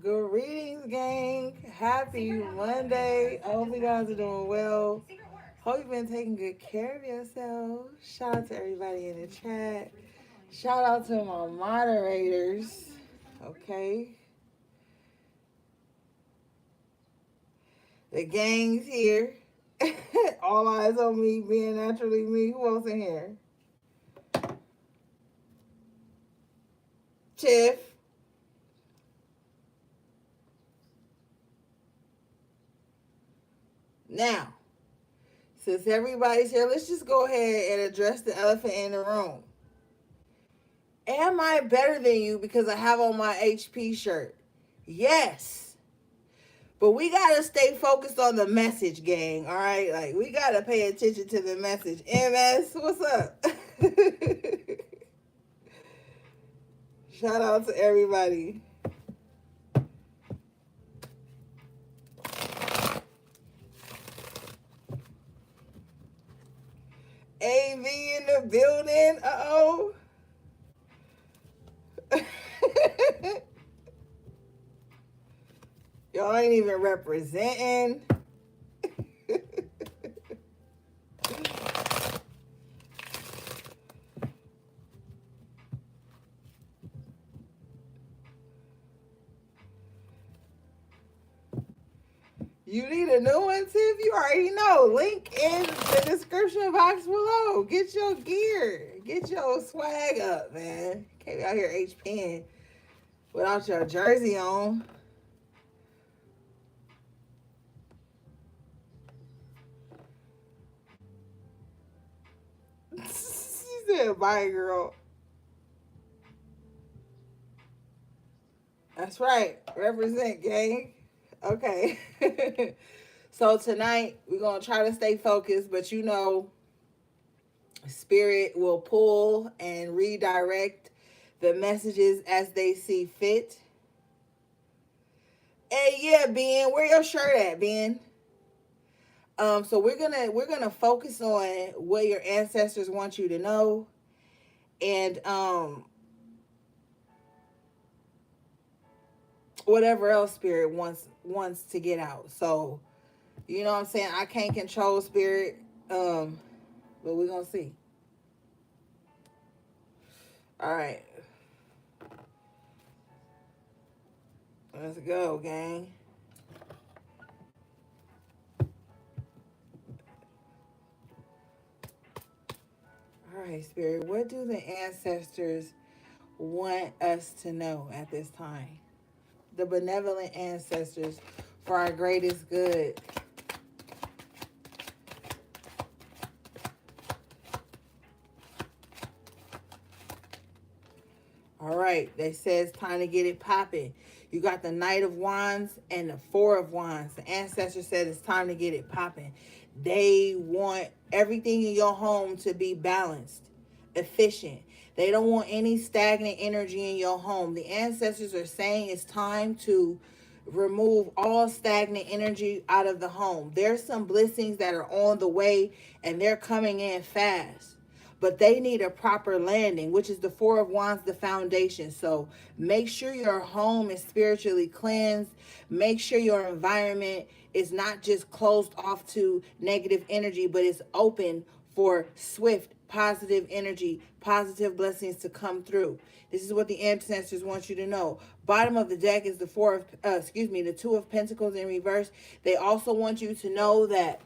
Greetings, gang. Happy Monday. I hope you guys are doing well. Hope you've been taking good care of yourselves. Shout out to everybody in the chat. Shout out to my moderators. Okay. The gang's here. All eyes on me, being naturally me. Who else in here? Tiff. Now, since everybody's here, let's just go ahead and address the elephant in the room. Am I better than you because I have on my HP shirt? Yes. But we got to stay focused on the message, gang. All right? Like, we got to pay attention to the message. MS, what's up? Shout out to everybody. AV in the building. Uh-oh. Y'all ain't even representing. You need a new one, Tiff? You already know. Link in the description box below. Get your gear. Get your swag up, man. Can't be out here HPing without your jersey on. She said, bye, girl. That's right. Represent, gang. Okay. So tonight, we're going to try to stay focused, but you know, Spirit will pull and redirect the messages as they see fit. Hey, yeah, Ben, where your shirt at, Ben? So we're gonna focus on what your ancestors want you to know, and whatever else Spirit wants to get out. So, you know what I'm saying? I can't control Spirit, but we're gonna see. All right, let's go, gang. All right, Spirit, what do the ancestors want us to know at this time? The benevolent ancestors for our greatest good. All right, they say it's time to get it popping. You got the Knight of Wands and the Four of Wands. The ancestor said it's time to get it popping. They want everything in your home to be balanced, efficient. They don't want any stagnant energy in your home. The ancestors are saying it's time to remove all stagnant energy out of the home. There's some blessings that are on the way and they're coming in fast. But they need a proper landing, which is the Four of Wands, the foundation. So make sure your home is spiritually cleansed. Make sure your environment is not just closed off to negative energy, but it's open for swift, positive energy, positive blessings to come through. This is what the ancestors want you to know. Bottom of the deck is the the Two of Pentacles in reverse. They also want you to know that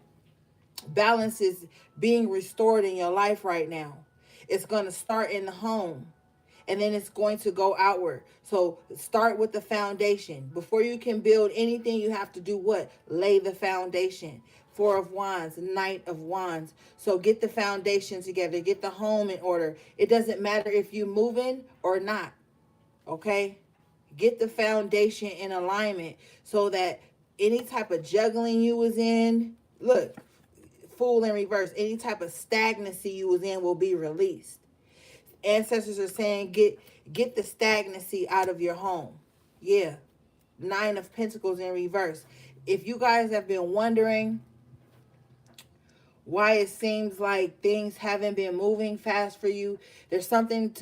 balance is being restored in your life right now. It's going to start in the home and then it's going to go outward. So start with the foundation. Before you can build anything, you have to do what? Lay the foundation. Four of Wands, Knight of Wands. So get the foundation together. Get the home in order. It doesn't matter if you're moving or not. Okay? Get the foundation in alignment so that any type of juggling you was in, look, Fool in reverse, any type of stagnancy you was in will be released. Ancestors are saying get the stagnancy out of your home. Yeah. Nine of Pentacles in reverse. If you guys have been wondering why it seems like things haven't been moving fast for you, there's something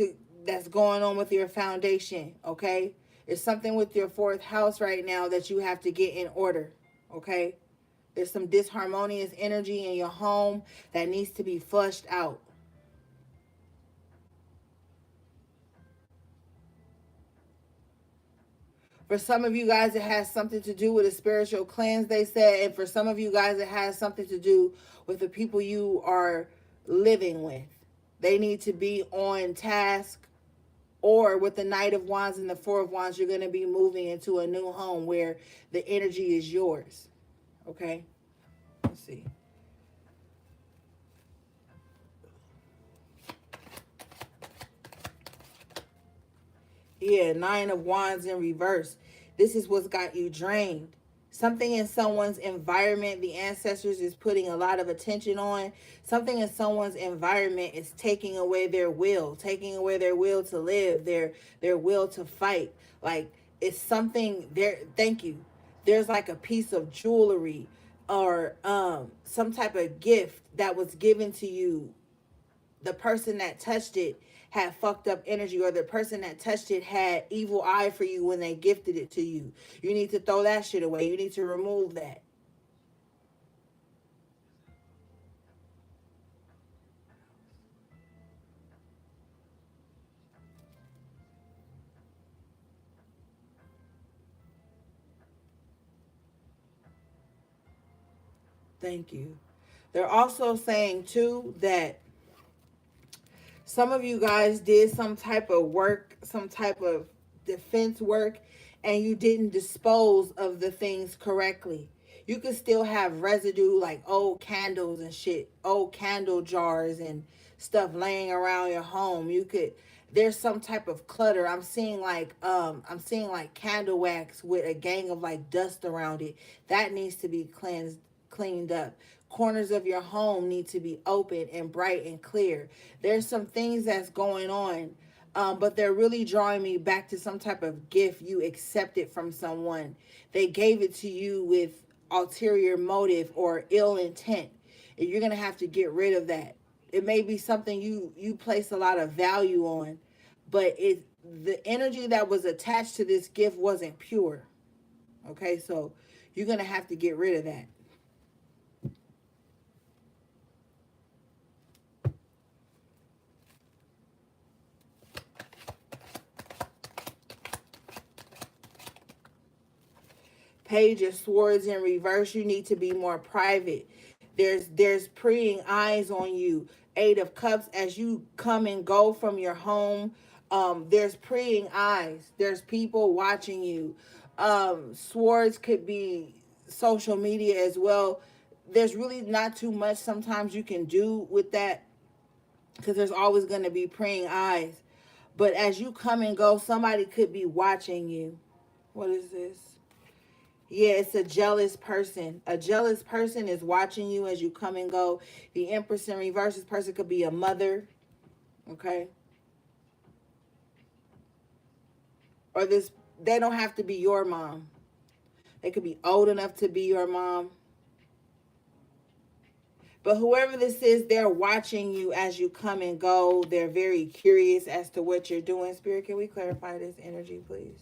that's going on with your foundation, okay? There's something with your fourth house right now that you have to get in order. Okay? There's some disharmonious energy in your home that needs to be flushed out. For some of you guys, it has something to do with a spiritual cleanse, they said. And for some of you guys, it has something to do with the people you are living with. They need to be on task. Or with the Knight of Wands and the Four of Wands, you're going to be moving into a new home where the energy is yours. Okay? Let's see. Yeah, Nine of Wands in reverse. This is what's got you drained. Something in someone's environment, the ancestors is putting a lot of attention on. Something in someone's environment is taking away their will to live, their will to fight. Like, it's something there. Thank you. There's like a piece of jewelry or some type of gift that was given to you. The person that touched it had fucked up energy, or the person that touched it had evil eye for you when they gifted it to you. You need to throw that shit away. You need to remove that. Thank you. They're also saying too that some of you guys did some type of work, some type of defense work, and you didn't dispose of the things correctly. You could still have residue like old candles and shit, old candle jars and stuff laying around your home. You could, there's some type of clutter. I'm seeing like candle wax with a gang of like dust around it. That needs to be cleaned up. Corners of your home need to be open and bright and clear. There's some things that's going on, but they're really drawing me back to some type of gift you accepted from someone. They gave it to you with ulterior motive or ill intent, and you're gonna have to get rid of that. It may be something you place a lot of value on, but the energy that was attached to this gift wasn't pure. Okay, so you're gonna have to get rid of that. Page of Swords in reverse. You need to be more private. There's preying eyes on you. Eight of Cups, as you come and go from your home, there's preying eyes. There's people watching you. Swords could be social media as well. There's really not too much sometimes you can do with that, because there's always going to be preying eyes. But as you come and go, somebody could be watching you. What is this? Yeah, it's a jealous person. A jealous person is watching you as you come and go. The Empress in reverse, this person could be a mother. Okay. Or they don't have to be your mom. They could be old enough to be your mom. But whoever this is, they're watching you as you come and go. They're very curious as to what you're doing. Spirit, can we clarify this energy, please?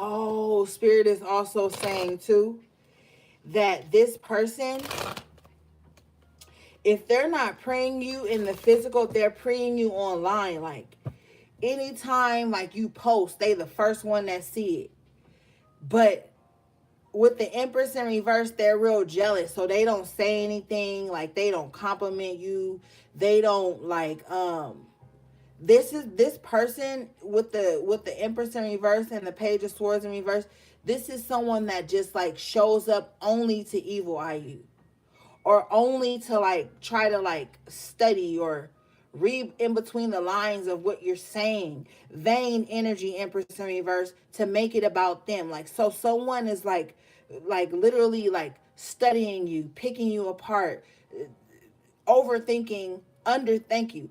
Oh, Spirit is also saying too that this person, if they're not praying you in the physical, they're praying you online. Like anytime like you post, they the first one that see it. But with the Empress in reverse, they're real jealous. So they don't say anything, like they don't compliment you. They don't like this person with the Empress in reverse and the Page of Swords in reverse. This is someone that just like shows up only to evil eye you, or only to like try to like study or Read in between the lines of what you're saying. Vain energy, Empress in reverse, to make it about them. Like, so someone is like literally like studying you, picking you apart, overthinking, underthinking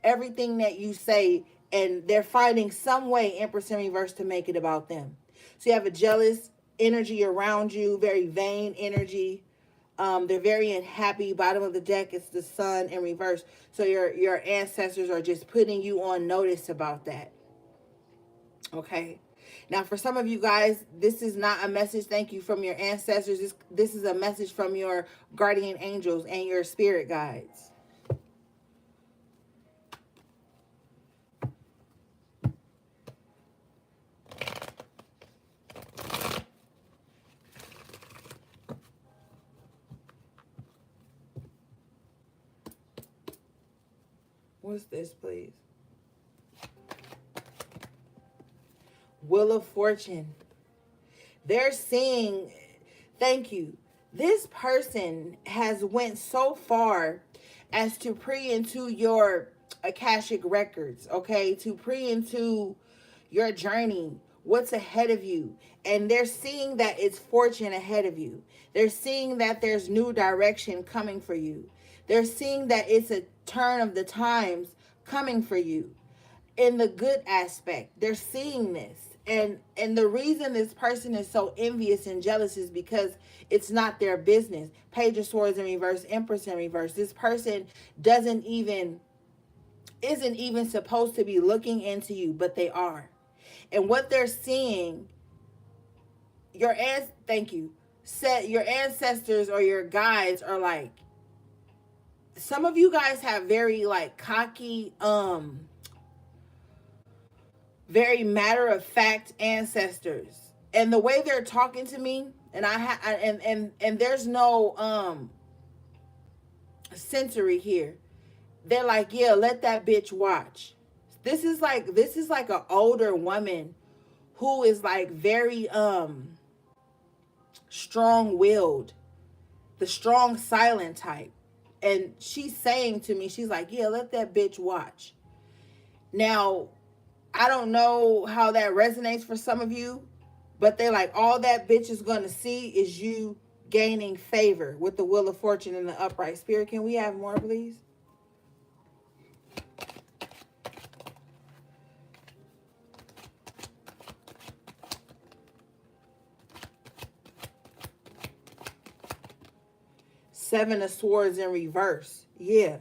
everything that you say, and they're finding some way, Empress in reverse, to make it about them. So you have a jealous energy around you, very vain energy. They're very unhappy. Bottom of the deck is the sun in reverse. So your ancestors are just putting you on notice about that. Okay. Now, for some of you guys, this is not a message, thank you, from your ancestors. This is a message from your guardian angels and your spirit guides. What's this, please? Wheel of Fortune. They're seeing, thank you. This person has went so far as to pre into your Akashic records, okay? To pre into your journey, what's ahead of you. And they're seeing that it's fortune ahead of you. They're seeing that there's new direction coming for you. They're seeing that it's a turn of the times coming for you in the good aspect. They're seeing this. And the reason this person is so envious and jealous is because it's not their business. Page of Swords in reverse, Empress in reverse. This person isn't even supposed to be looking into you, but they are. And what they're seeing, your ancestors or your guides are like, some of you guys have very like cocky, very matter of fact ancestors, and the way they're talking to me, and and there's no sensory here. They're like, yeah, let that bitch watch. This is like an older woman who is like very strong-willed, the strong silent type. And she's saying to me, she's like, yeah, let that bitch watch. Now, I don't know how that resonates for some of you, but they're like, all that bitch is going to see is you gaining favor with the Wheel of Fortune in the upright. Spirit, can we have more, please? Seven of Swords in reverse. Yeah.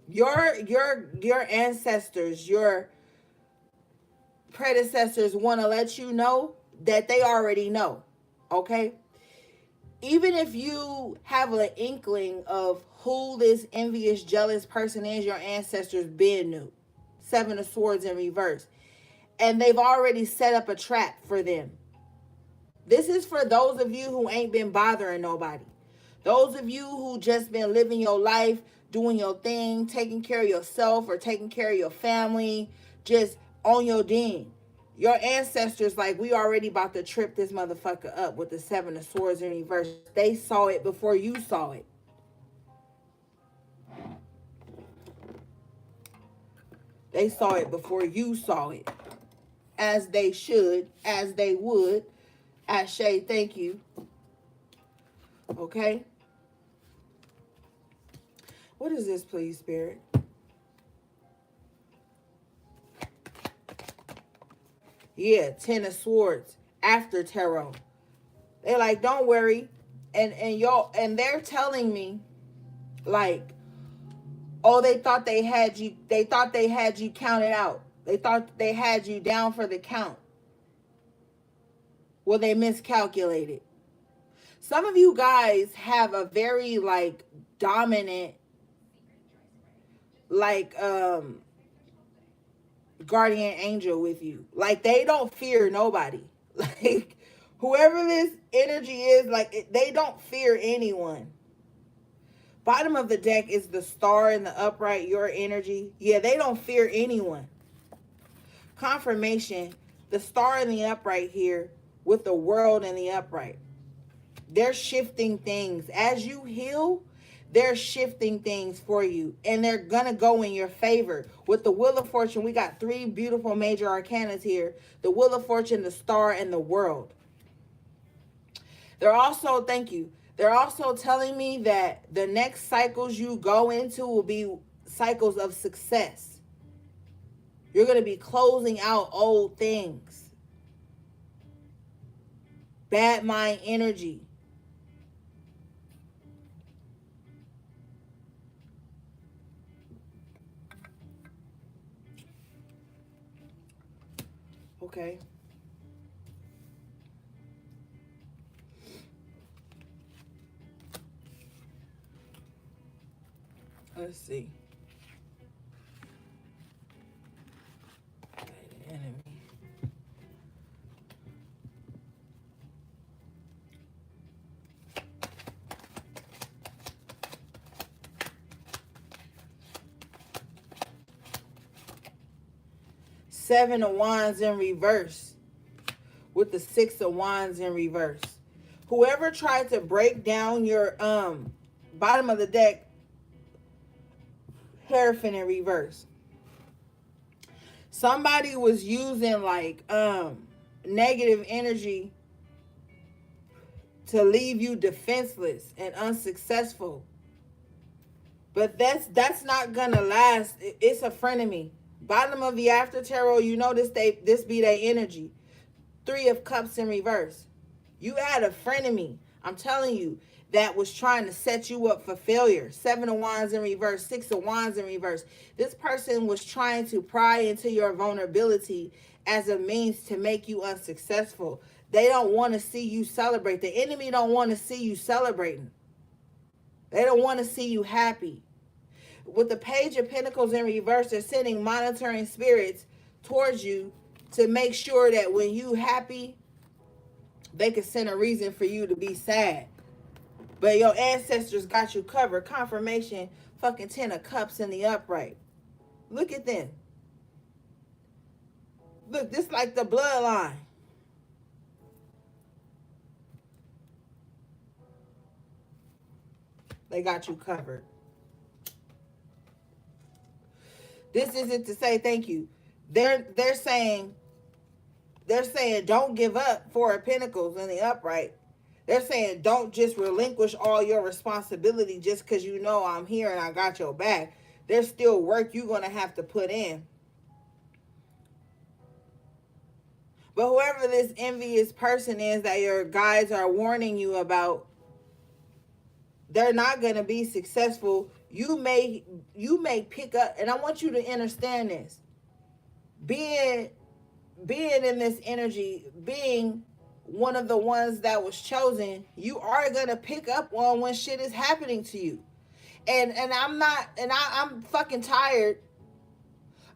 Your ancestors, your predecessors want to let you know that they already know. Okay? Even if you have an inkling of who this envious, jealous person is, your ancestors been knew. Seven of Swords in reverse. And they've already set up a trap for them. This is for those of you who ain't been bothering nobody. Those of you who just been living your life, doing your thing, taking care of yourself or taking care of your family, just on your ding. Your ancestors, like, we already about to trip this motherfucker up with the Seven of Swords in reverse. They saw it before you saw it. They saw it before you saw it. As they should, as they would. Ashe, thank you. Okay? What is this, please, Spirit? Yeah, Ten of Swords after tarot. They're like, don't worry. And they're telling me, like, oh, they thought they had you counted out. They thought they had you down for the count. Well, they miscalculated. Some of you guys have a very like dominant, like guardian angel with you. Like, they don't fear nobody. Like, whoever this energy is, like, they don't fear anyone. Bottom of the deck is the star in the upright, your energy. Yeah, they don't fear anyone. Confirmation, the star in the upright here with the world in the upright. They're shifting things. As you heal, they're shifting things for you, and they're gonna go in your favor. With the Wheel of Fortune, we got 3 beautiful major arcanas here: the Wheel of Fortune, the Star, and the World. They're also, thank you, they're also telling me that the next cycles you go into will be cycles of success. You're going to be closing out old things. Bad mind energy. Okay. Let's see. Enemy. Seven of Wands in reverse with the Six of Wands in reverse. Whoever tried to break down your bottom of the deck, Hierophant in reverse. Somebody was using like negative energy to leave you defenseless and unsuccessful. But that's not gonna last. It's a frenemy. Bottom of the after tarot, you know this be their energy. 3 of Cups in reverse. You had a frenemy, I'm telling you, that was trying to set you up for failure. 7 of Wands in reverse, 6 of Wands in reverse. This person was trying to pry into your vulnerability as a means to make you unsuccessful. They don't want to see you celebrate. The enemy don't want to see you celebrating. They don't want to see you happy. With the Page of Pentacles in reverse, they're sending monitoring spirits towards you to make sure that when you happy, they can send a reason for you to be sad. But your ancestors got you covered. Confirmation, fucking 10 of Cups in the upright. Look at them. Look, this like the bloodline. They got you covered. This isn't to say thank you. They're saying don't give up, 4 of Pentacles in the upright. They're saying don't just relinquish all your responsibility just because you know I'm here and I got your back. There's still work you're going to have to put in. But whoever this envious person is that your guides are warning you about, they're not going to be successful. You may pick up, and I want you to understand this. Being in this energy, being one of the ones that was chosen, you are going to pick up on when shit is happening to you. And I'm fucking tired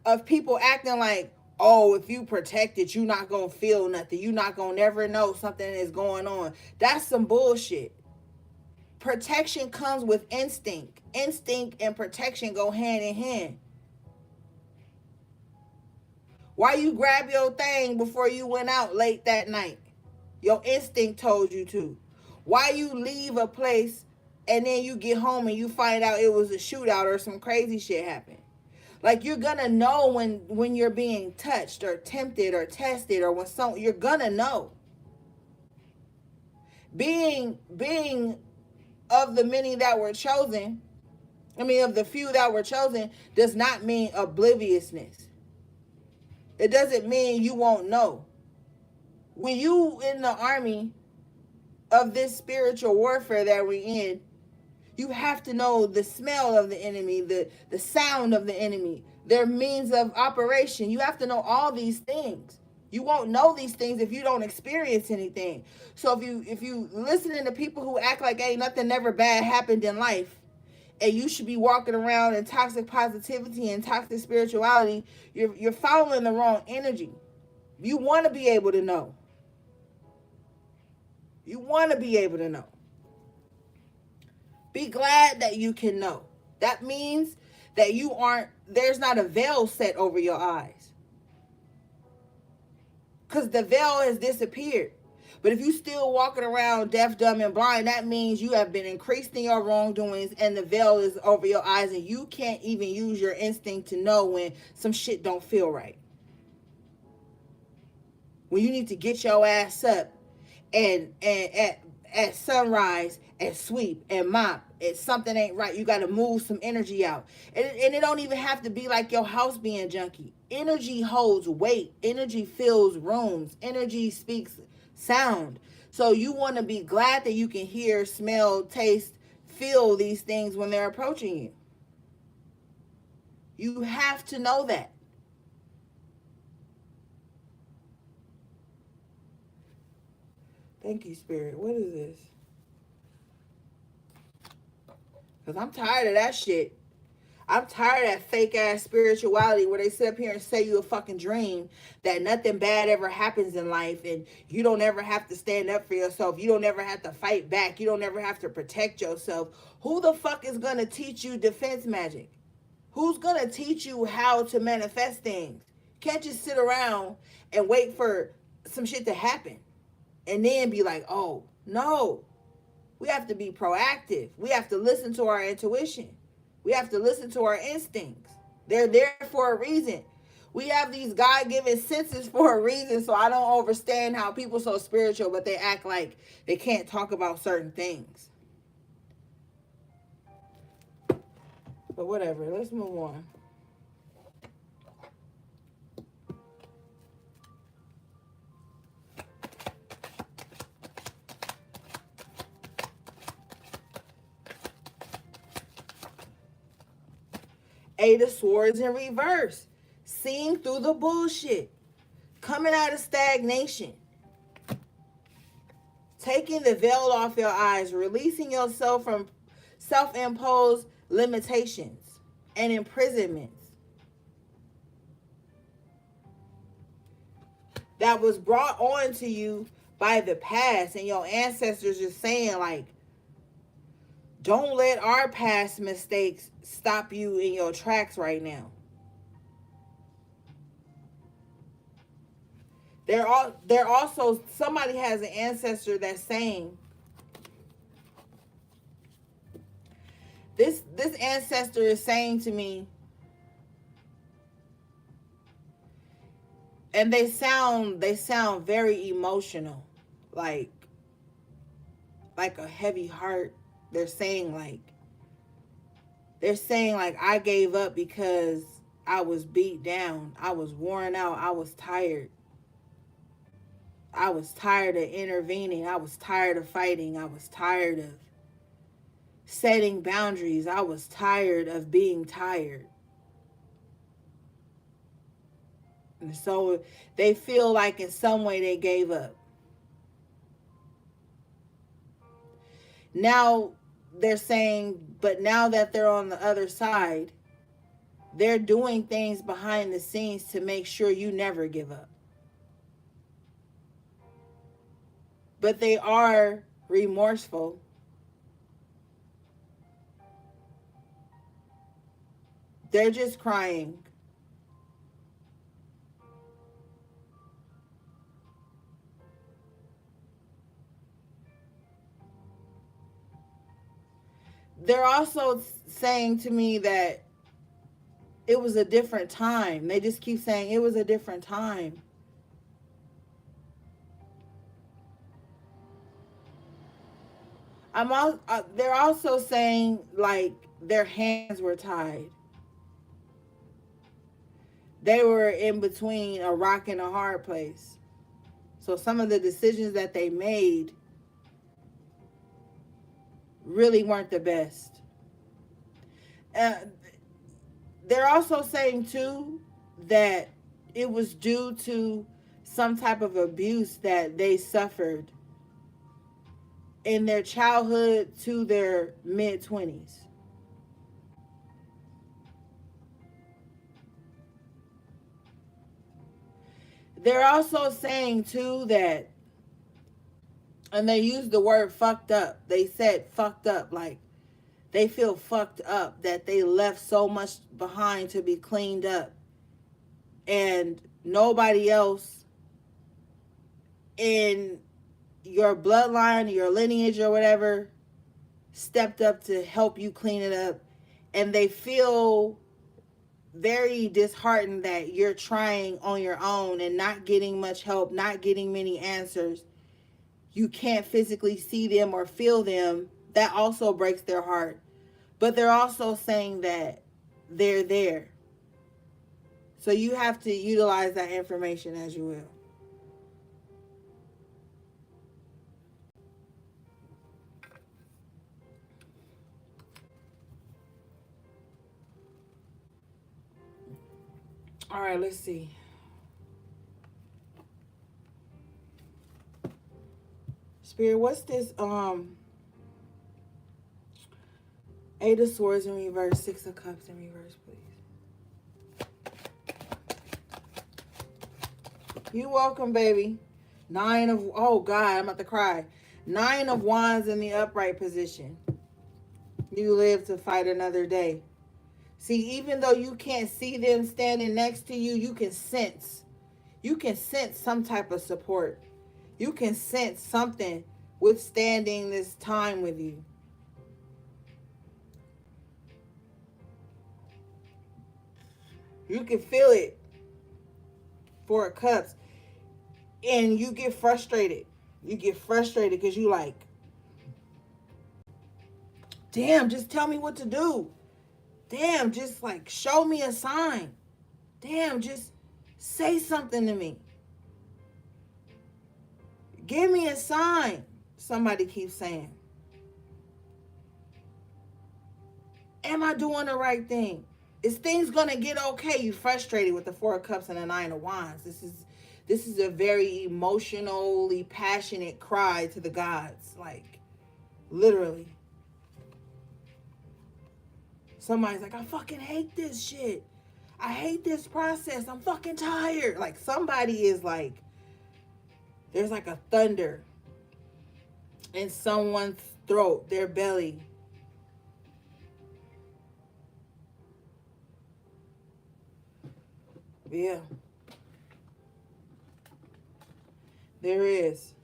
of people acting like, oh, if you protect it, you're not going to feel nothing. You're not going to never know something is going on. That's some bullshit. Protection comes with instinct. Instinct and protection go hand in hand. Why you grab your thing before you went out late that night? Your instinct told you to. Why you leave a place and then you get home and you find out it was a shootout or some crazy shit happened? Like, you're gonna know when you're being touched or tempted or tested, or when you're gonna know. Being of the many that were chosen, of the few that were chosen, does not mean obliviousness. It doesn't mean you won't know. When you in the army of this spiritual warfare that we're in, you have to know the smell of the enemy, the sound of the enemy, their means of operation. You have to know all these things. You won't know these things if you don't experience anything. So if you listening to people who act like ain't nothing never bad happened in life, and you should be walking around in toxic positivity and toxic spirituality, you're following the wrong energy. You want to be able to know. You want to be able to know. Be glad that you can know. That means that there's not a veil set over your eyes. Because the veil has disappeared. But if you still walking around deaf, dumb, and blind, that means you have been increased in your wrongdoings and the veil is over your eyes and you can't even use your instinct to know when some shit don't feel right. When you need to get your ass up and at sunrise and sweep and mop. If something ain't right, you got to move some energy out. And it don't even have to be like your house being junky. Energy holds weight. Energy fills rooms. Energy speaks sound. So you want to be glad that you can hear, smell, taste, feel these things when they're approaching you. You have to know that. Thank you, Spirit. What is this? Because I'm tired of that shit. I'm tired of that fake ass spirituality where they sit up here and say you a fucking dream that nothing bad ever happens in life and you don't ever have to stand up for yourself. You don't ever have to fight back. You don't ever have to protect yourself. Who the fuck is going to teach you defense magic? Who's going to teach you how to manifest things? Can't just sit around and wait for some shit to happen and then be like, oh, no. We have to be proactive. We have to listen to our intuition. We have to listen to our instincts. They're there for a reason. We have these God-given senses for a reason, so I don't understand how people so spiritual, but they act like they can't talk about certain things. But whatever, let's move on. Eight of Swords in reverse. Seeing through the bullshit. Coming out of stagnation. Taking the veil off your eyes. Releasing yourself from self-imposed limitations and imprisonments that was brought on to you by the past. And your ancestors are saying, like, don't let our past mistakes stop you in your tracks right now. They're also, somebody has an ancestor that's saying, this ancestor is saying to me, and they sound very emotional, like a heavy heart. They're saying like I gave up because I was beat down. I was worn out. I was tired. I was tired of intervening. I was tired of fighting. I was tired of setting boundaries. I was tired of being tired. And so they feel like in some way they gave up. Now they're saying, but now that they're on the other side, they're doing things behind the scenes to make sure you never give up. But they are remorseful. They're just crying. They're also saying to me that it was a different time. They just keep saying it was a different time. They're also saying like their hands were tied. They were in between a rock and a hard place. So some of the decisions that they made really weren't the best. They're also saying too that it was due to some type of abuse that they suffered in their childhood to their mid-20s. They're also saying too that, and they use the word fucked up. They said fucked up, like they feel fucked up that they left so much behind to be cleaned up. And nobody else in your bloodline, your lineage or whatever stepped up to help you clean it up, and they feel very disheartened that you're trying on your own and not getting much help, not getting many answers. You can't physically see them or feel them. That also breaks their heart. But they're also saying that they're there. So you have to utilize that information as you will. All right, let's see. Spirit, what's this? Eight of Swords in reverse, Six of Cups in reverse, please. You're welcome, baby. Nine of, oh God, I'm about to cry. Nine of Wands in the upright position. You live to fight another day. See, even though you can't see them standing next to you, you can sense. You can sense some type of support. You can sense something withstanding this time with you. You can feel it. Four of Cups. And you get frustrated. You get frustrated because you like, damn, just tell me what to do. Damn, just like show me a sign. Damn, just say something to me. Give me a sign. Somebody keeps saying. Am I doing the right thing? Is things gonna get okay? You frustrated with the Four of Cups and the Nine of Wands. This is a very emotionally passionate cry to the gods. Like, literally. Somebody's like, I fucking hate this shit. I hate this process. I'm fucking tired. Like, somebody is like, there's like a thunder in someone's throat, their belly. Yeah. There is.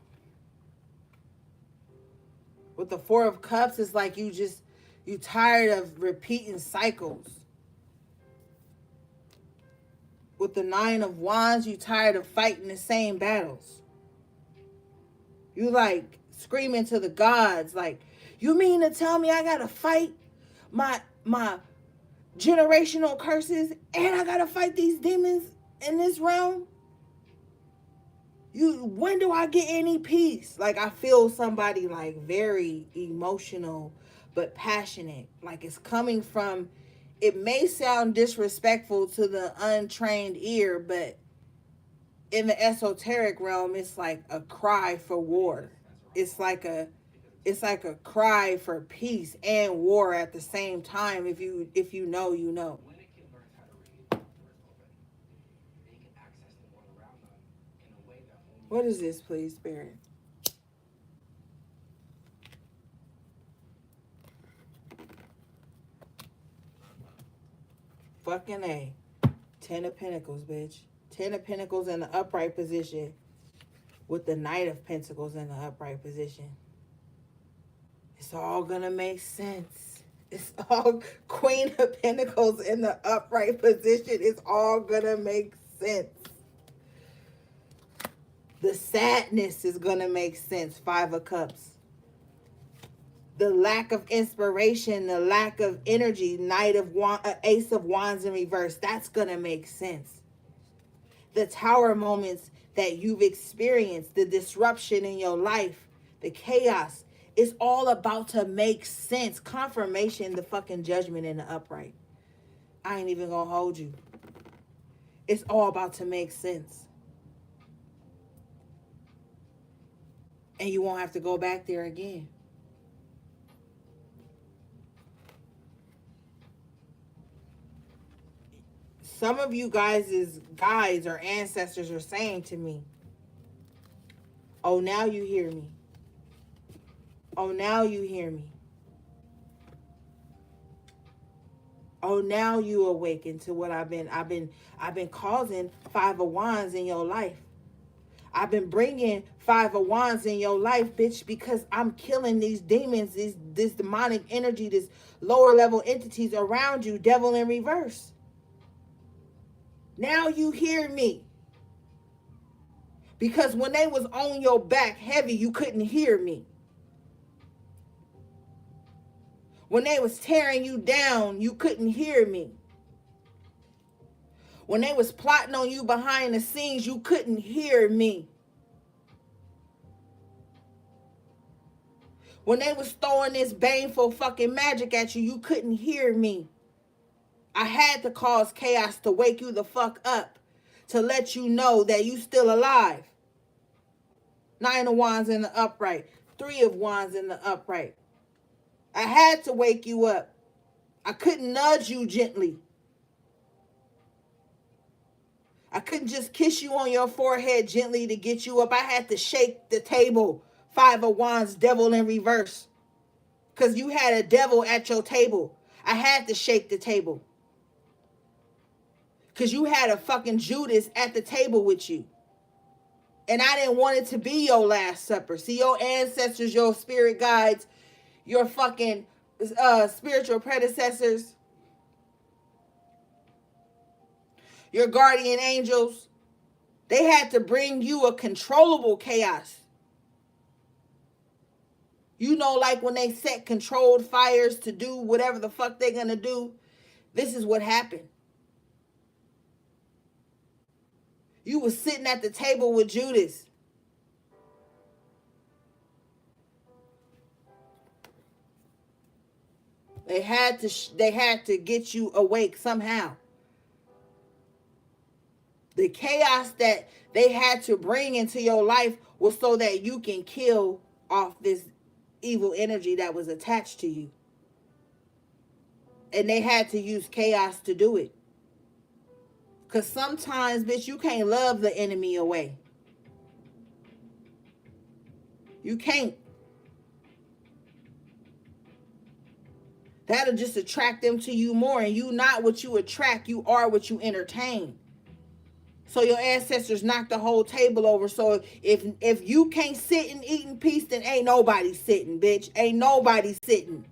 With the Four of Cups, it's like you tired of repeating cycles. With the Nine of Wands, you tired of fighting the same battles. You like screaming to the gods, like, you mean to tell me I gotta fight my generational curses and I gotta fight these demons in this realm? When do I get any peace? Like, I feel somebody like very emotional but passionate. Like, it's coming from, it may sound disrespectful to the untrained ear, but in the esoteric realm, it's like a cry for war. It's like a cry for peace and war at the same time. If you know, you know. What is this, please, Spirit? Fucking A. Ten of Pentacles, bitch. Ten of Pentacles in the upright position with the Knight of Pentacles in the upright position. It's all gonna make sense. It's all Queen of Pentacles in the upright position. It's all gonna make sense. The sadness is gonna make sense. Five of Cups. The lack of inspiration, the lack of energy, Ace of Wands in reverse. That's gonna make sense. The tower moments that you've experienced, the disruption in your life, the chaos, it's all about to make sense. Confirmation, the fucking Judgment in the upright. I ain't even gonna hold you. It's all about to make sense. And you won't have to go back there again. Some of you guys' guides or ancestors are saying to me, oh, now you hear me. Oh, now you hear me. Oh, now you awaken to what I've been causing Five of Wands in your life. I've been bringing Five of Wands in your life, bitch, because I'm killing these demons, this demonic energy, this lower level entities around you, devil in reverse. Now you hear me. Because when they was on your back heavy, you couldn't hear me. When they was tearing you down, you couldn't hear me. When they was plotting on you behind the scenes, you couldn't hear me. When they was throwing this baneful fucking magic at you, you couldn't hear me. I had to cause chaos to wake you the fuck up, to let you know that you still alive. 9 of Wands in the upright. 3 of Wands in the upright. I had to wake you up. I couldn't nudge you gently. I couldn't just kiss you on your forehead gently to get you up. I had to shake the table. 5 of Wands, devil in reverse. Because you had a devil at your table. I had to shake the table. Because you had a fucking Judas at the table with you. And I didn't want it to be your last supper. See, your ancestors, your spirit guides, your fucking spiritual predecessors, your guardian angels, they had to bring you a controllable chaos. You know, like when they set controlled fires to do whatever the fuck they're going to do, this is what happened. You was sitting at the table with Judas. They had to get you awake somehow. The chaos that they had to bring into your life was so that you can kill off this evil energy that was attached to you. And they had to use chaos to do it. Because sometimes, bitch, you can't love the enemy away. You can't. That'll just attract them to you more. And you not what you attract. You are what you entertain. So your ancestors knocked the whole table over. So if you can't sit and eat in peace, then ain't nobody sitting, bitch. Ain't nobody sitting.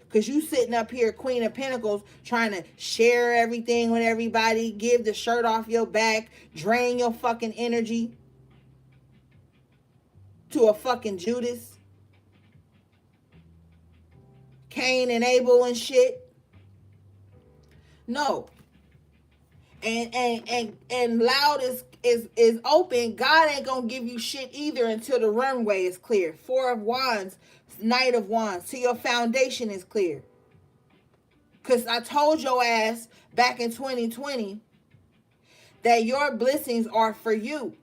Because you sitting up here, Queen of Pentacles, trying to share everything with everybody, give the shirt off your back, drain your fucking energy to a fucking Judas, Cain and Abel and shit. No. And loud is open. God ain't gonna give you shit either until the runway is clear. 4 of Wands, Knight of Wands, till your foundation is clear. Because I told your ass back in 2020 that your blessings are for you.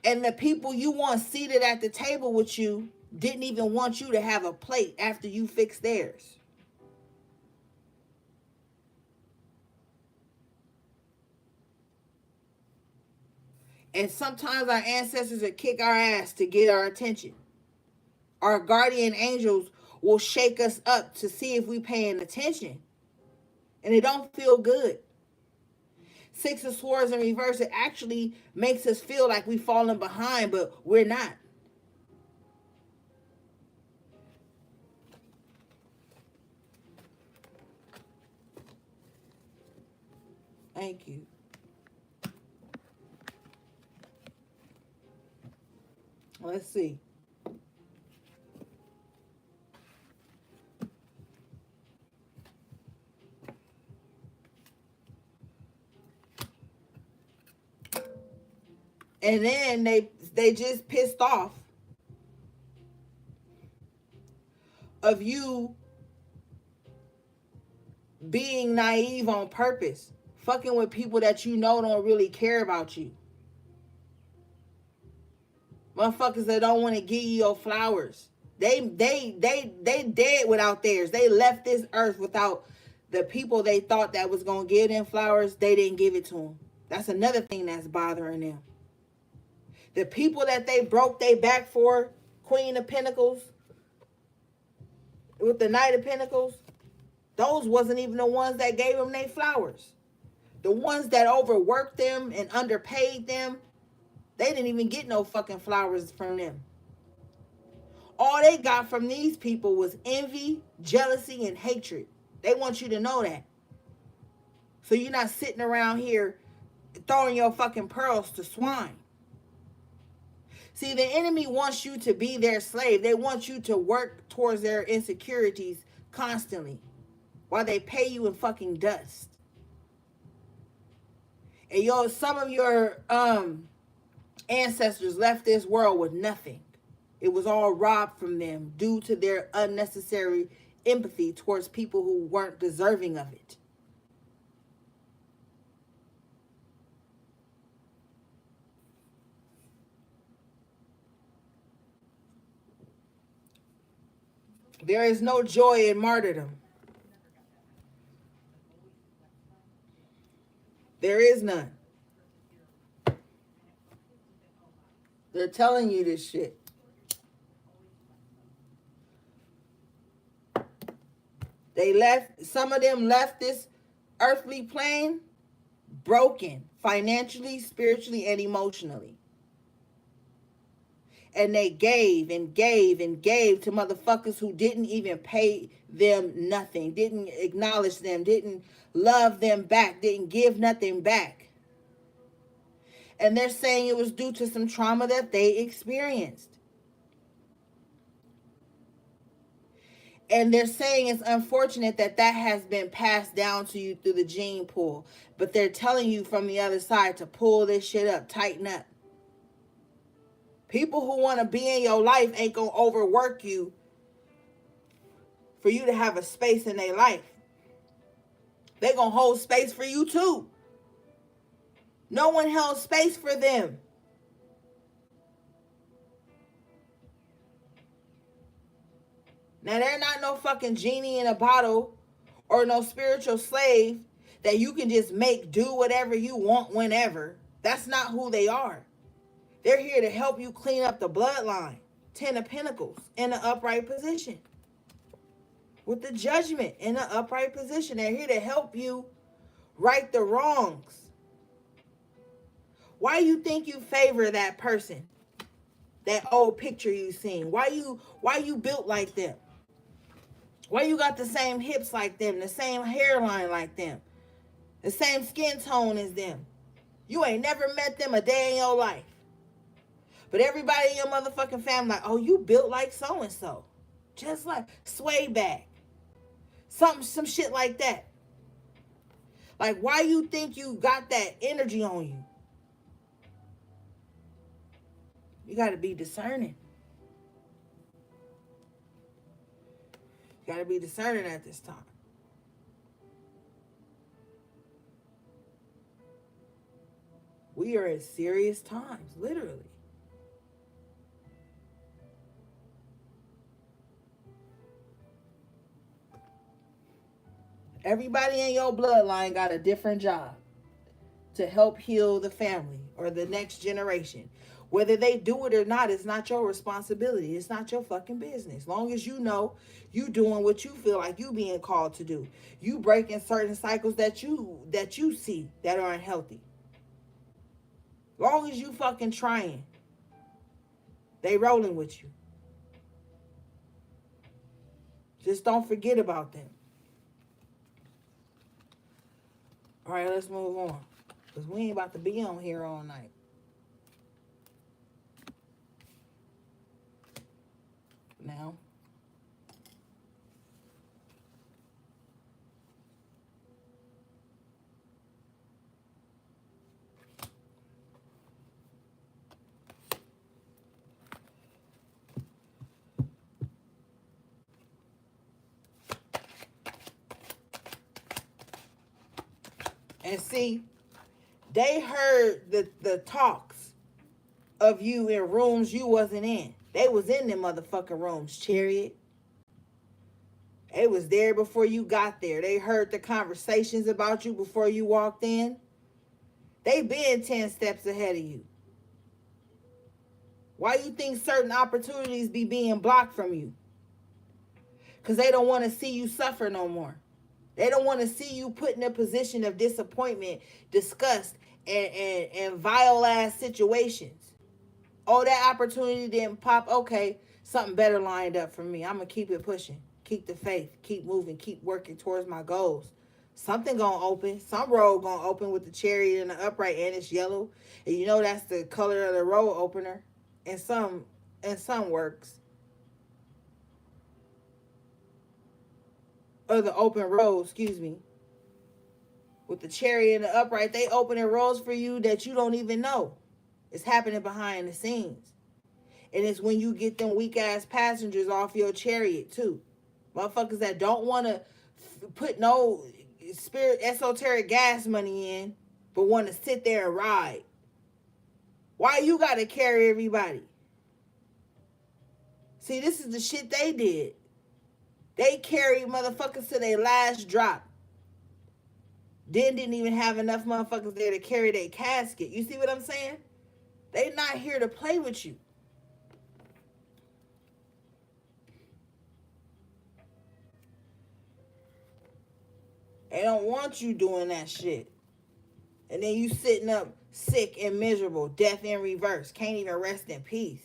And the people you want seated at the table with you didn't even want you to have a plate after you fixed theirs. And sometimes our ancestors will kick our ass to get our attention. Our guardian angels will shake us up to see if we paying attention. And it don't feel good. 6 of Swords in reverse, it actually makes us feel like we falling behind, but we're not. Thank you. Let's see. And then they just pissed off of you being naive on purpose, fucking with people that you know don't really care about you. Motherfuckers that don't want to give you your flowers. They dead without theirs. They left this earth without the people they thought that was going to give them flowers. They didn't give it to them. That's another thing that's bothering them. The people that they broke their back for, Queen of Pentacles, with the Knight of Pentacles, those wasn't even the ones that gave them their flowers. The ones that overworked them and underpaid them, they didn't even get no fucking flowers from them. All they got from these people was envy, jealousy, and hatred. They want you to know that. So you're not sitting around here throwing your fucking pearls to swine. See, the enemy wants you to be their slave. They want you to work towards their insecurities constantly while they pay you in fucking dust. And some of your ancestors left this world with nothing. It was all robbed from them due to their unnecessary empathy towards people who weren't deserving of it. There is no joy in martyrdom. There is none. They're telling you this shit. Some of them left this earthly plane broken financially, spiritually, and emotionally. And they gave and gave and gave to motherfuckers who didn't even pay them nothing, didn't acknowledge them, didn't love them back, didn't give nothing back. And they're saying it was due to some trauma that they experienced. And they're saying it's unfortunate that has been passed down to you through the gene pool. But they're telling you from the other side to pull this shit up, tighten up. People who want to be in your life ain't going to overwork you for you to have a space in their life. They're going to hold space for you too. No one held space for them. Now, they're not no fucking genie in a bottle or no spiritual slave that you can just make do whatever you want whenever. That's not who they are. They're here to help you clean up the bloodline. 10 of Pentacles in an upright position. With the Judgment in an upright position. They're here to help you right the wrongs. Why you think you favor that person? That old picture you seen? Why you built like them? Why you got the same hips like them? The same hairline like them? The same skin tone as them? You ain't never met them a day in your life. But everybody in your motherfucking family like, oh, you built like so-and-so. Just like sway back. Some shit like that. Like, why you think you got that energy on you? You got to be discerning. You got to be discerning at this time. We are in serious times, literally. Everybody in your bloodline got a different job to help heal the family or the next generation. Whether they do it or not, it's not your responsibility. It's not your fucking business. As long as you know you doing what you feel like you being called to do. You breaking certain cycles that you see that are unhealthy. Long as you fucking trying, they rolling with you. Just don't forget about them. All right, let's move on. Because we ain't about to be on here all night. Now. And see, they heard the talks of you in rooms you wasn't in. They was in them motherfucking rooms, Chariot. They was there before you got there. They heard the conversations about you before you walked in. They been 10 steps ahead of you. Why you think certain opportunities be being blocked from you? Because they don't want to see you suffer no more. They don't want to see you put in a position of disappointment, disgust, and vile ass situations. Oh, that opportunity didn't pop. Okay, something better lined up for me. I'm gonna keep it pushing, keep the faith, keep moving, keep working towards my goals. Something gonna open. Some road gonna open with the chariot and the upright, and it's yellow. And you know that's the color of the road opener. And some works. Or the open road, excuse me. With the chariot and the upright, they opening roads for you that you don't even know. It's happening behind the scenes. And it's when you get them weak ass passengers off your chariot too. Motherfuckers that don't want to put no spirit esoteric gas money in, but want to sit there and ride. Why you got to carry everybody? See, this is the shit they did. They carried motherfuckers to their last drop. Then didn't even have enough motherfuckers there to carry their casket. You see what I'm saying? They not here to play with you. They don't want you doing that shit. And then you sitting up sick and miserable, death in reverse, can't even rest in peace.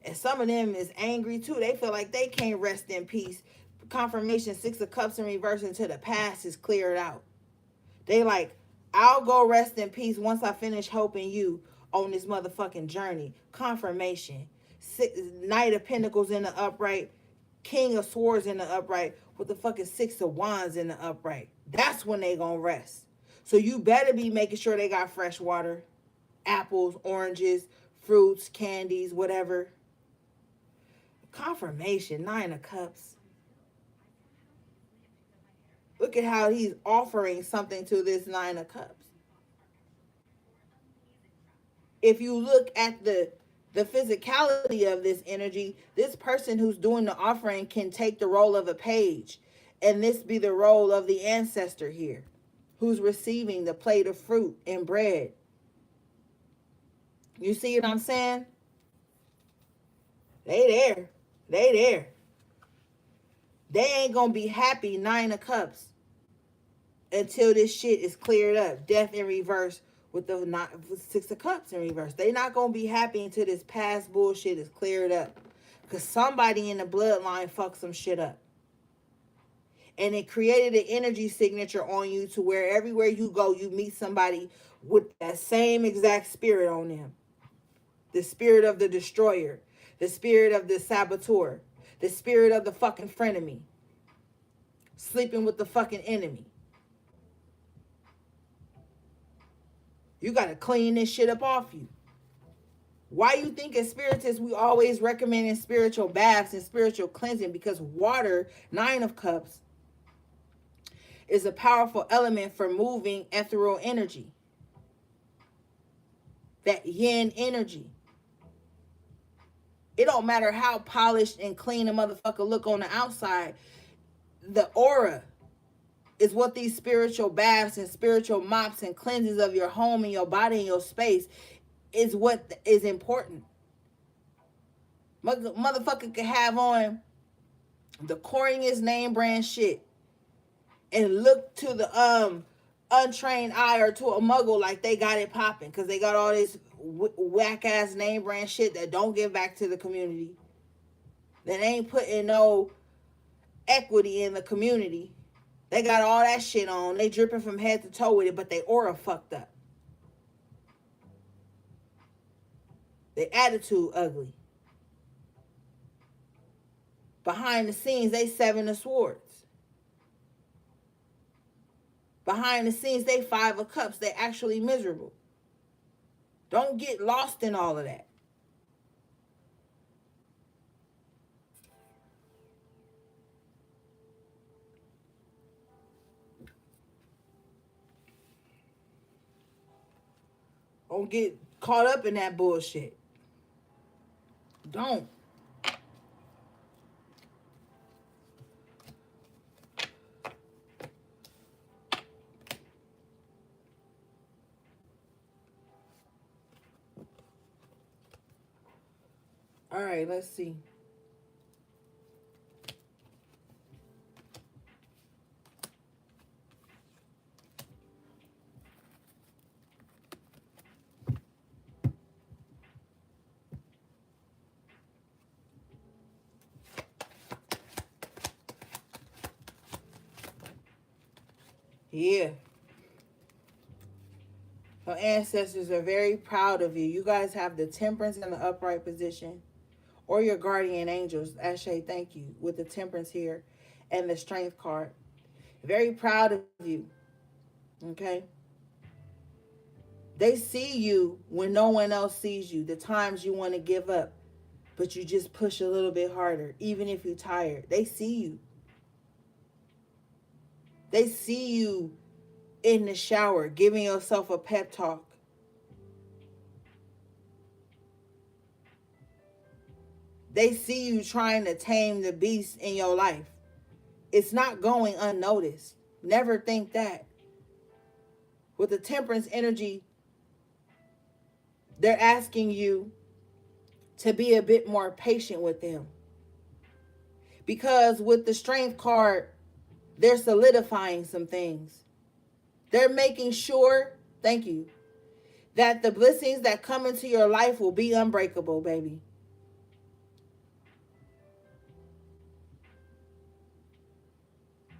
And some of them is angry too. They feel like they can't rest in peace. Confirmation, 6 of Cups in reverse until the past is cleared out. They like, I'll go rest in peace once I finish helping you on this motherfucking journey. Confirmation. Knight of Pentacles in the upright. King of Swords in the upright. With the fucking 6 of Wands in the upright. That's when they gonna rest. So you better be making sure they got fresh water. Apples, oranges, fruits, candies, whatever. Confirmation. 9 of Cups. Look at how he's offering something to this 9 of Cups. If you look at the physicality of this energy, this person who's doing the offering can take the role of a page. And this be the role of the ancestor here, who's receiving the plate of fruit and bread. You see what I'm saying? They there. They there. They ain't going to be happy, 9 of Cups, until this shit is cleared up. Death in reverse with the 6 of Cups in reverse. They not going to be happy until this past bullshit is cleared up. Because somebody in the bloodline fucked some shit up. And it created an energy signature on you to where everywhere you go, you meet somebody with that same exact spirit on them. The spirit of the destroyer. The spirit of the saboteur. The spirit of the fucking frenemy. Sleeping with the fucking enemy. You got to clean this shit up off you. Why you think as spiritists we always recommend spiritual baths and spiritual cleansing? Because water, 9 of Cups, is a powerful element for moving ethereal energy. That yin energy. It don't matter how polished and clean a motherfucker look on the outside. The aura is what these spiritual baths and spiritual mops and cleanses of your home and your body and your space is what is important. Motherfucker could have on the corniest name brand shit and look to the untrained eye or to a muggle like they got it popping because they got all this whack ass name brand shit that don't give back to the community, that ain't putting no equity in the community. They got all that shit on. They dripping from head to toe with it, but they aura fucked up. Their attitude ugly. Behind the scenes, they 7 of Swords. Behind the scenes, they 5 of Cups. They actually miserable. Don't get lost in all of that. Don't get caught up in that bullshit. Don't. All right, let's see. Yeah. Your ancestors are very proud of you. You guys have the temperance in the upright position. Or your guardian angels. Ashe, thank you. With the temperance here and the strength card. Very proud of you. Okay? They see you when no one else sees you. The times you want to give up, but you just push a little bit harder, even if you're tired. They see you. They see you in the shower, giving yourself a pep talk. They see you trying to tame the beast in your life. It's not going unnoticed. Never think that. With the temperance energy, they're asking you to be a bit more patient with them. Because with the strength card, they're solidifying some things. They're making sure, thank you, that the blessings that come into your life will be unbreakable, baby.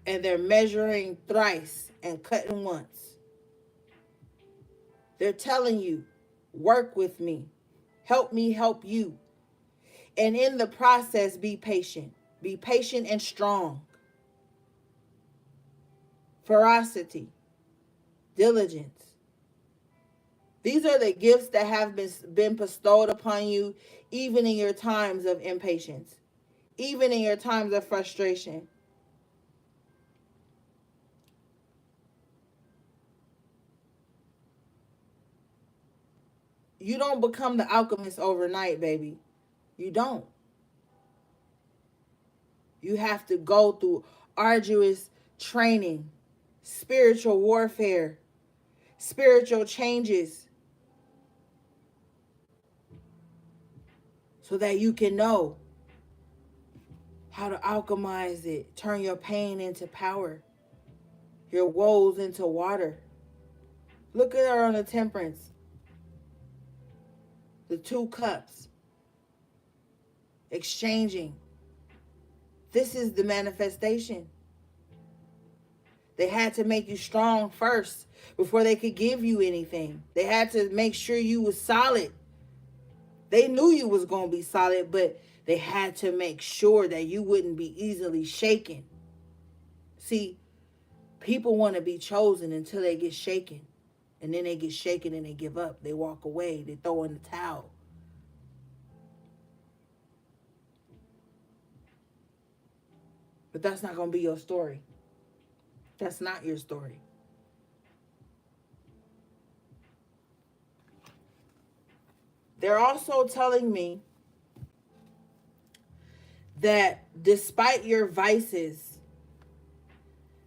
And they're measuring thrice and cutting once. They're telling you, work with me. Help me help you. And in the process, be patient. Be patient and strong. Ferocity. Diligence. These are the gifts that have been bestowed upon you, even in your times of impatience, even in your times of frustration. You don't become the alchemist overnight, baby. You don't. You have to go through arduous training, spiritual warfare, spiritual changes, so that you can know how to alchemize it, turn your pain into power, your woes into water. Look at her on the temperance, the 2 cups, exchanging. This is the manifestation. They had to make you strong first before they could give you anything. They had to make sure you was solid. They knew you was going to be solid, but they had to make sure that you wouldn't be easily shaken. See, people want to be chosen until they get shaken. And then they get shaken and they give up. They walk away. They throw in the towel. But that's not going to be your story. That's not your story. They're also telling me that despite your vices,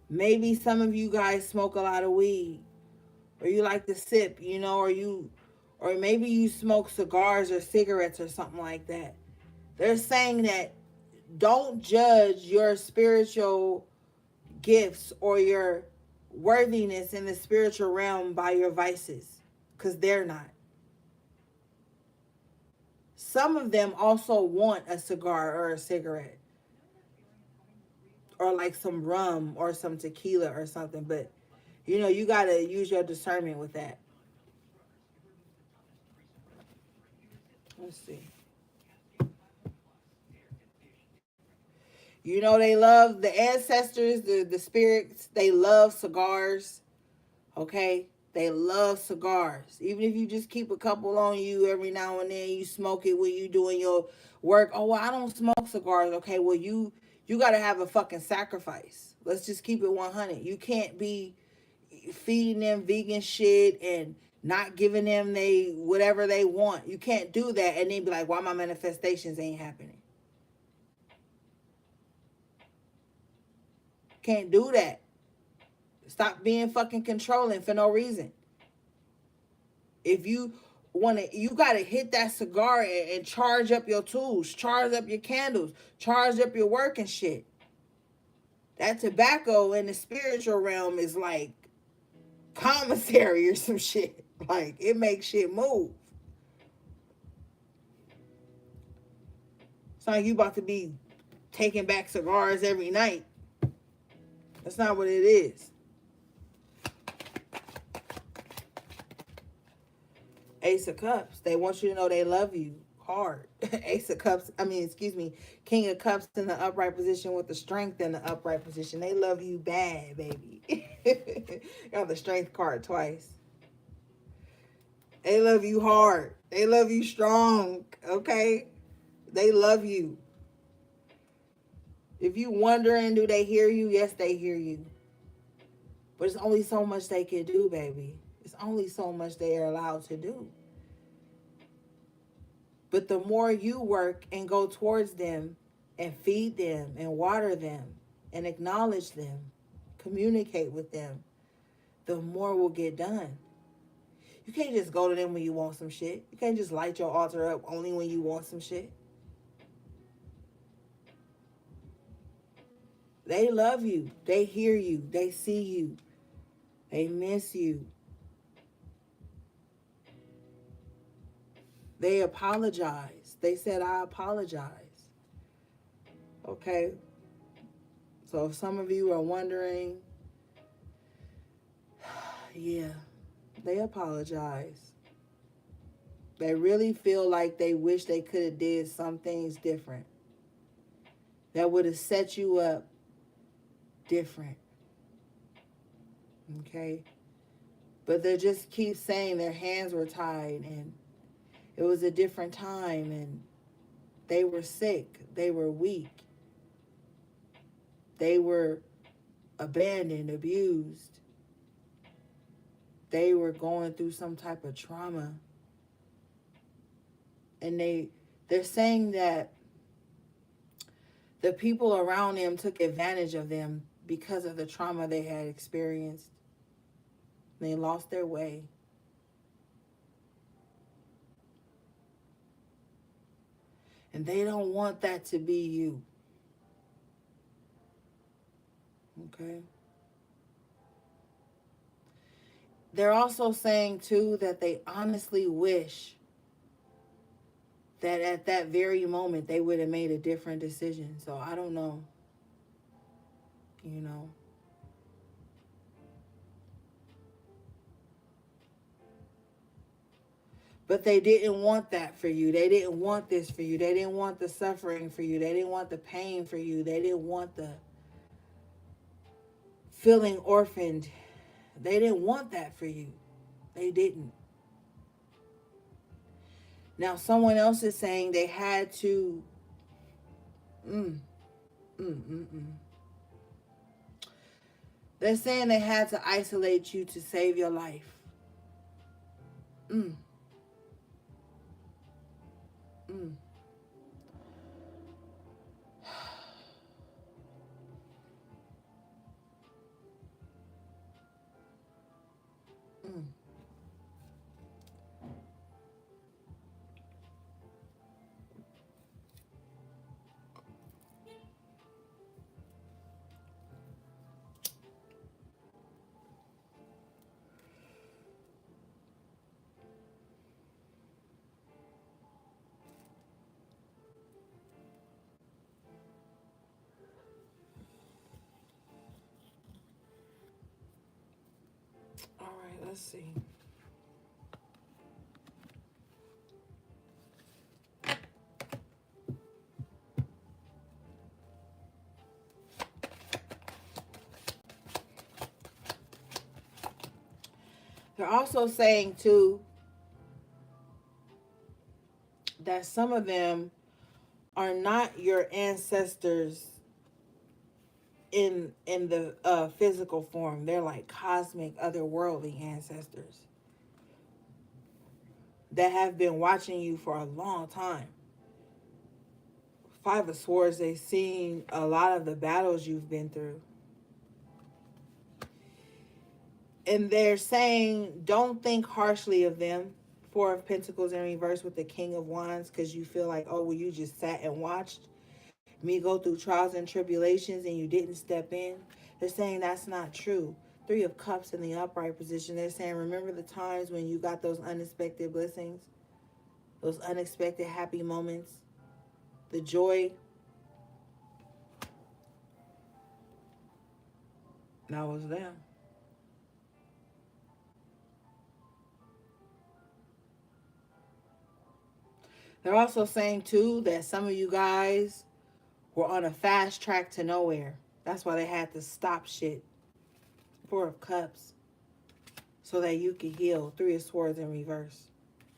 maybe some of you guys smoke a lot of weed, or you like to sip, or maybe you smoke cigars or cigarettes or something like that. They're saying that don't judge your spiritual gifts or your worthiness in the spiritual realm by your vices, because they're not. Some of them also want a cigar or a cigarette, or like some rum or some tequila or something, but you got to use your discernment with that. Let's see. They love the ancestors, the spirits. They love cigars. Okay? They love cigars. Even if you just keep a couple on you every now and then, you smoke it when you doing your work. Oh, well, I don't smoke cigars. Okay, well, you got to have a fucking sacrifice. Let's just keep it 100. You can't be feeding them vegan shit and not giving them they whatever they want. You can't do that and then be like, why my manifestations ain't happening? Can't do that. Stop being fucking controlling for no reason. If you want to, you got to hit that cigar and charge up your tools, charge up your candles, charge up your work and shit. That tobacco in the spiritual realm is like commissary or some shit. Like, it makes shit move. It's not like you about to be taking back cigars every night. That's not what it is. Ace of Cups. They want you to know they love you hard. Ace of Cups. King of Cups in the upright position with the Strength in the upright position. They love you bad, baby. Got the Strength card twice. They love you hard. They love you strong. Okay? They love you. If you wondering, do they hear you? Yes, they hear you. But it's only so much they can do, baby. It's only so much they are allowed to do. But the more you work and go towards them and feed them and water them and acknowledge them, communicate with them, the more will get done. You can't just go to them when you want some shit. You can't just light your altar up only when you want some shit. They love you. They hear you. They see you. They miss you. They apologize. They said, I apologize. Okay? So if some of you are wondering, yeah, they apologize. They really feel like they wish they could have did some things different. That would have set you up different. Okay? But they just keep saying their hands were tied and it was a different time and they were sick. They were weak. They were abandoned, abused. They were going through some type of trauma. And they're saying that the people around them took advantage of them because of the trauma they had experienced. They lost their way. And they don't want that to be you. Okay? They're also saying, too, that they honestly wish that at that very moment they would have made a different decision. So I don't know. You know. But they didn't want that for you. They didn't want this for you. They didn't want the suffering for you. They didn't want the pain for you. They didn't want the feeling orphaned. They didn't want that for you. They didn't. Now, someone else is saying they had to... They're saying they had to isolate you to save your life. Mm. Mm. Mm. All right, let's see. They're also saying, too, that some of them are not your ancestors in the physical form. They're like cosmic, otherworldly ancestors that have been watching you for a long time. Five of Swords, they've seen a lot of the battles you've been through. And they're saying, don't think harshly of them. Four of Pentacles in reverse with the King of Wands, because you feel like, oh, well, you just sat and watched me go through trials and tribulations and you didn't step in. They're saying that's not true. Three of Cups in the upright position. They're saying, remember the times when you got those unexpected blessings, those unexpected happy moments, the joy. That was them. They're also saying, too, that some of you guys were on a fast track to nowhere. That's why they had to stop shit. Four of Cups. So that you could heal. Three of Swords in reverse.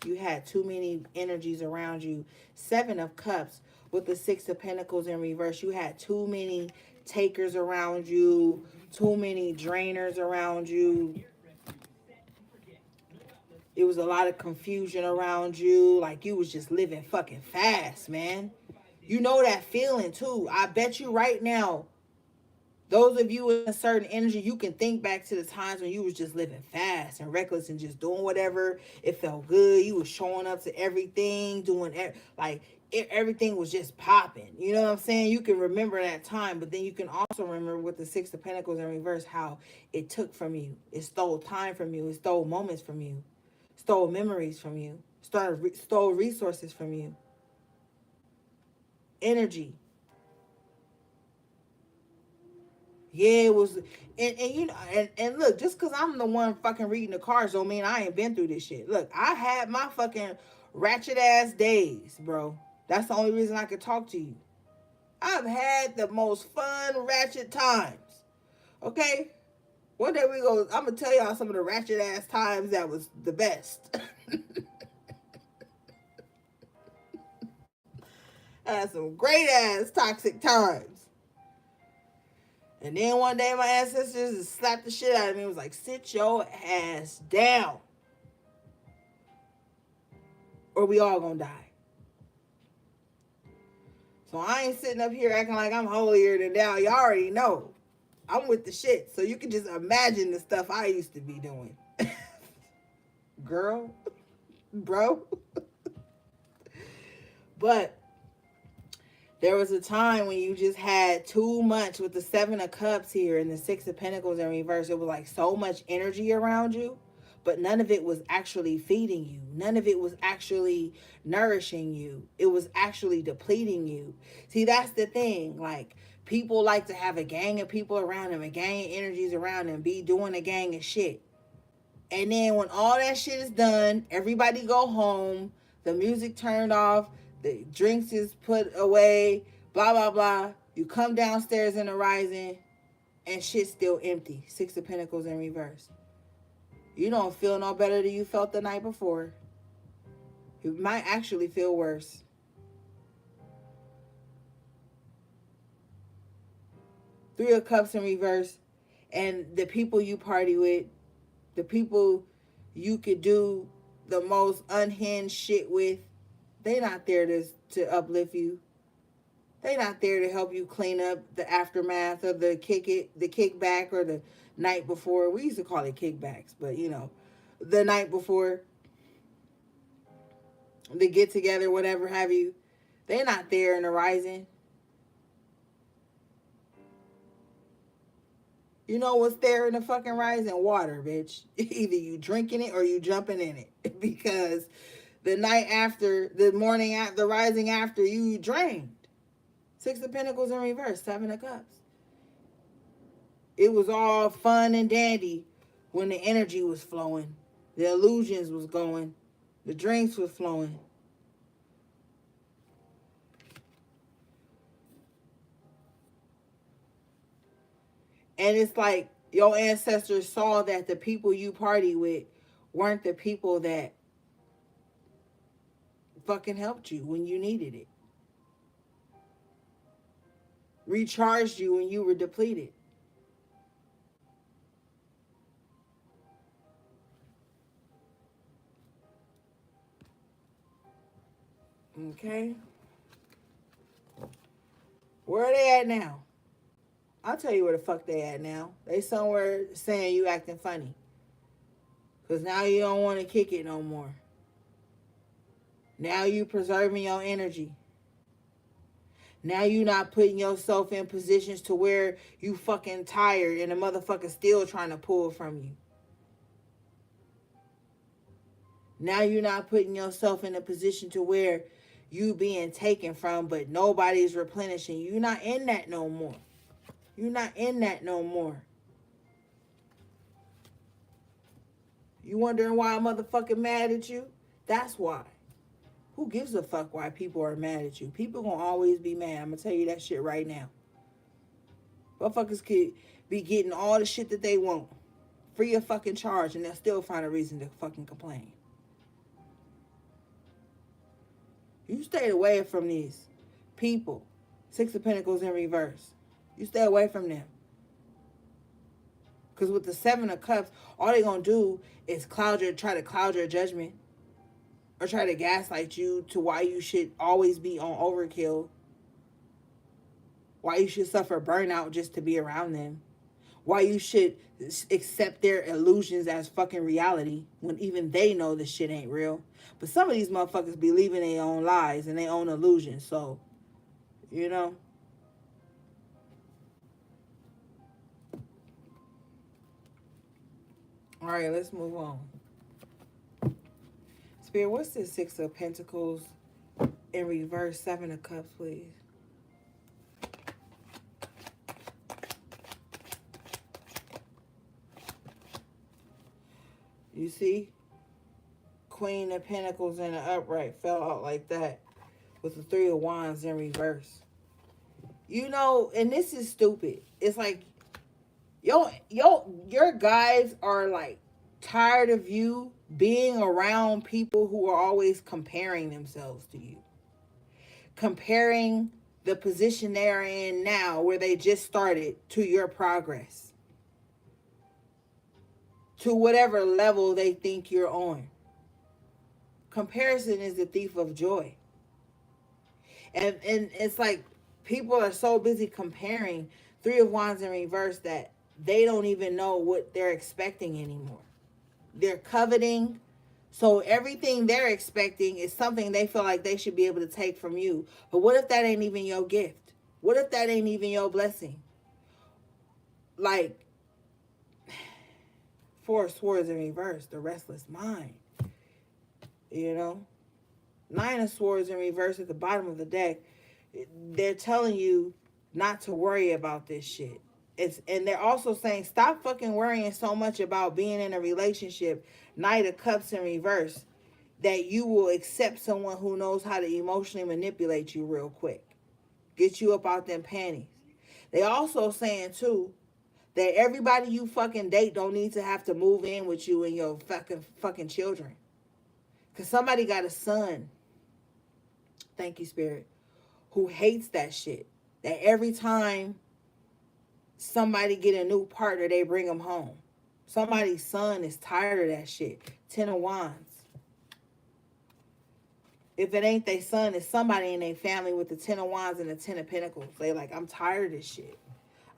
You had too many energies around you. Seven of Cups with the Six of Pentacles in reverse. You had too many takers around you. Too many drainers around you. It was a lot of confusion around you. Like you was just living fucking fast, man. You know that feeling too. I bet you right now, those of you in a certain energy, you can think back to the times when you was just living fast and reckless and just doing whatever. It felt good. You was showing up to everything, doing everything was just popping. You know what I'm saying? You can remember that time, but then you can also remember with the Six of Pentacles in reverse how it took from you. It stole time from you. It stole moments from you. Stole memories from you. Stole resources from you. Energy. Yeah, it was, and you know, and look, just because I'm the one fucking reading the cards don't mean I ain't been through this shit. Look, I had my fucking ratchet ass days, bro. That's the only reason I could talk to you. I've had the most fun ratchet times. Okay? One day we go, I'm gonna tell y'all some of the ratchet ass times that was the best. I had some great ass toxic times. And then one day my ancestors just slapped the shit out of me and was like, sit your ass down. Or we all gonna die. So I ain't sitting up here acting like I'm holier than thou. Y'all already know. I'm with the shit. So you can just imagine the stuff I used to be doing. Girl. Bro. But there was a time when you just had too much with the Seven of Cups here and the Six of Pentacles in reverse. It was like so much energy around you, but none of it was actually feeding you. None of it was actually nourishing you. It was actually depleting you. See, that's the thing. Like, people like to have a gang of people around them, a gang of energies around them, be doing a gang of shit. And then when all that shit is done, everybody go home, the music turned off, the drinks is put away, blah, blah, blah. You come downstairs in the rising and shit's still empty. Six of Pentacles in reverse. You don't feel no better than you felt the night before. You might actually feel worse. Three of Cups in reverse. And the people you party with, the people you could do the most unhinged shit with, they not there to uplift you. They not there to help you clean up the aftermath of the kickback or the night before. We used to call it kickbacks, but you know, the night before, the get together, whatever have you. They not there in the rising. You know what's there in the fucking rising? Water, bitch. Either you drinking it or you jumping in it. Because the night after, the morning after, the rising after, you drained. Six of Pentacles in reverse, Seven of Cups. It was all fun and dandy when the energy was flowing. The illusions was going. The drinks was flowing. And it's like your ancestors saw that the people you party with weren't the people that fucking helped you when you needed it. Recharged you when you were depleted. Okay? Where are they at now? I'll tell you where the fuck they at now. They somewhere saying you acting funny. Because now you don't want to kick it no more. Now you preserving your energy. Now you not putting yourself in positions to where you fucking tired and the motherfucker still trying to pull from you. Now you're not putting yourself in a position to where you being taken from, but nobody's replenishing you. You're not in that no more. You're not in that no more. You wondering why I'm motherfucking mad at you? That's why. Who gives a fuck why people are mad at you? People gonna always be mad. I'm gonna tell you that shit right now. Motherfuckers could be getting all the shit that they want, free of fucking charge, and they'll still find a reason to fucking complain. You stay away from these people. Six of Pentacles in reverse. You stay away from them. Because with the Seven of Cups, all they're going to do is try to cloud your judgment. Or try to gaslight you to why you should always be on overkill. Why you should suffer burnout just to be around them. Why you should accept their illusions as fucking reality when even they know this shit ain't real. But some of these motherfuckers believe in their own lies and their own illusions. So, you know. All right, let's move on. Spirit, what's the Six of Pentacles in reverse, Seven of Cups, please? You see? Queen of Pentacles in the upright fell out like that with the Three of Wands in reverse. You know, and this is stupid. It's like, your guys are like tired of you being around people who are always comparing themselves to you. Comparing the position they're in now, where they just started, to your progress. To whatever level they think you're on. Comparison is the thief of joy. And it's like people are so busy comparing, Three of Wands in reverse, that they don't even know what they're expecting anymore. They're coveting. So everything they're expecting is something they feel like they should be able to take from you. But what if that ain't even your gift? What if that ain't even your blessing? Like, Four of Swords in reverse, the restless mind. You know? Nine of Swords in reverse at the bottom of the deck. They're telling you not to worry about this shit. And they're also saying, stop fucking worrying so much about being in a relationship, Knight of Cups in reverse, that you will accept someone who knows how to emotionally manipulate you real quick. Get you up out them panties. They also saying, too, that everybody you fucking date don't need to have to move in with you and your fucking children. Because somebody got a son, thank you, Spirit, who hates that shit. That every time somebody get a new partner, they bring them home. Somebody's son is tired of that shit. Ten of Wands. If it ain't their son, it's somebody in their family with the Ten of Wands and the Ten of Pentacles. They like, I'm tired of this shit.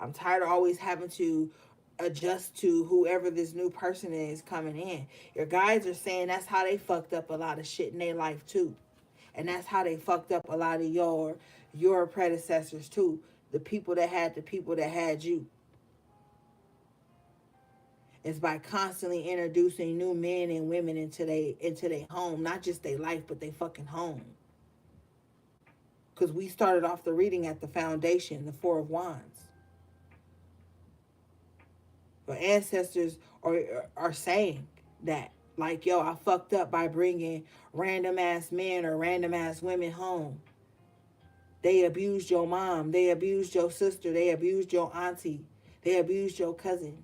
I'm tired of always having to adjust to whoever this new person is coming in. Your guys are saying that's how they fucked up a lot of shit in their life too. And that's how they fucked up a lot of your predecessors too. The people that had you. It's by constantly introducing new men and women into their home. Not just their life, but their fucking home. Because we started off the reading at the foundation, the Four of Wands. But ancestors are saying that. Like, yo, I fucked up by bringing random ass men or random ass women home. They abused your mom. They abused your sister. They abused your auntie. They abused your cousin.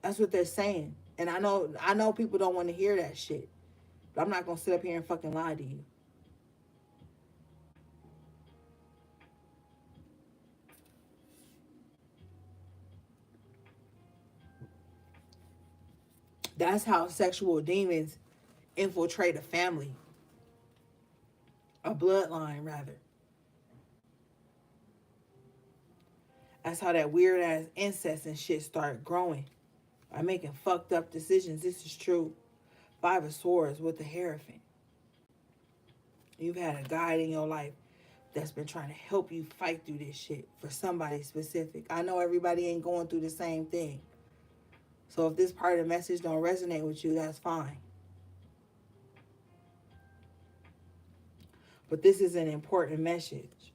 That's what they're saying. And I know people don't want to hear that shit. But I'm not going to sit up here and fucking lie to you. That's how sexual demons infiltrate a family. A bloodline, rather. That's how that weird ass incest and shit start growing. By making fucked up decisions. This is true. Five of Swords with the Hierophant. You've had a guide in your life that's been trying to help you fight through this shit for somebody specific. I know everybody ain't going through the same thing. So if this part of the message don't resonate with you, that's fine. But this is an important message.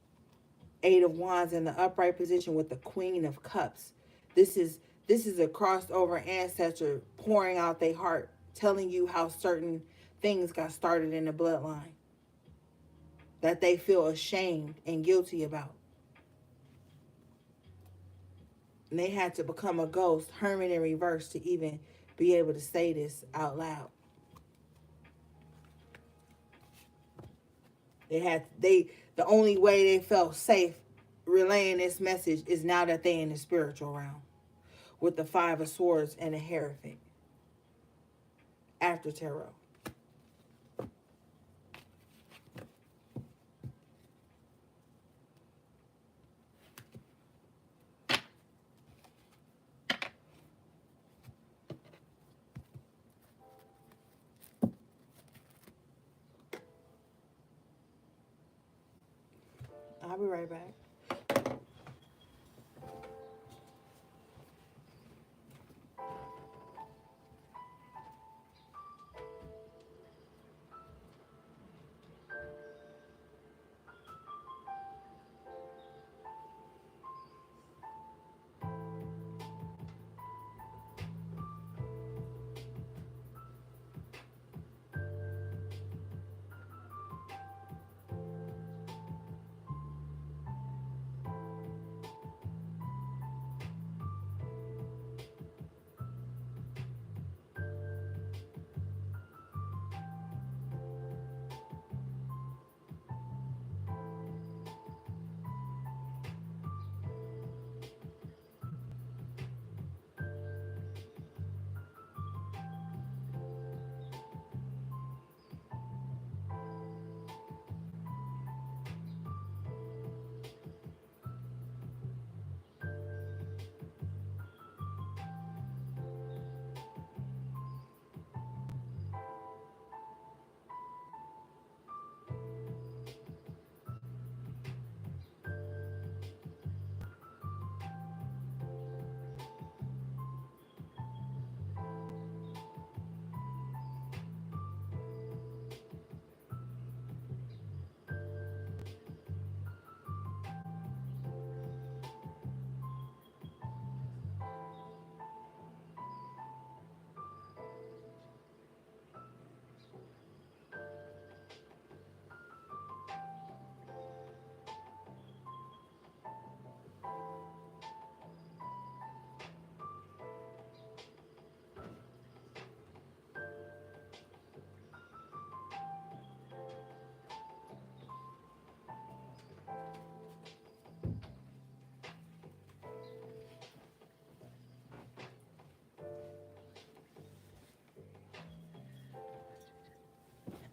Eight of Wands in the upright position with the Queen of Cups. This is a crossover ancestor pouring out their heart telling you how certain things got started in the bloodline that they feel ashamed and guilty about. And they had to become a ghost, hermit in reverse, to even be able to say this out loud. The only way they felt safe relaying this message is now that they in the spiritual realm with the 5 of Swords and the Hierophant after tarot. I'll be right back.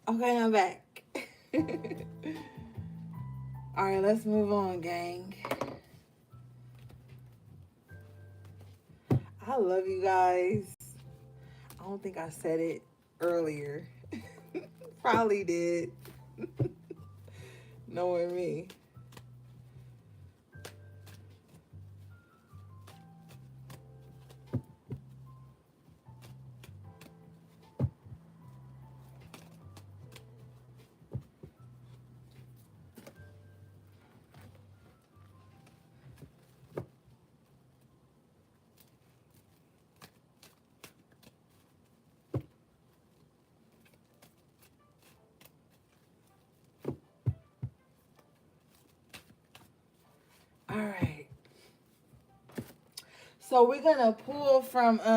Okay, I'm back. All right, let's move on, gang. I love you guys. I don't think I said it earlier. Probably did. Knowing me. All right. So we're gonna pull from Hey,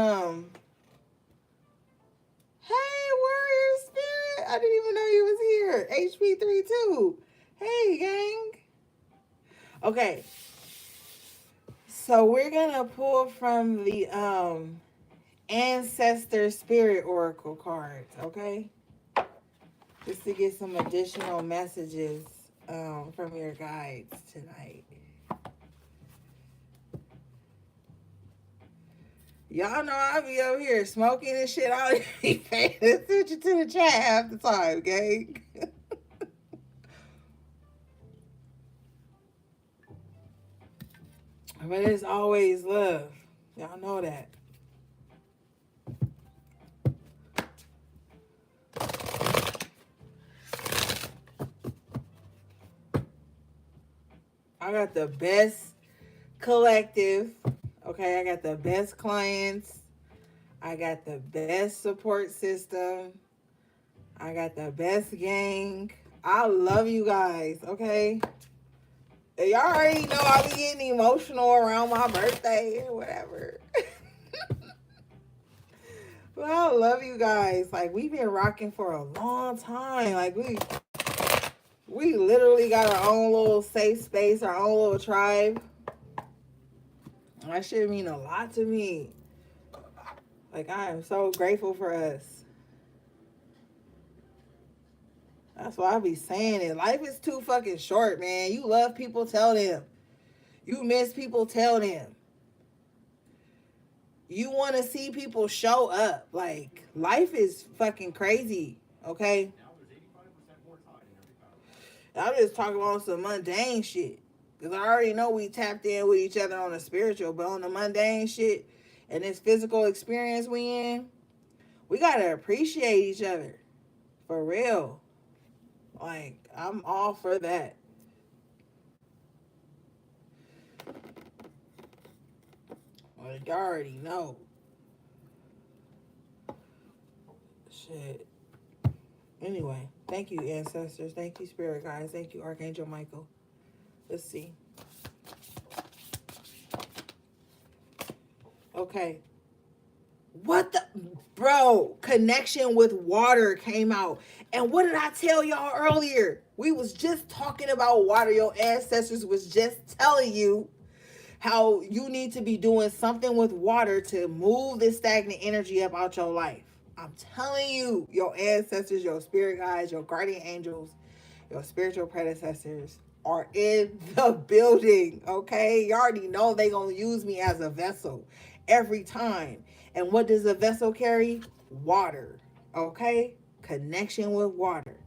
Warrior Spirit. I didn't even know you was here. HP32. Hey, gang. Okay. So we're gonna pull from the Ancestor Spirit Oracle cards, okay? Just to get some additional messages from your guides tonight. Y'all know I be over here smoking and shit. I don't be paying attention to the chat half the time, gang. But it's always love. Y'all know that. I got the best collective. Okay, I got the best clients. I got the best support system. I got the best gang. I love you guys, okay? Y'all already know I be getting emotional around my birthday or whatever. But I love you guys. Like, we've been rocking for a long time. Like, we literally got our own little safe space, our own little tribe. That shit mean a lot to me. Like, I am so grateful for us. That's why I be saying it. Life is too fucking short, man. You love people, tell them. You miss people, tell them. You want to see people show up. Like, life is fucking crazy, okay? I'm just talking about some mundane shit. Because I already know we tapped in with each other on the spiritual, but on the mundane shit and this physical experience we in, we got to appreciate each other. For real. Like, I'm all for that. Like, you already know. Shit. Anyway, thank you, ancestors. Thank you, spirit guides. Thank you, Archangel Michael. Let's see. Okay. What the? Bro, connection with water came out. And what did I tell y'all earlier? We was just talking about water. Your ancestors was just telling you how you need to be doing something with water to move this stagnant energy up out your life. I'm telling you, your ancestors, your spirit guides, your guardian angels, your spiritual predecessors are in the building, okay? You already know they gonna use me as a vessel every time. And what does a vessel carry? Water, okay? Connection with water.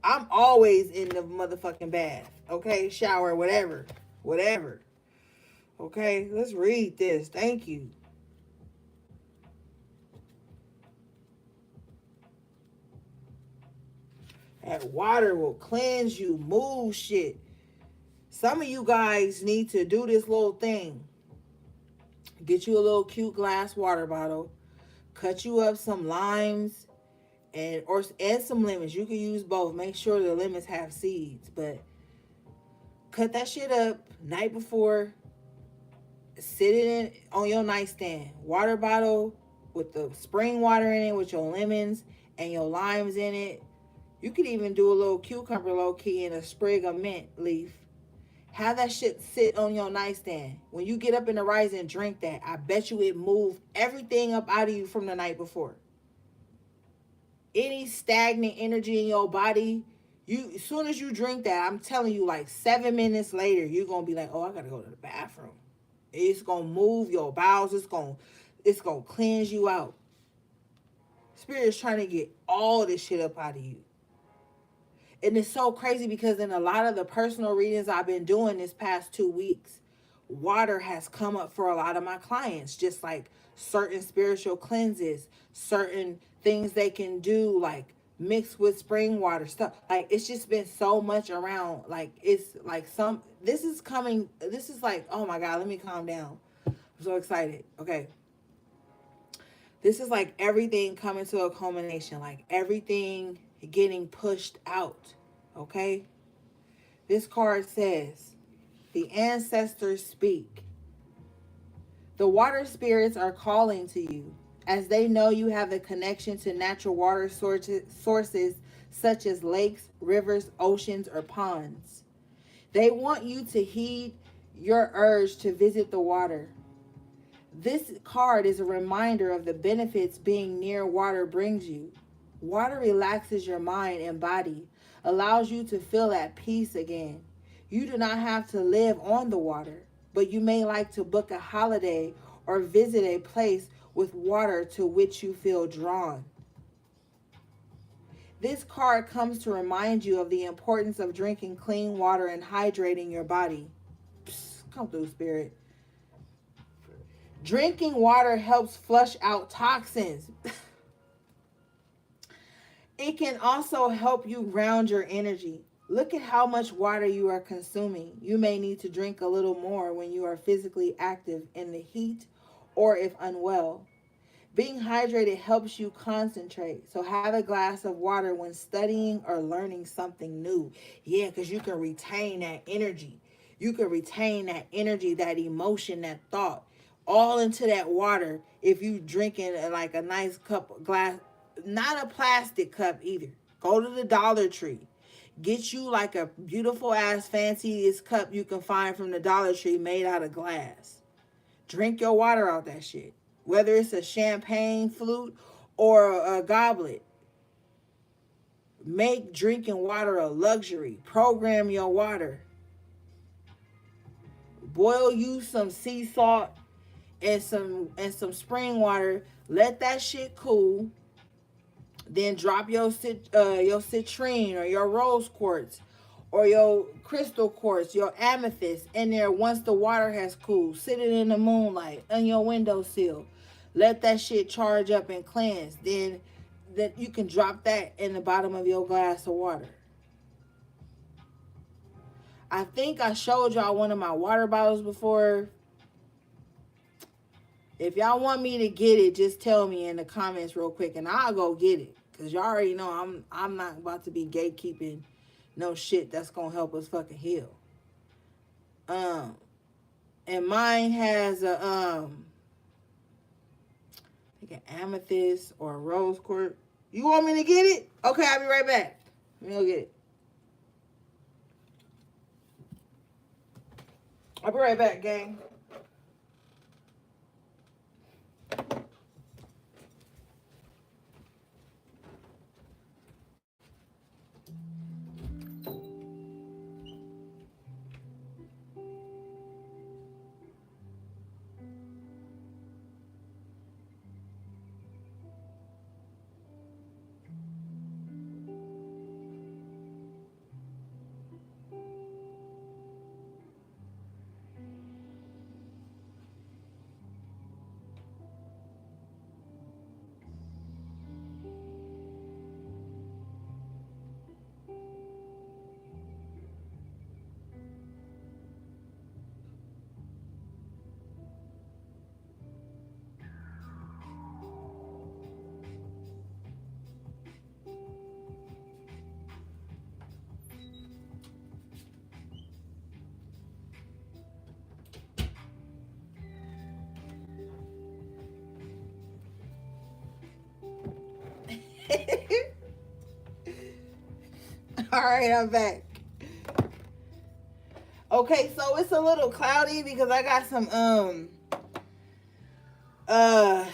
I'm always in the motherfucking bath, okay? Shower, whatever. Okay, let's read this. Thank you. That water will cleanse you, move shit. Some of you guys need to do this little thing. Get you a little cute glass water bottle. Cut you up some limes and some lemons. You can use both. Make sure the lemons have seeds. But cut that shit up night before. Sit it in on your nightstand. Water bottle with the spring water in it with your lemons and your limes in it. You could even do a little cucumber low key and a sprig of mint leaf. Have that shit sit on your nightstand. When you get up in the rising, drink that. I bet you it moved everything up out of you from the night before. Any stagnant energy in your body, as soon as you drink that, I'm telling you, like 7 minutes later, you're gonna be like, oh, I gotta go to the bathroom. It's gonna move your bowels. It's gonna cleanse you out. Spirit is trying to get all this shit up out of you. And it's so crazy because in a lot of the personal readings I've been doing this past 2 weeks, water has come up for a lot of my clients, just like certain spiritual cleanses, certain things they can do, like mixed with spring water stuff. Like, it's just been so much around. Like, it's like this is like, oh my God, let me calm down. I'm so excited. Okay. This is like everything coming to a culmination, like everything getting pushed out, okay? This card says, the ancestors speak. The water spirits are calling to you as they know you have a connection to natural water sources such as lakes, rivers, oceans, or ponds. They want you to heed your urge to visit the water. This card is a reminder of the benefits being near water brings you. Water relaxes your mind and body, allows you to feel at peace again. You do not have to live on the water, but you may like to book a holiday or visit a place with water to which you feel drawn. This card comes to remind you of the importance of drinking clean water and hydrating your body. Come through, Spirit. Drinking water helps flush out toxins. It can also help you ground your energy. Look at how much water you are consuming. You may need to drink a little more when you are physically active in the heat or if unwell. Being hydrated helps you concentrate. So have a glass of water when studying or learning something new. Yeah, because you can retain that energy. You can retain that energy, that emotion, that thought, all into that water if you drinking like a nice cup glass, not a plastic cup either. Go to the Dollar Tree. Get you like a beautiful ass fanciest cup you can find from the Dollar Tree made out of glass. Drink your water out that shit. Whether it's a champagne flute or a goblet. Make drinking water a luxury. Program your water. Boil you some sea salt and some spring water. Let that shit cool. Then drop your citrine or your rose quartz or your crystal quartz, your amethyst in there once the water has cooled. Sit it in the moonlight on your windowsill. Let that shit charge up and cleanse. Then that you can drop that in the bottom of your glass of water. I think I showed y'all one of my water bottles before. If y'all want me to get it, just tell me in the comments real quick and I'll go get it. Cause y'all already know I'm not about to be gatekeeping no shit that's gonna help us fucking heal. And mine has a I think an amethyst or a rose quartz. You want me to get it? Okay, I'll be right back. Let me go get it. I'll be right back, gang. All right, I'm back. Okay, so it's a little cloudy because I got some uh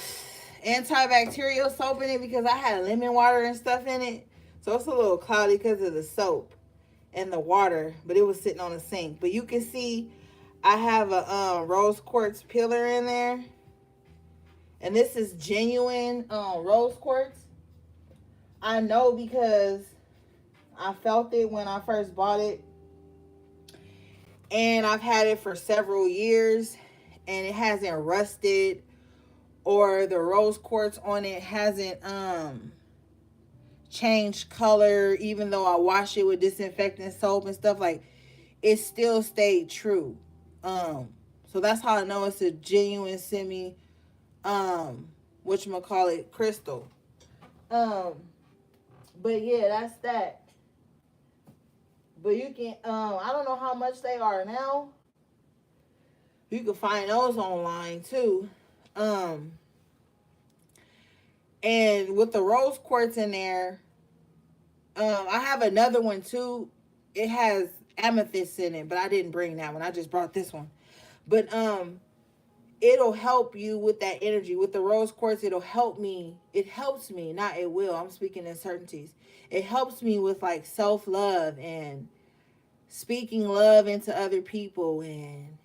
antibacterial soap in it because I had lemon water and stuff in it. So it's a little cloudy because of the soap and the water, but it was sitting on the sink. But you can see I have a rose quartz pillar in there. And this is genuine rose quartz. I know because I felt it when I first bought it. And I've had it for several years and it hasn't rusted or the rose quartz on it hasn't changed color even though I wash it with disinfectant soap and stuff. Like, it still stayed true. So that's how I know it's a genuine semi whatchamacallit crystal. But yeah, that's that. But you can I don't know how much they are now. You can find those online too. And with the rose quartz in there, I have another one too. It has amethyst in it, but I didn't bring that one. I just brought this one. But it'll help you with that energy. With the rose quartz, it'll help me. It helps me, not it will. I'm speaking in certainties. It helps me with like self-love and speaking love into other people and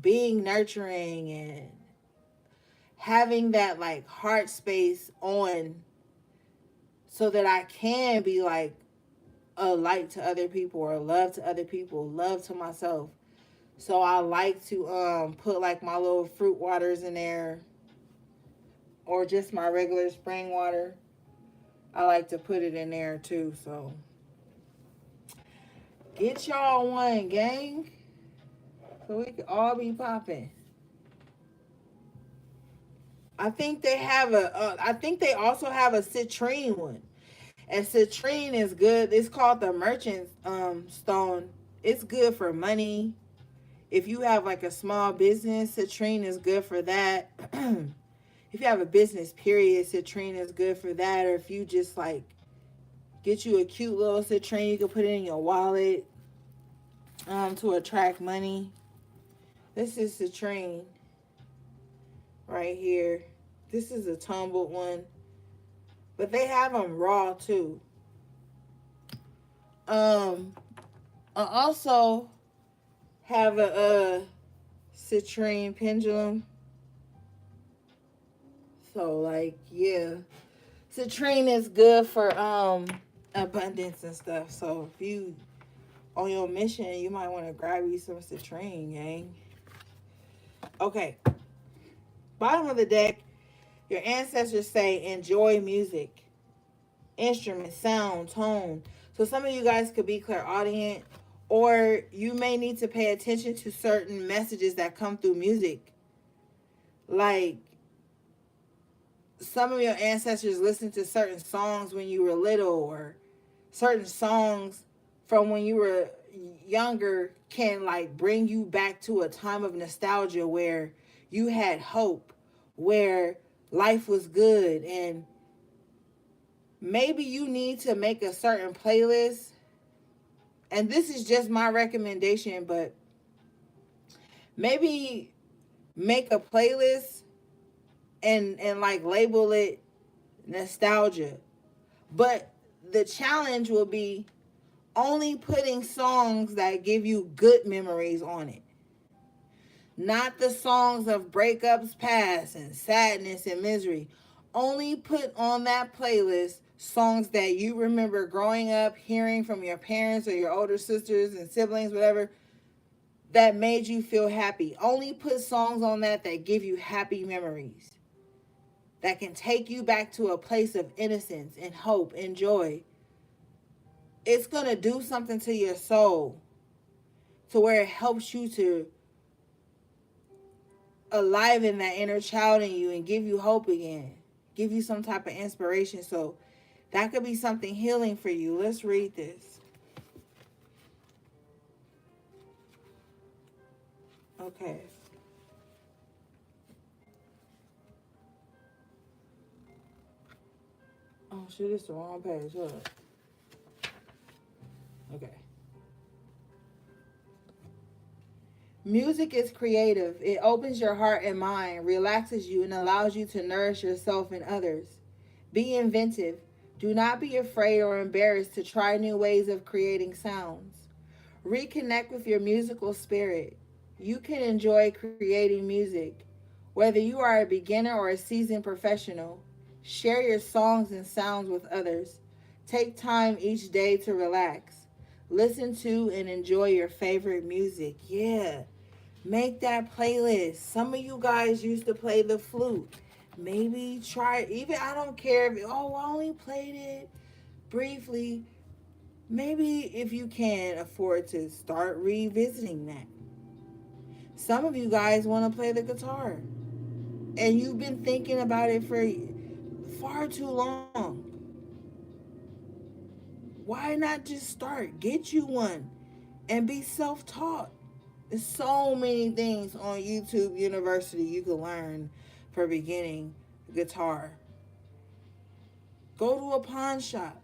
being nurturing and having that like heart space on so that I can be like a light to other people or love to other people, love to myself. So I like to put like my little fruit waters in there or just my regular spring water. I like to put it in there too. So get y'all one, gang, so we can all be popping. I think they have I think they also have a citrine one. And citrine is good. It's called the merchant stone. It's good for money. If you have like a small business, citrine is good for that. If you have a business, period, citrine is good for that. Or if you just like get you a cute little citrine, you can put it in your wallet to attract money. This is citrine right here. This is a tumbled one, but they have them raw too. Um, I also have a citrine pendulum. So like yeah, citrine is good for abundance and stuff. So if you on your mission, you might want to grab you some citrine, gang. Okay, bottom of the deck. Your ancestors say enjoy music, instrument, sound, tone. So some of you guys could be clairaudient, or you may need to pay attention to certain messages that come through music. Like some of your ancestors listened to certain songs when you were little, or certain songs from when you were younger can like bring you back to a time of nostalgia where you had hope, where life was good. And maybe you need to make a certain playlist, and this is just my recommendation, but maybe make a playlist and like label it nostalgia. But the challenge will be only putting songs that give you good memories on it, not the songs of breakups past and sadness and misery. Only put on that playlist songs that you remember growing up hearing from your parents or your older sisters and siblings, whatever, that made you feel happy. Only put songs on that give you happy memories, that can take you back to a place of innocence and hope and joy. It's going to do something to your soul to where it helps you to aliven that inner child in you and give you hope again, give you some type of inspiration. So that could be something healing for you. Let's read this. Okay. Oh shit, it's the wrong page. Hold up. Okay. Music is creative. It opens your heart and mind, relaxes you, and allows you to nourish yourself and others. Be inventive. Do not be afraid or embarrassed to try new ways of creating sounds. Reconnect with your musical spirit. You can enjoy creating music. Whether you are a beginner or a seasoned professional, share your songs and sounds with others. Take time each day to relax. Listen to and enjoy your favorite music. Yeah. Make that playlist. Some of you guys used to play the flute. Maybe try, even I don't care if, oh, I only played it briefly. Maybe if you can afford to start revisiting that. Some of you guys want to play the guitar and you've been thinking about it for far too long. Why not just start? Get you one and be self-taught. There's so many things on YouTube University you can learn for beginning guitar. Go to a pawn shop.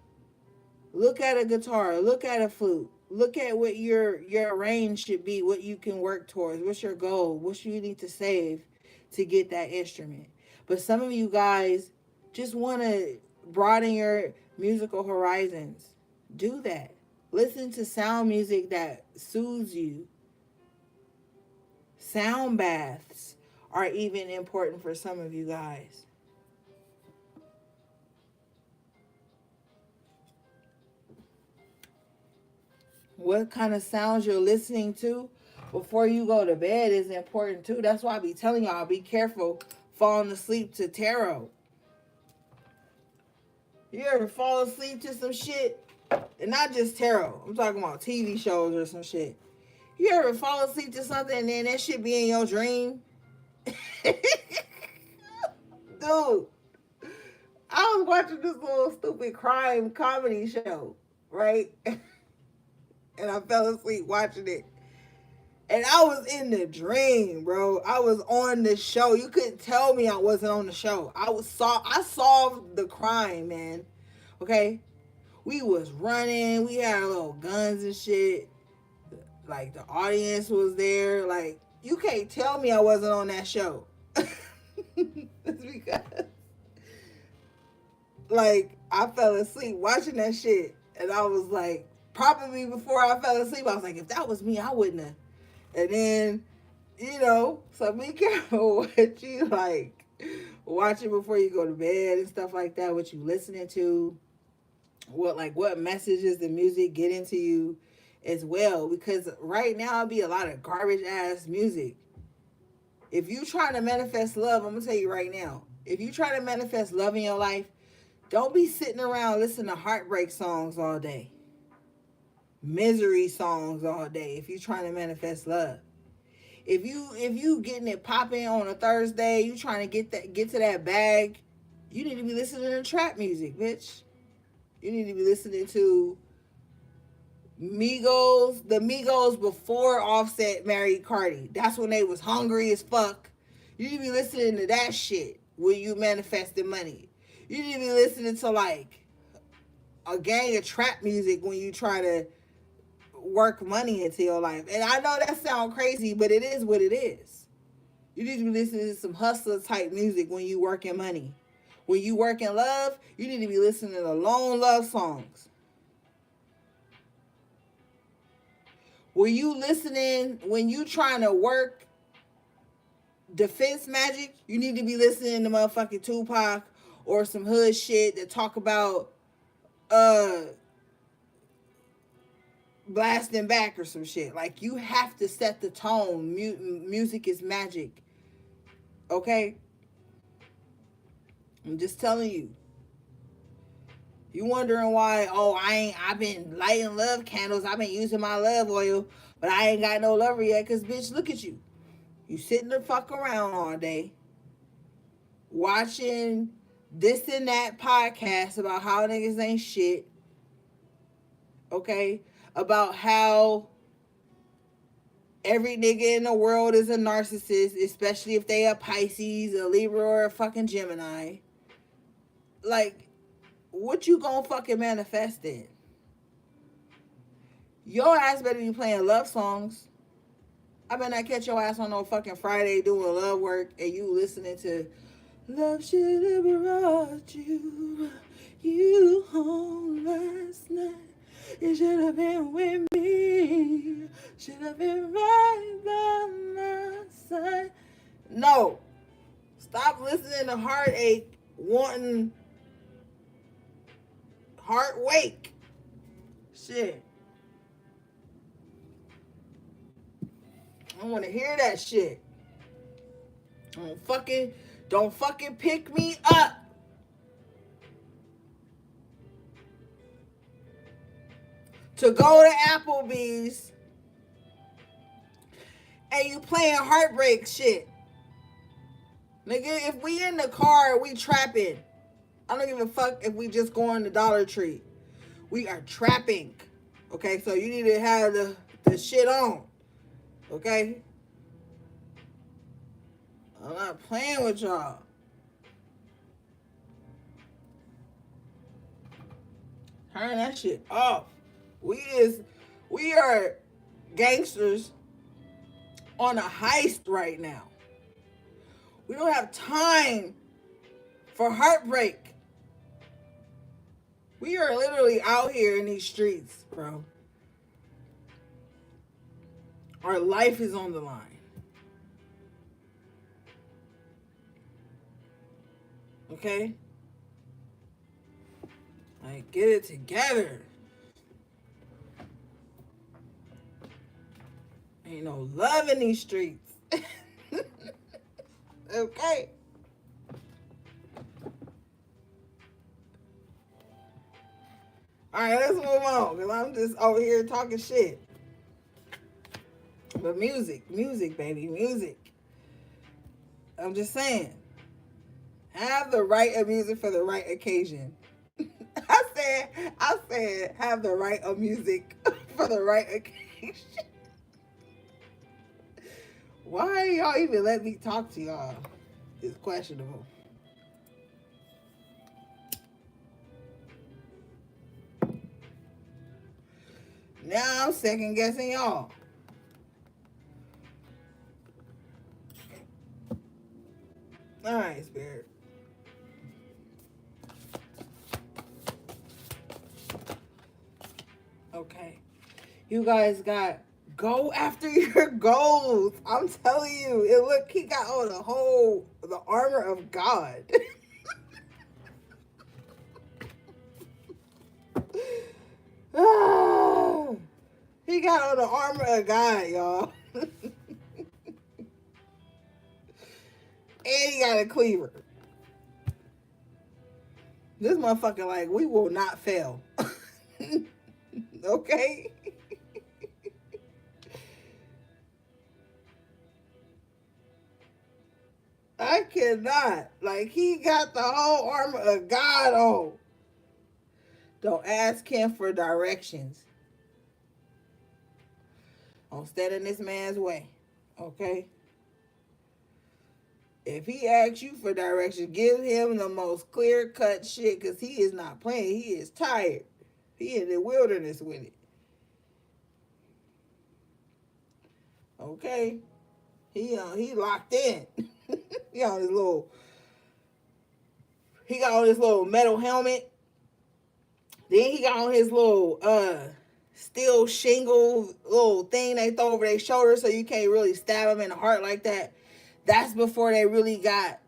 Look at a guitar. Look at a flute. Look at what your range should be, what you can work towards. What's your goal? What you need to save to get that instrument. But some of you guys just want to broaden your musical horizons. Do that. Listen to sound music that soothes you. Sound baths are even important for some of you guys. What kind of sounds you're listening to before you go to bed is important too. That's why I be telling y'all, be careful falling asleep to tarot. You ever fall asleep to some shit? And not just tarot. I'm talking about TV shows or some shit. You ever fall asleep to something and then that shit be in your dream? Dude, I was watching this little stupid crime comedy show, right? And I fell asleep watching it. And I was in the dream, bro. I was on the show. You couldn't tell me I wasn't on the show. I solved the crime, man. Okay? We was running. We had our little guns and shit. Like, the audience was there. Like, you can't tell me I wasn't on that show. It's because, like, I fell asleep watching that shit. And I was like, probably before I fell asleep, I was like, if that was me, I wouldn't have. And then, so be careful what you, like, watching before you go to bed and stuff like that, what you listening to, what messages the music get into you as well. Because right now, it'll be a lot of garbage-ass music. If you trying to manifest love, I'm going to tell you right now, if you try to manifest love in your life, don't be sitting around listening to heartbreak songs all day. Misery songs all day if you're trying to manifest love. If you getting it popping on a Thursday, you trying to get to that bag, you need to be listening to trap music, bitch. You need to be listening to the Migos before Offset married Cardi. That's when they was hungry as fuck. You need to be listening to that shit when you manifesting money. You need to be listening to like a gang of trap music when you try to work money into your life. And I know that sounds crazy, but it is what it is. You need to be listening to some hustler type music when you work in money. When you work in love, you need to be listening to lone love songs. When you trying to work defense magic, you need to be listening to motherfucking Tupac or some hood shit that talk about blasting back or some shit. Like, you have to set the tone. Music is magic. Okay? I'm just telling you. You wondering why, I've been lighting love candles, I've been using my love oil, but I ain't got no lover yet, because, bitch, look at you. You sitting the fuck around all day, watching this and that podcast about how niggas ain't shit, okay? About how every nigga in the world is a narcissist, especially if they a Pisces, a Libra, or a fucking Gemini. Like, what you gonna fucking manifest in? Your ass better be playing love songs. I better not catch your ass on no fucking Friday doing love work and you listening to love should have brought you home last night. You should have been with me. Should have been right by my side. No. Stop listening to heartache, wanting heart wake. Shit. I want to hear that shit. Don't fucking pick me up. To go to Applebee's and you playing heartbreak shit. Nigga, if we in the car, we trapping. I don't give a fuck if we just go on the Dollar Tree. We are trapping. Okay, so you need to have the shit on. Okay? I'm not playing with y'all. Turn that shit off. We are gangsters on a heist right now. We don't have time for heartbreak. We are literally out here in these streets, bro. Our life is on the line. Okay? Like, get it together. Ain't no love in these streets. Okay? Alright, let's move on, because I'm just over here talking shit. But music, baby, music. I'm just saying. Have the right of music for the right occasion. I said, have the right of music for the right occasion. Why y'all even let me talk to y'all? It's questionable. Now I'm second guessing y'all. All right, Spirit. Okay. You guys got go after your goals. I'm telling you. It look, he got on the armor of God. He got on the armor of God, y'all. And he got a cleaver. This motherfucker, like, we will not fail. Okay? I cannot. Like, he got the whole armor of God on. Don't ask him for directions. Don't stand in this man's way. Okay? If he asks you for directions, give him the most clear-cut shit, because he is not playing. He is tired. He in the wilderness with it. Okay? He locked in. he on his little he got on his little metal helmet. Then he got on his little steel shingle little thing they throw over their shoulder so you can't really stab him in the heart like that. That's before they really got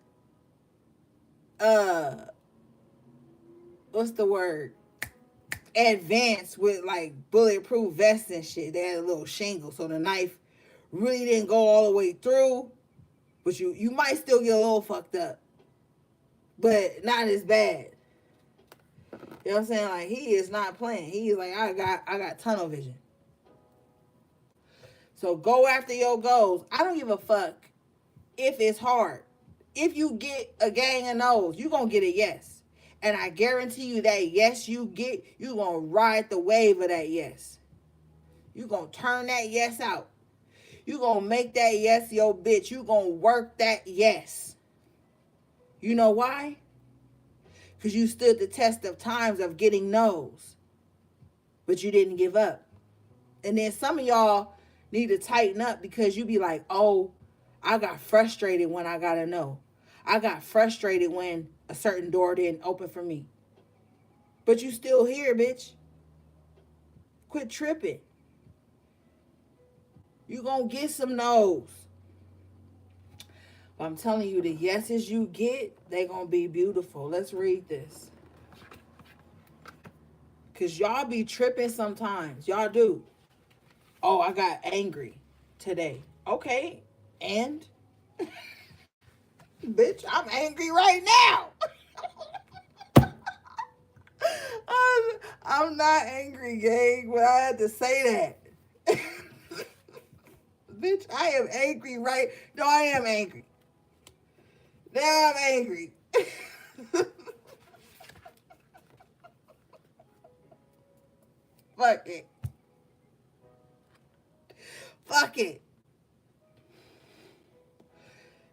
what's the word? Advanced with like bulletproof vests and shit. They had a little shingle so the knife really didn't go all the way through, but you might still get a little fucked up, but not as bad. You know what I'm saying? Like, he is not playing. He's like, I got tunnel vision. So go after your goals. I don't give a fuck if it's hard. If you get a gang of no's, you're going to get a yes. And I guarantee you that yes you get, you're going to ride the wave of that yes. You're going to turn that yes out. You're going to make that yes your bitch. You're going to work that yes. You know why? Because you stood the test of times of getting no's. But you didn't give up. And then some of y'all need to tighten up because you be like, oh, I got frustrated when I got a no. I got frustrated when a certain door didn't open for me. But you still here, bitch. Quit tripping. You gonna get some no's. But I'm telling you, the yeses you get, they gonna be beautiful. Let's read this. Because y'all be tripping sometimes. Y'all do. Oh, I got angry today. Okay. And? Bitch, I'm angry right now. I'm not angry, gang, but I had to say that. Bitch, I am angry right. No, I am angry. Now I'm angry. Fuck it. Fuck it.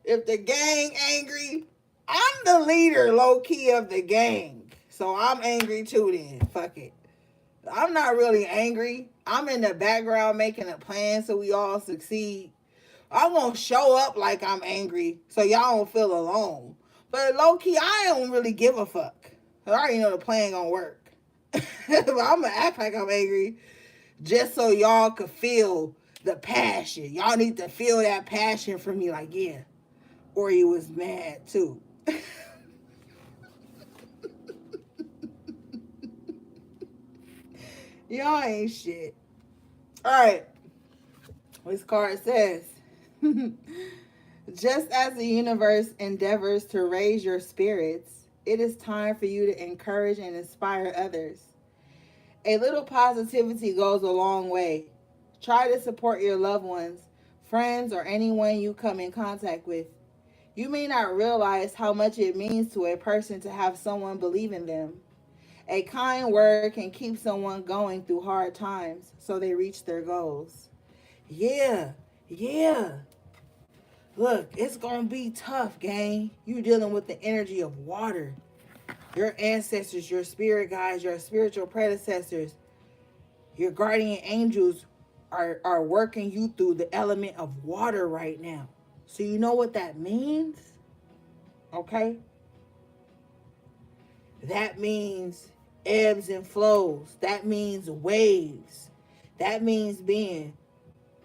If the gang angry, I'm the leader, low key, of the gang. So I'm angry too then. Fuck it. I'm not really angry. I'm in the background making a plan so we all succeed. I'm going to show up like I'm angry so y'all don't feel alone. But low key, I don't really give a fuck. I already know the plan going to work. But I'm going to act like I'm angry just so y'all could feel the passion. Y'all need to feel that passion from me, like, yeah. Or he was mad too. Y'all ain't shit. Alright. This card says, just as the universe endeavors to raise your spirits, it is time for you to encourage and inspire others. A little positivity goes a long way. Try to support your loved ones, friends, or anyone you come in contact with. You may not realize how much it means to a person to have someone believe in them. A kind word can keep someone going through hard times so they reach their goals. Yeah, yeah. Look, it's going to be tough, gang. You're dealing with the energy of water. Your ancestors, your spirit guides, your spiritual predecessors, your guardian angels are working you through the element of water right now. So you know what that means? Okay? That means ebbs and flows. That means waves. That means being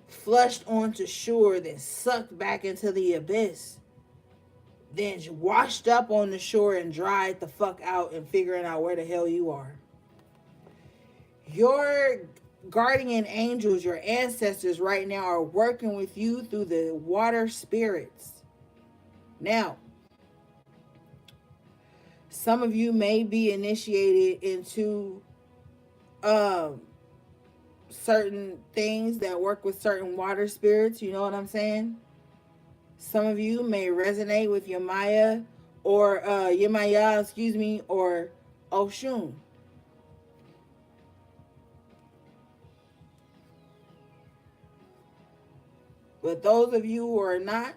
flushed onto shore, then sucked back into the abyss, then washed up on the shore and dried the fuck out and figuring out where the hell you are. Your guardian angels, your ancestors right now are working with you through the water spirits. Now, some of you may be initiated into certain things that work with certain water spirits. You know what I'm saying? Some of you may resonate with Yemaya or Yemaya, or Oshun. But those of you who are not,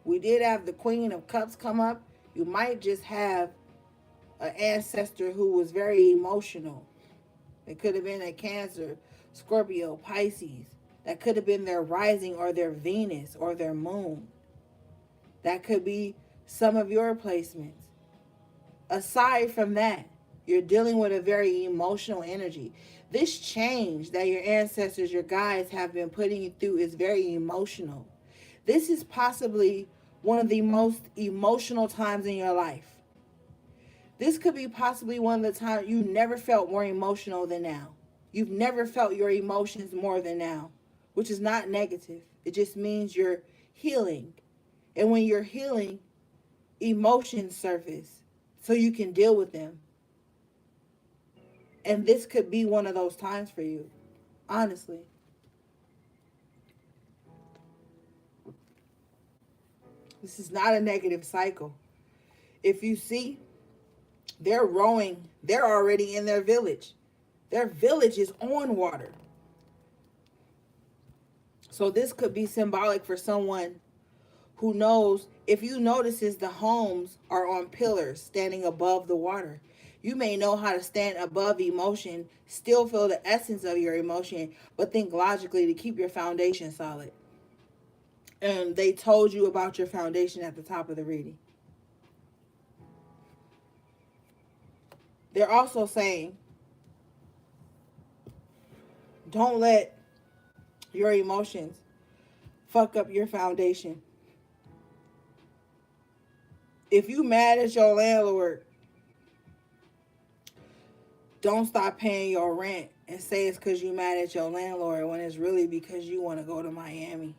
we did have the Queen of Cups come up. You might just have an ancestor who was very emotional. It could have been a Cancer, Scorpio, Pisces. That could have been their rising or their Venus or their moon. That could be some of your placements. Aside from that, you're dealing with a very emotional energy. This change that your ancestors, your guides have been putting you through is very emotional. This is possibly one of the most emotional times in your life. This could be possibly one of the times you never felt more emotional than now. You've never felt your emotions more than now, which is not negative. It just means you're healing. And when you're healing, emotions surface so you can deal with them. And this could be one of those times for you, honestly. This is not a negative cycle. If you see, they're rowing, they're already in their village. Their village is on water. So this could be symbolic for someone who knows, if you notices the homes are on pillars standing above the water. You may know how to stand above emotion, still feel the essence of your emotion, but think logically to keep your foundation solid. And they told you about your foundation at the top of the reading. They're also saying, don't let your emotions fuck up your foundation. If you mad at your landlord, don't stop paying your rent and say it's because you mad at your landlord when it's really because you want to go to Miami.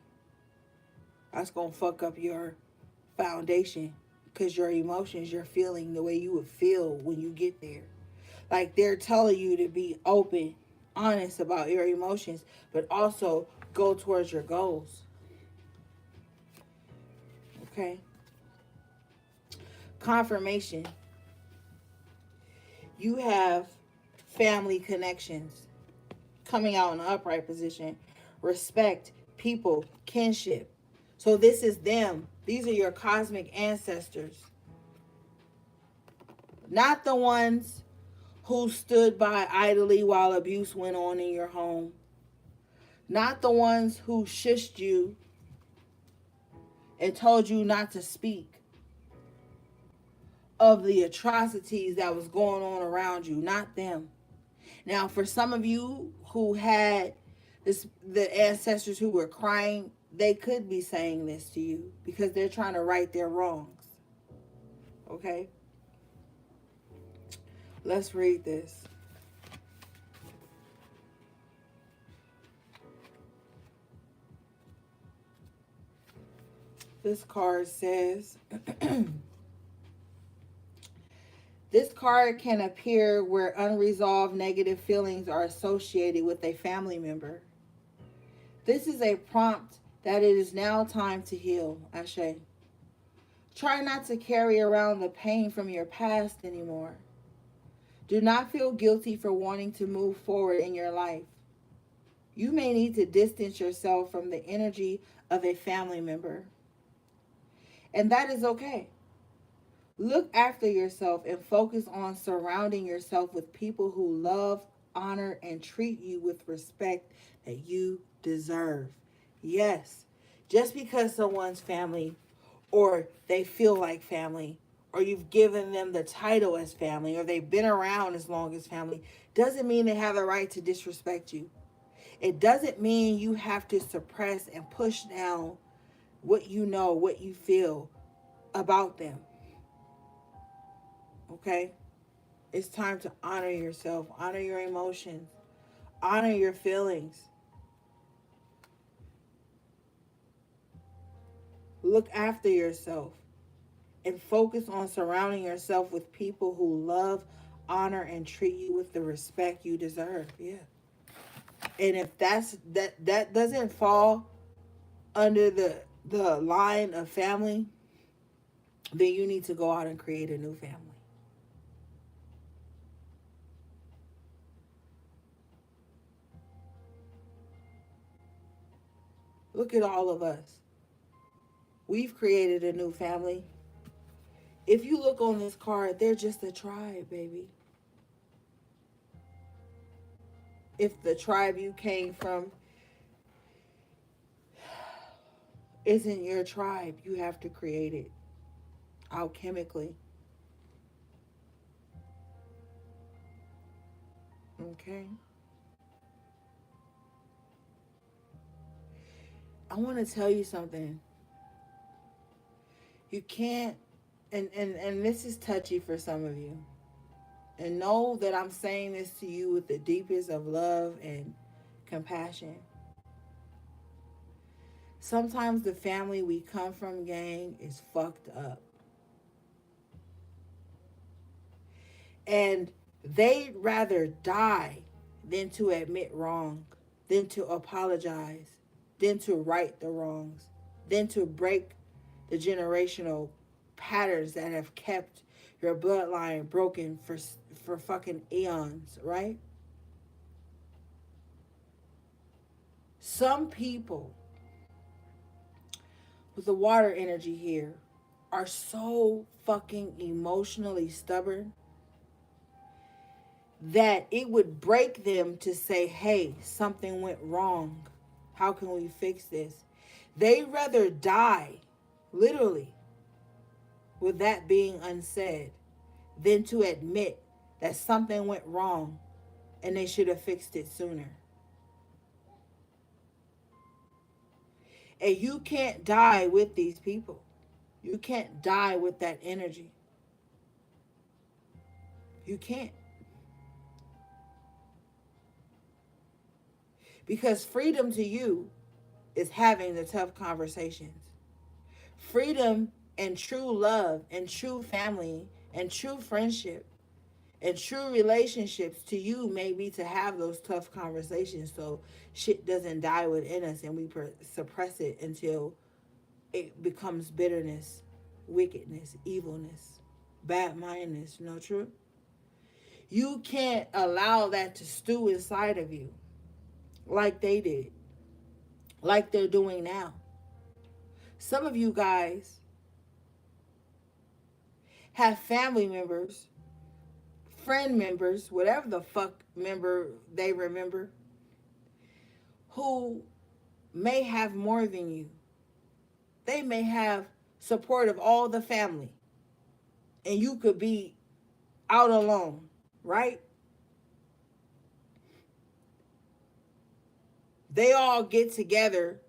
That's going to fuck up your foundation because your emotions, you're feeling the way you would feel when you get there. Like they're telling you to be open, honest about your emotions, but also go towards your goals. Okay? Confirmation. You have family connections coming out in an upright position. Respect, people, kinship. So this is them. These are your cosmic ancestors. Not the ones who stood by idly while abuse went on in your home. Not the ones who shushed you and told you not to speak of the atrocities that was going on around you. Not them. Now, for some of you who had the ancestors who were crying, they could be saying this to you because they're trying to right their wrongs. Okay? Let's read this. This card says, this card can appear where unresolved negative feelings are associated with a family member. This is a prompt that it is now time to heal, Ashe. Try not to carry around the pain from your past anymore. Do not feel guilty for wanting to move forward in your life. You may need to distance yourself from the energy of a family member, and that is okay. Look after yourself and focus on surrounding yourself with people who love, honor, and treat you with respect that you deserve. Yes, just because someone's family or they feel like family or you've given them the title as family or they've been around as long as family doesn't mean they have the right to disrespect you. It doesn't mean you have to suppress and push down what you know, what you feel about them. Okay? It's time to honor yourself, honor your emotions, honor your feelings. Look after yourself and focus on surrounding yourself with people who love, honor, and treat you with the respect you deserve. Yeah. And if that doesn't fall under the line of family, then you need to go out and create a new family. Look at all of us. We've created a new family. If you look on this card, they're just a tribe, baby. If the tribe you came from isn't your tribe, you have to create it alchemically. Okay? I want to tell you something. You can't, and this is touchy for some of you. And know that I'm saying this to you with the deepest of love and compassion. Sometimes the family we come from, gang, is fucked up. And they'd rather die than to admit wrong, than to apologize, than to right the wrongs, than to break the generational patterns that have kept your bloodline broken for fucking eons, right? Some people with the water energy here are so fucking emotionally stubborn that it would break them to say, hey, something went wrong. How can we fix this? They'd rather die, literally, with that being unsaid, than to admit that something went wrong and they should have fixed it sooner. And you can't die with these people. You can't die with that energy. You can't. Because freedom to you is having the tough conversations. Freedom and true love and true family and true friendship and true relationships to you may be to have those tough conversations so shit doesn't die within us and we suppress it until it becomes bitterness, wickedness, evilness, bad mindedness. You know, true? You can't allow that to stew inside of you like they did, like they're doing now. Some of you guys have family members, friend members, whatever the fuck member they remember, who may have more than you. They may have support of all the family, and you could be out alone, right? They all get together.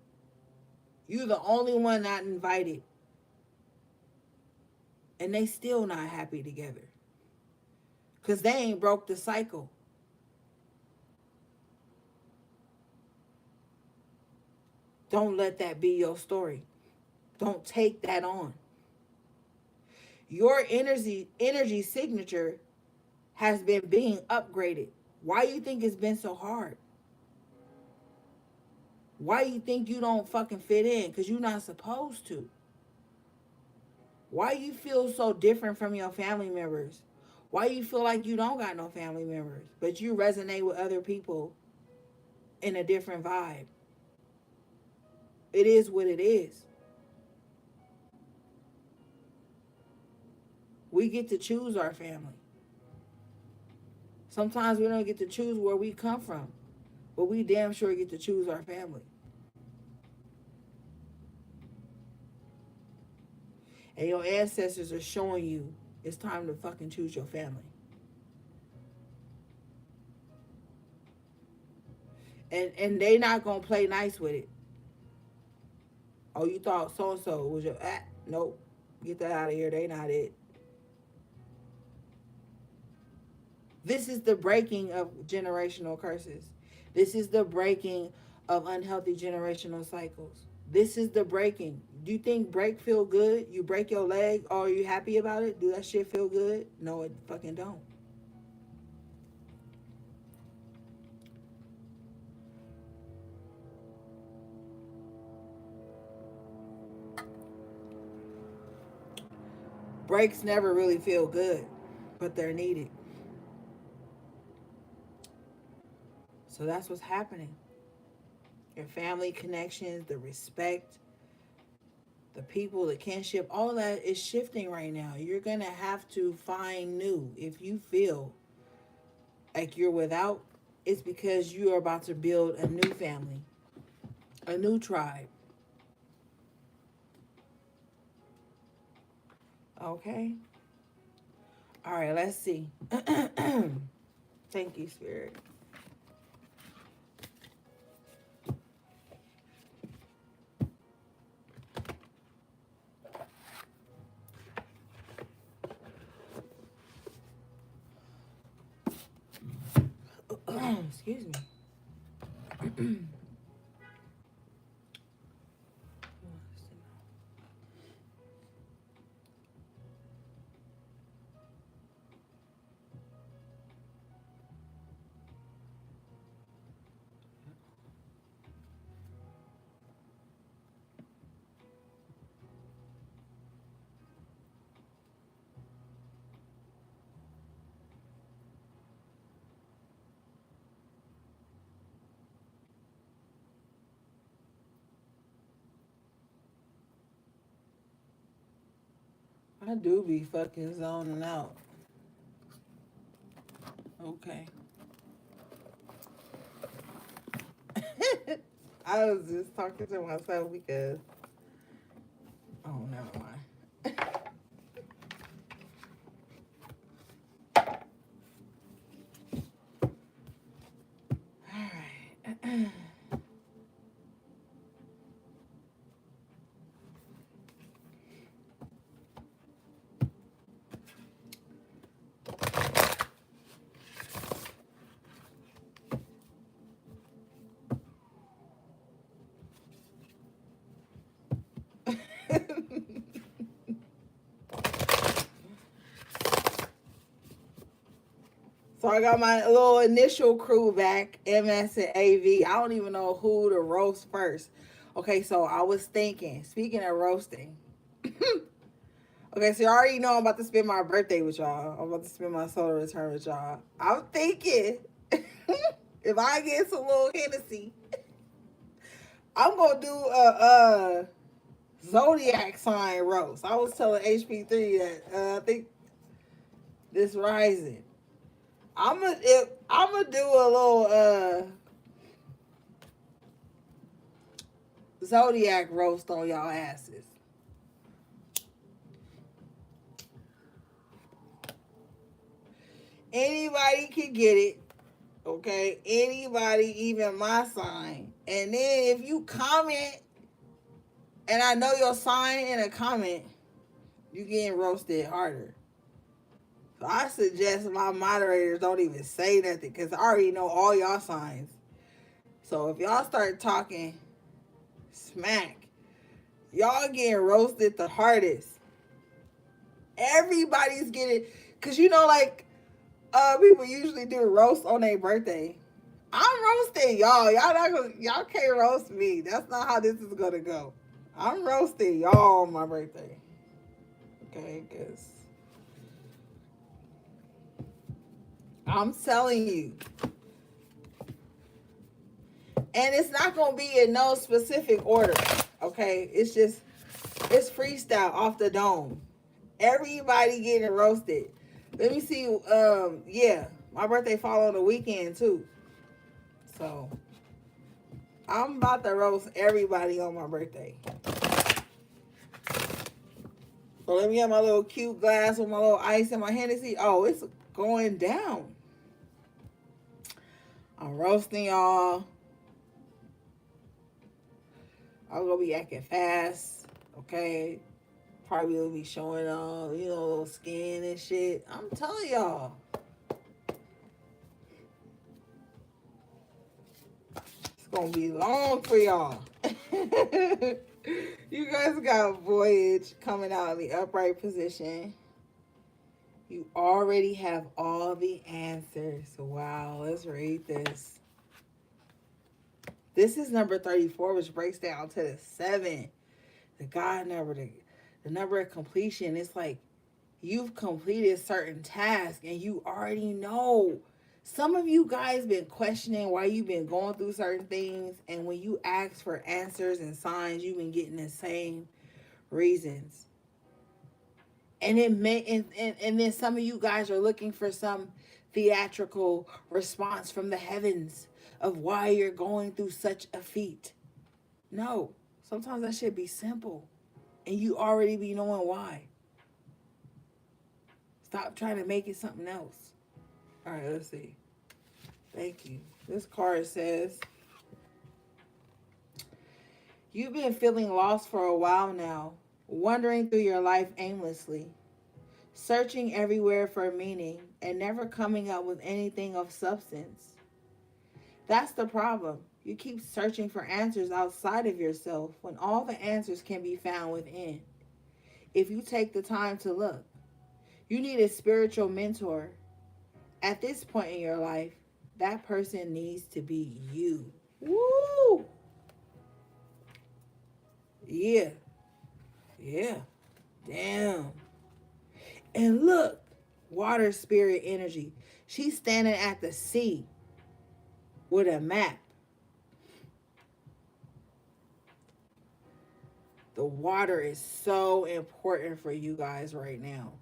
You the only one not invited. And they still not happy together. Because they ain't broke the cycle. Don't let that be your story. Don't take that on. Your energy signature has been being upgraded. Why you think it's been so hard? Why you think you don't fucking fit in? Because you're not supposed to. Why you feel so different from your family members? Why you feel like you don't got no family members, but you resonate with other people in a different vibe? It is what it is. We get to choose our family. Sometimes we don't get to choose where we come from, but we damn sure get to choose our family. And your ancestors are showing you it's time to fucking choose your family. And they not gonna play nice with it. Oh, you thought so and so was your nope. Get that out of here. They not it. This is the breaking of generational curses. This is the breaking of unhealthy generational cycles. This is the breaking. Do you think break feel good? You break your leg, or are you happy about it? Do that shit feel good? No, it fucking don't. Breaks never really feel good, but they're needed. So that's what's happening. Your family connections, the respect, the people, the kinship, all that is shifting right now. You're going to have to find new. If you feel like you're without, it's because you are about to build a new family, a new tribe. Okay? All right, let's see. Thank you, Spirit. Excuse me. I do be fucking zoning out. Okay. I was just talking to myself because, oh, never mind. All right. So I got my little initial crew back, MS and AV. I don't even know who to roast first. Okay, so I was thinking, speaking of roasting. Okay, so you already know I'm about to spend my birthday with y'all. I'm about to spend my solar return with y'all. I'm thinking, if I get some little Hennessy, I'm going to do a zodiac sign roast. I was telling HP3 that I think this rising. I'm gonna do a little zodiac roast on y'all asses. Anybody can get it, okay? Anybody, even my sign. And then if you comment, and I know your sign in a comment, you getting roasted harder. So I suggest my moderators don't even say nothing because I already know all y'all signs. So if y'all start talking smack, y'all getting roasted the hardest. Everybody's getting, cause you know, like people usually do roast on their birthday. I'm roasting y'all. Y'all can't roast me. That's not how this is gonna go. I'm roasting y'all on my birthday. Okay, because I'm telling you. And it's not going to be in no specific order. Okay? It's freestyle off the dome. Everybody getting roasted. Let me see. Yeah. My birthday fall on the weekend, too. So, I'm about to roast everybody on my birthday. So let me have my little cute glass with my little ice and my Hennessy. Oh, it's going down. I'm roasting y'all. I'm gonna be acting fast. Okay. Probably will be showing off, little skin and shit. I'm telling y'all. It's gonna be long for y'all. You guys got Voyage coming out in the upright position. You already have all the answers. Wow, let's read this. This is number 34, which breaks down to the 7. The God number, the number of completion. It's like you've completed certain tasks and you already know. Some of you guys been questioning why you've been going through certain things, and when you ask for answers and signs, you've been getting the same reasons. And it may and then some of you guys are looking for some theatrical response from the heavens of why you're going through such a feat. No, sometimes that should be simple, and you already be knowing why. Stop trying to make it something else. All right, let's see. Thank you. This card says, you've been feeling lost for a while now, wandering through your life aimlessly, searching everywhere for meaning and never coming up with anything of substance. That's the problem. You keep searching for answers outside of yourself when all the answers can be found within. If you take the time to look, you need a spiritual mentor. At this point in your life, that person needs to be you. Woo! Yeah. Yeah. Damn. And look, water spirit energy. She's standing at the sea with a map. The water is so important for you guys right now.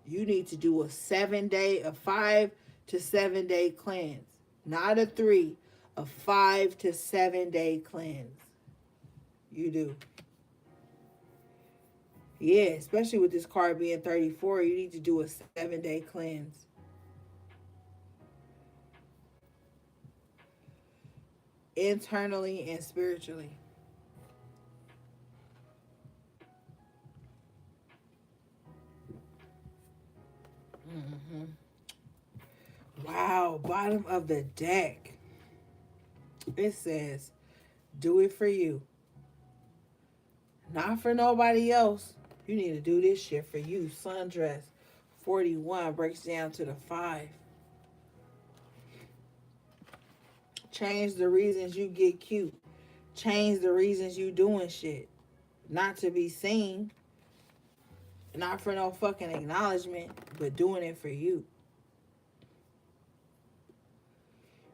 You need to do a 5 to 7 day cleanse. Not a 3, a 5 to 7 day cleanse. You do. Yeah, especially with this card being 34, you need to do a 7 day cleanse. Internally and spiritually. Mm-hmm. Wow, bottom of the deck. It says, do it for you. Not for nobody else. You need to do this shit for you. Sundress 41 breaks down to the 5. Change the reasons you get cute. Change the reasons you doing shit. Not to be seen. Not for no fucking acknowledgement, but doing it for you.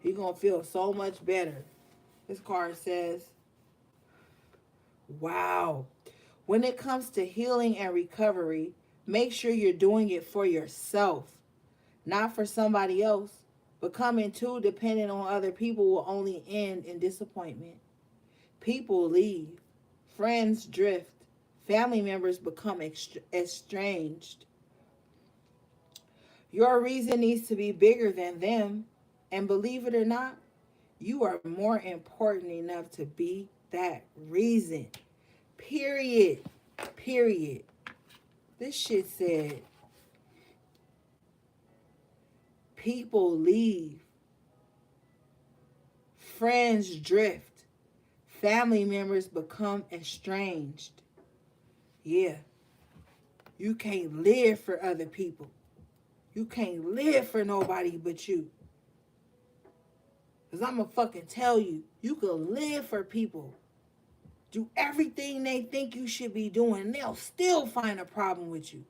You're going to feel so much better. This card says, wow. When it comes to healing and recovery, make sure you're doing it for yourself, not for somebody else. Becoming too dependent on other people will only end in disappointment. People leave. Friends drift. Family members become estranged. Your reason needs to be bigger than them. And believe it or not, you are more important enough to be that reason. Period. Period. This shit said, people leave. Friends drift. Family members become estranged. Yeah. You can't live for other people. You can't live for nobody but you. Because I'm going to fucking tell you, you can live for people. Do everything they think you should be doing, and they'll still find a problem with you.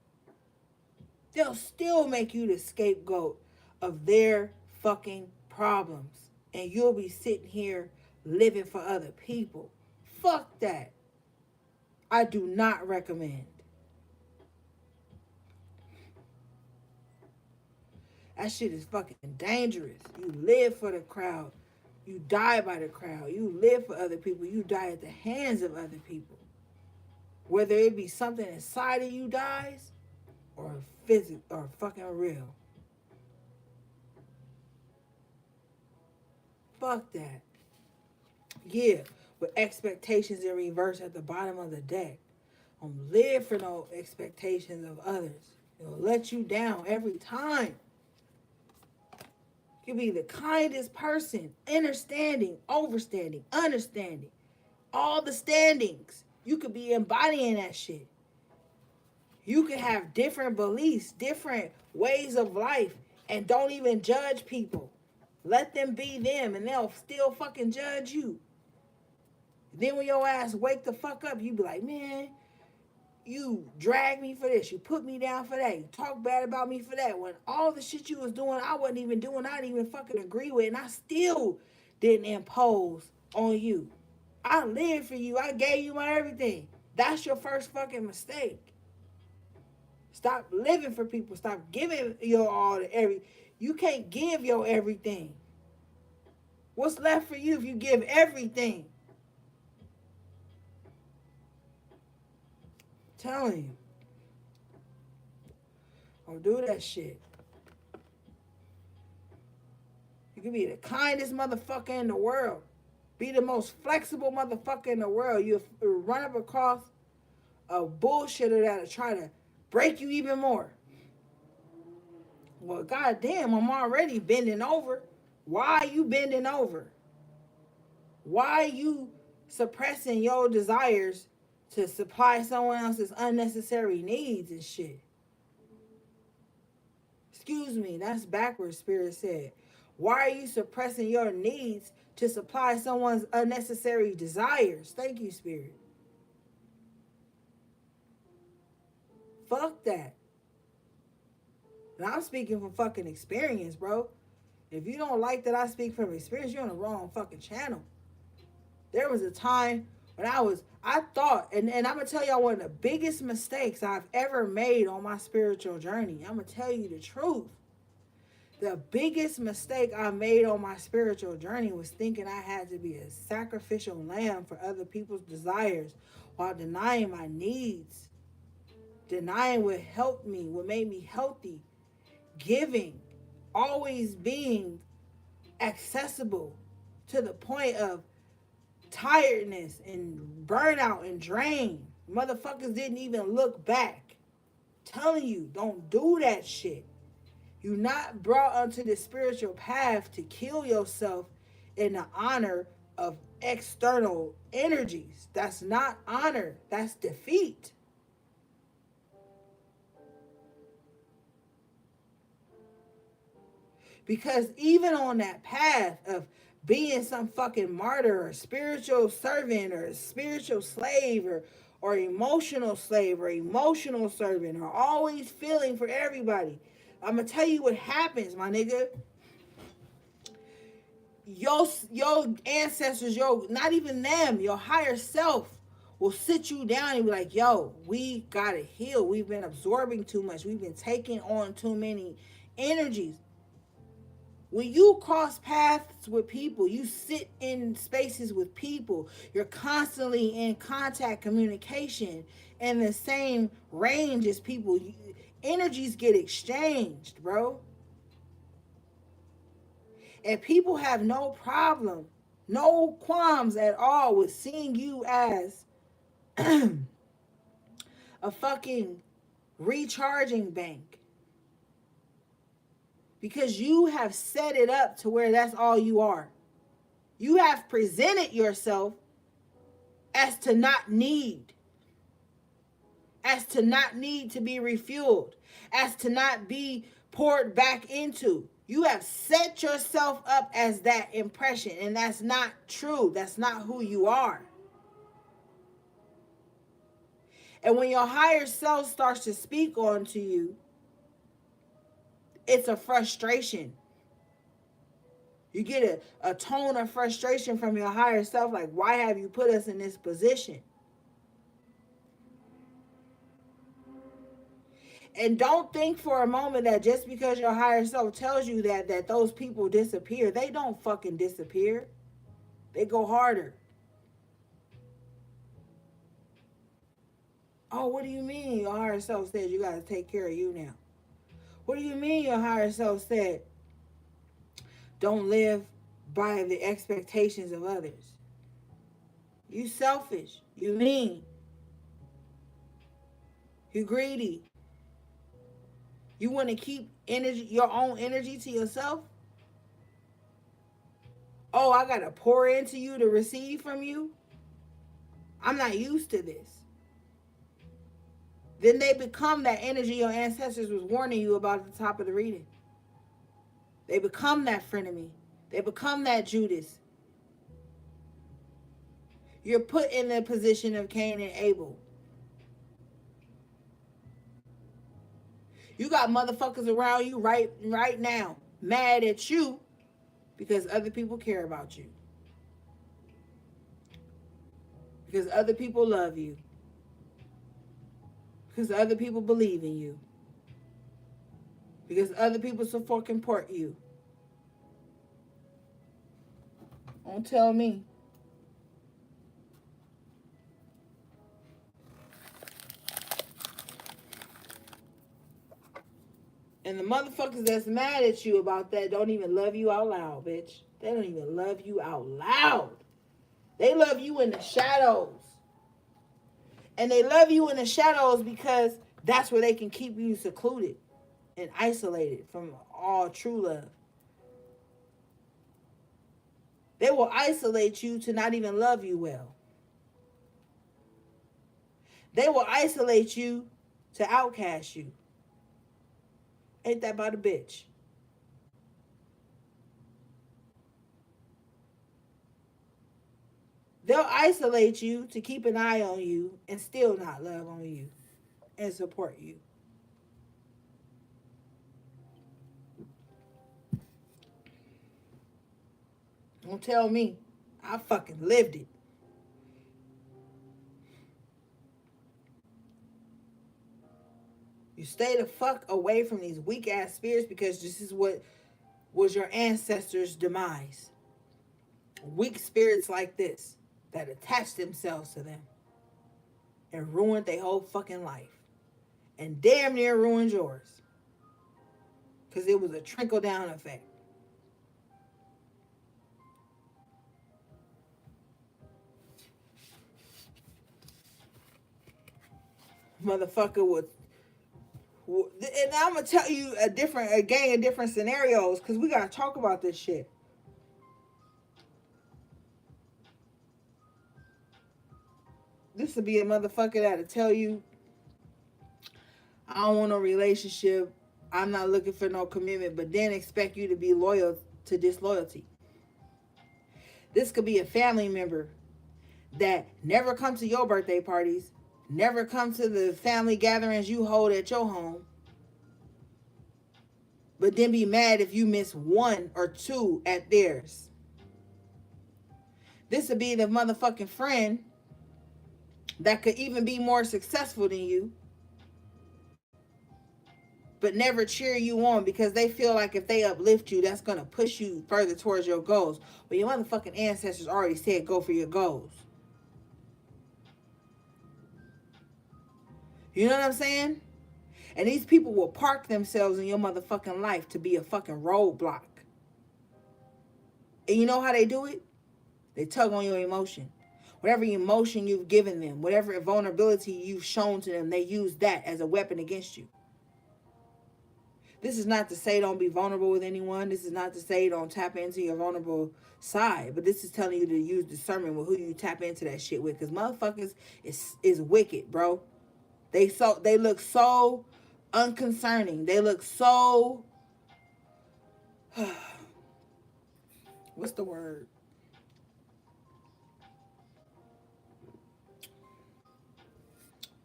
They'll still make you the scapegoat of their fucking problems. And you'll be sitting here living for other people. Fuck that. I do not recommend. That shit is fucking dangerous. You live for the crowd. You die by the crowd. You live for other people. You die at the hands of other people. Whether it be something inside of you dies or physical or fucking real. Fuck that. Yeah, with expectations in reverse at the bottom of the deck. Live for no expectations of others. It'll let you down every time. You be the kindest person, understanding, overstanding, understanding. All the standings. You could be embodying that shit. You could have different beliefs, different ways of life, and don't even judge people. Let them be them, and they'll still fucking judge you. Then when your ass wake the fuck up, you be like, man, you drag me for this. You put me down for that. You talk bad about me for that. When all the shit you was doing, I wasn't even doing. I didn't even fucking agree with. And I still didn't impose on you. I lived for you. I gave you my everything. That's your first fucking mistake. Stop living for people. Stop giving your all to every. You can't give your everything. What's left for you if you give everything? I'm telling you. Don't do that shit. You can be the kindest motherfucker in the world. Be the most flexible motherfucker in the world. You run up across a bullshitter that'll try to break you even more. Well, goddamn, I'm already bending over. Why are you bending over? Why are you suppressing your desires to supply someone else's unnecessary needs and shit? Excuse me, that's backwards, Spirit said. Why are you suppressing your needs to supply someone's unnecessary desires? Thank you, Spirit. Fuck that. And I'm speaking from fucking experience, bro. If you don't like that I speak from experience, you're on the wrong fucking channel. There was a time when I thought, and I'm going to tell y'all one of the biggest mistakes I've ever made on my spiritual journey. I'm going to tell you the truth. The biggest mistake I made on my spiritual journey was thinking I had to be a sacrificial lamb for other people's desires while denying my needs. Denying what helped me, what made me healthy. Giving. Always being accessible to the point of tiredness and burnout and drain. Motherfuckers didn't even look back. Telling you, don't do that shit. You're not brought onto the spiritual path to kill yourself in the honor of external energies. That's not honor. That's defeat. Because even on that path of being some fucking martyr or spiritual servant or spiritual slave or emotional slave or emotional servant or always feeling for everybody, I'm going to tell you what happens, my nigga. Your ancestors, not even them, your higher self will sit you down and be like, yo, we got to heal. We've been absorbing too much. We've been taking on too many energies. When you cross paths with people, you sit in spaces with people, you're constantly in contact, communication, in the same range as people. Energies get exchanged, bro. And people have no problem, no qualms at all with seeing you as a fucking recharging bank. Because you have set it up to where that's all you are. You have presented yourself as to not need. As to not need to be refueled. As to not be poured back into. You have set yourself up as that impression. And that's not true. That's not who you are. And when your higher self starts to speak onto you, it's a frustration. You get a tone of frustration from your higher self, like, why have you put us in this position? And don't think for a moment that just because your higher self tells you that those people disappear. They don't fucking disappear. They go harder. Oh, what do you mean your higher self said you got to take care of you now? What do you mean your higher self said don't live by the expectations of others? You selfish. You mean. You greedy. You want to keep energy, your own energy to yourself? Oh, I got to pour into you to receive from you? I'm not used to this. Then they become that energy your ancestors was warning you about at the top of the reading. They become that frenemy. They become that Judas. You're put in the position of Cain and Abel. You got motherfuckers around you right now mad at you because other people care about you. Because other people love you. Because other people believe in you. Because other people support you. Don't tell me. And the motherfuckers that's mad at you about that don't even love you out loud, bitch. They don't even love you out loud. They love you in the shadows. And they love you in the shadows because that's where they can keep you secluded and isolated from all true love. They will isolate you to not even love you well. They will isolate you to outcast you. Ain't that about a bitch? They'll isolate you to keep an eye on you and still not love on you and support you. Don't tell me. I fucking lived it. You stay the fuck away from these weak ass spirits because this is what was your ancestors' demise. Weak spirits like this that attach themselves to them and ruined their whole fucking life. And damn near ruined yours. Because it was a trickle down effect. Motherfucker would. And I'm going to tell you a gang of different scenarios because we got to talk about this shit. This would be a motherfucker that'll tell you, I don't want no relationship. I'm not looking for no commitment, but then expect you to be loyal to disloyalty. This could be a family member that never come to your birthday parties, never come to the family gatherings you hold at your home, but then be mad if you miss one or two at theirs. This would be the motherfucking friend that could even be more successful than you, but never cheer you on because they feel like if they uplift you, that's going to push you further towards your goals. But your motherfucking ancestors already said go for your goals. You know what I'm saying? And these people will park themselves in your motherfucking life to be a fucking roadblock. And you know how they do it? They tug on your emotion. Whatever emotion you've given them, whatever vulnerability you've shown to them, they use that as a weapon against you. This is not to say don't be vulnerable with anyone. This is not to say don't tap into your vulnerable side. But this is telling you to use discernment with who you tap into that shit with. Because motherfuckers is wicked, bro. They look so unconcerning. They look so... what's the word?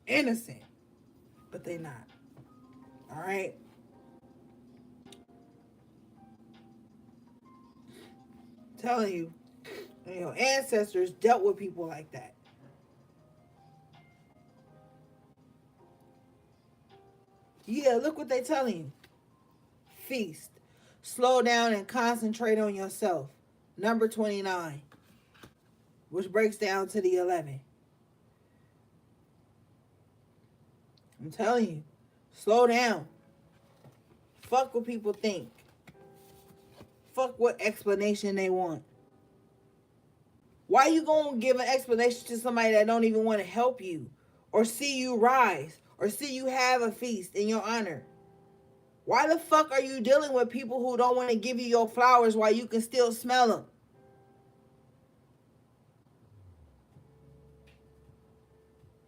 innocent, but they not. All right. I'm telling you, your ancestors dealt with people like that. Yeah, look what they telling you. Feast. Slow down and concentrate on yourself. Number 29, which breaks down to the 11. I'm telling you, slow down. Fuck what people think. Fuck what explanation they want. Why you gonna give an explanation to somebody that don't even want to help you or see you rise or see you have a feast in your honor? Why the fuck are you dealing with people who don't want to give you your flowers while you can still smell them?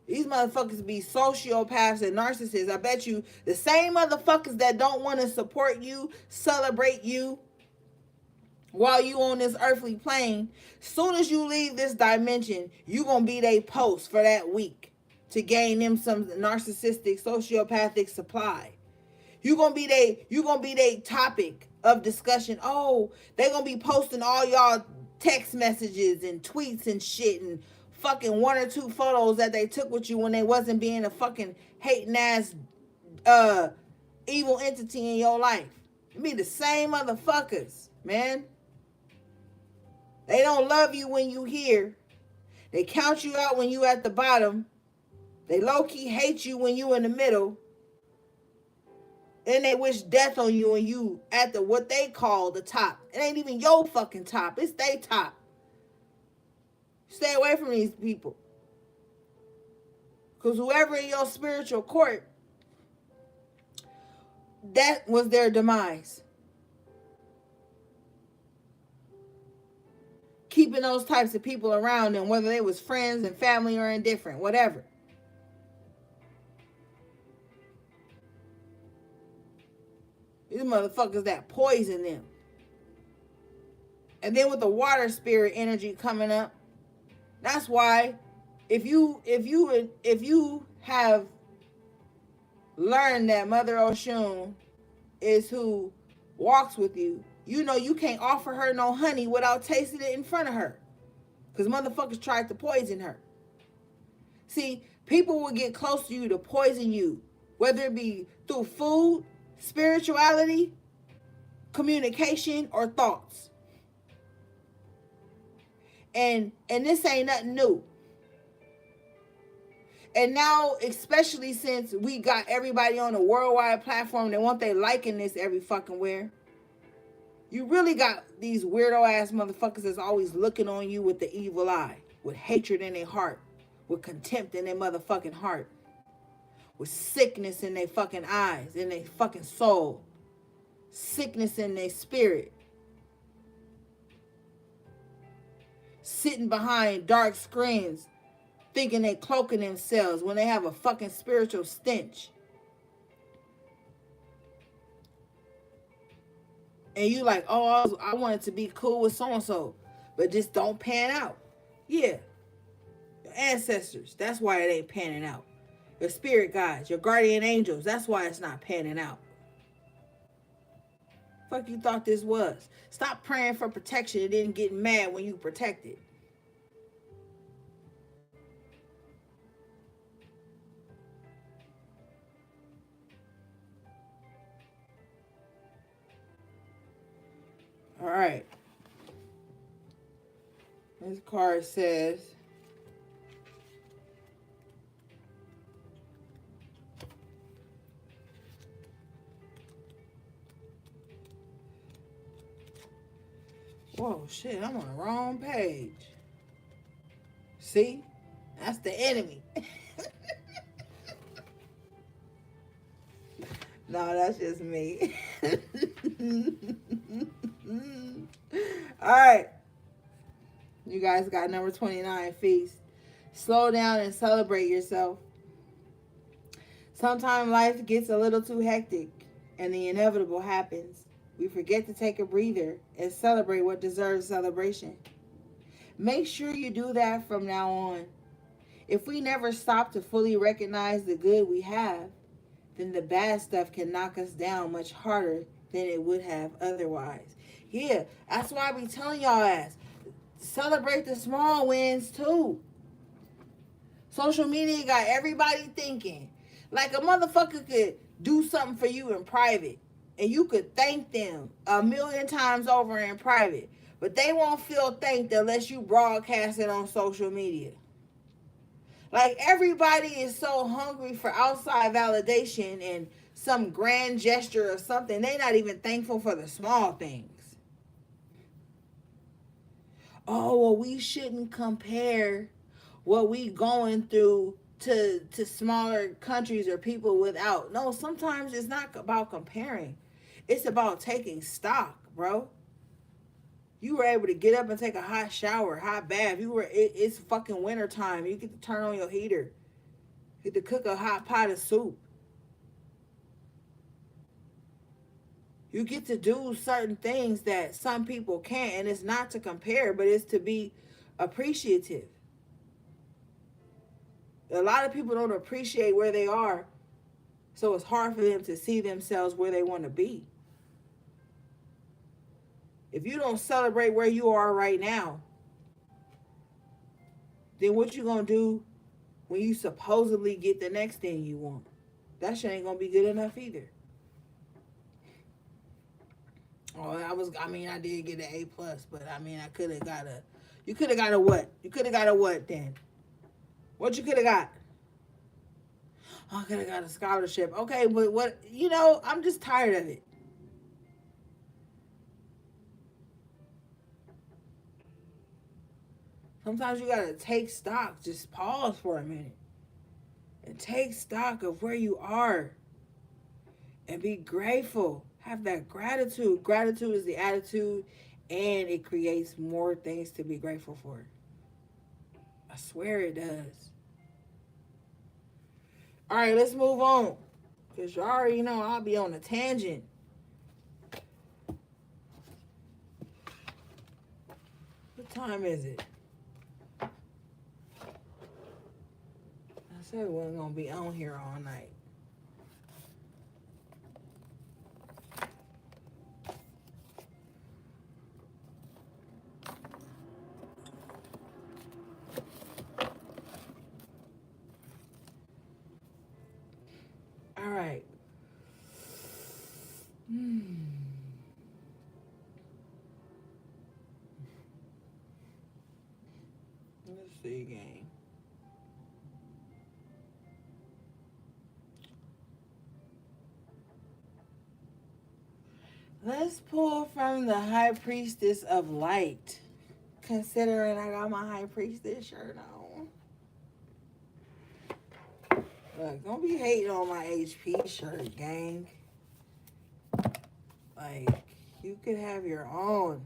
These motherfuckers be sociopaths and narcissists. I bet you the same motherfuckers that don't want to support you, celebrate you while you on this earthly plane, soon as you leave this dimension, you gonna be they post for that week to gain them some narcissistic, sociopathic supply. You gonna be they topic of discussion. Oh, they gonna be posting all y'all text messages and tweets and shit and fucking one or two photos that they took with you when they wasn't being a fucking hating ass evil entity in your life. It be the same motherfuckers, man. They don't love you when you here. They count you out when you at the bottom. They low-key hate you when you in the middle. And they wish death on you when you at the what they call the top. It ain't even your fucking top. It's they top. Stay away from these people. Because whoever in your spiritual court, that was their demise. Keeping those types of people around them, whether they was friends and family or indifferent, whatever. These motherfuckers that poison them. And then with the water spirit energy coming up, that's why if you have learned that Mother Oshun is who walks with you, you know you can't offer her no honey without tasting it in front of her. Because motherfuckers tried to poison her. See, people will get close to you to poison you, whether it be through food, spirituality, communication, or thoughts. And this ain't nothing new. And now, especially since we got everybody on a worldwide platform that want they liking this every fucking where, you really got these weirdo ass motherfuckers that's always looking on you with the evil eye, with hatred in their heart, with contempt in their motherfucking heart, with sickness in their fucking eyes, in their fucking soul, sickness in their spirit, sitting behind dark screens, thinking they cloaking themselves when they have a fucking spiritual stench. And you like, oh, I wanted to be cool with so-and-so, but just don't pan out. Yeah. Your ancestors, that's why it ain't panning out. Your spirit guides, your guardian angels, that's why it's not panning out. Fuck you thought this was? Stop praying for protection and then getting mad when you protected. All right. This card says, whoa, shit, I'm on the wrong page. See? That's the enemy. No, that's just me. All right. You guys got number 29, feast. Slow down and celebrate yourself. Sometimes life gets a little too hectic and the inevitable happens. We forget to take a breather and celebrate what deserves celebration. Make sure you do that from now on. If we never stop to fully recognize the good we have, then the bad stuff can knock us down much harder than it would have otherwise. Yeah, that's why I be telling y'all ass, celebrate the small wins too. Social media got everybody thinking. Like a motherfucker could do something for you in private and you could thank them a million times over in private. But they won't feel thanked unless you broadcast it on social media. Like everybody is so hungry for outside validation and some grand gesture or something. They're not even thankful for the small things. Oh, well, we shouldn't compare what we going through to smaller countries or people without. No, sometimes it's not about comparing. It's about taking stock, bro. You were able to get up and take a hot shower, hot bath. It's fucking winter time. You get to turn on your heater. You get to cook a hot pot of soup. You get to do certain things that some people can't, and it's not to compare, but it's to be appreciative. A lot of people don't appreciate where they are, so it's hard for them to see themselves where they want to be. If you don't celebrate where you are right now, then what you gonna do when you supposedly get the next thing you want? That shit ain't gonna be good enough either. Oh, I did get an A+, but I could have got a, you could have got a what? You could have got a what then? What you could have got? Oh, I could have got a scholarship. Okay, but what, I'm just tired of it. Sometimes you gotta take stock. Just pause for a minute and take stock of where you are and be grateful. Have that gratitude. Gratitude is the attitude, and it creates more things to be grateful for. I swear it does. All right, let's move on. Because you already know I'll be on a tangent. What time is it? I said we wasn't going to be on here all night. All right. Let's see, gang. Let's pull from the High Priestess of Light. Considering I got my High Priestess shirt on. Look, don't be hating on my HP shirt, gang. Like, you could have your own.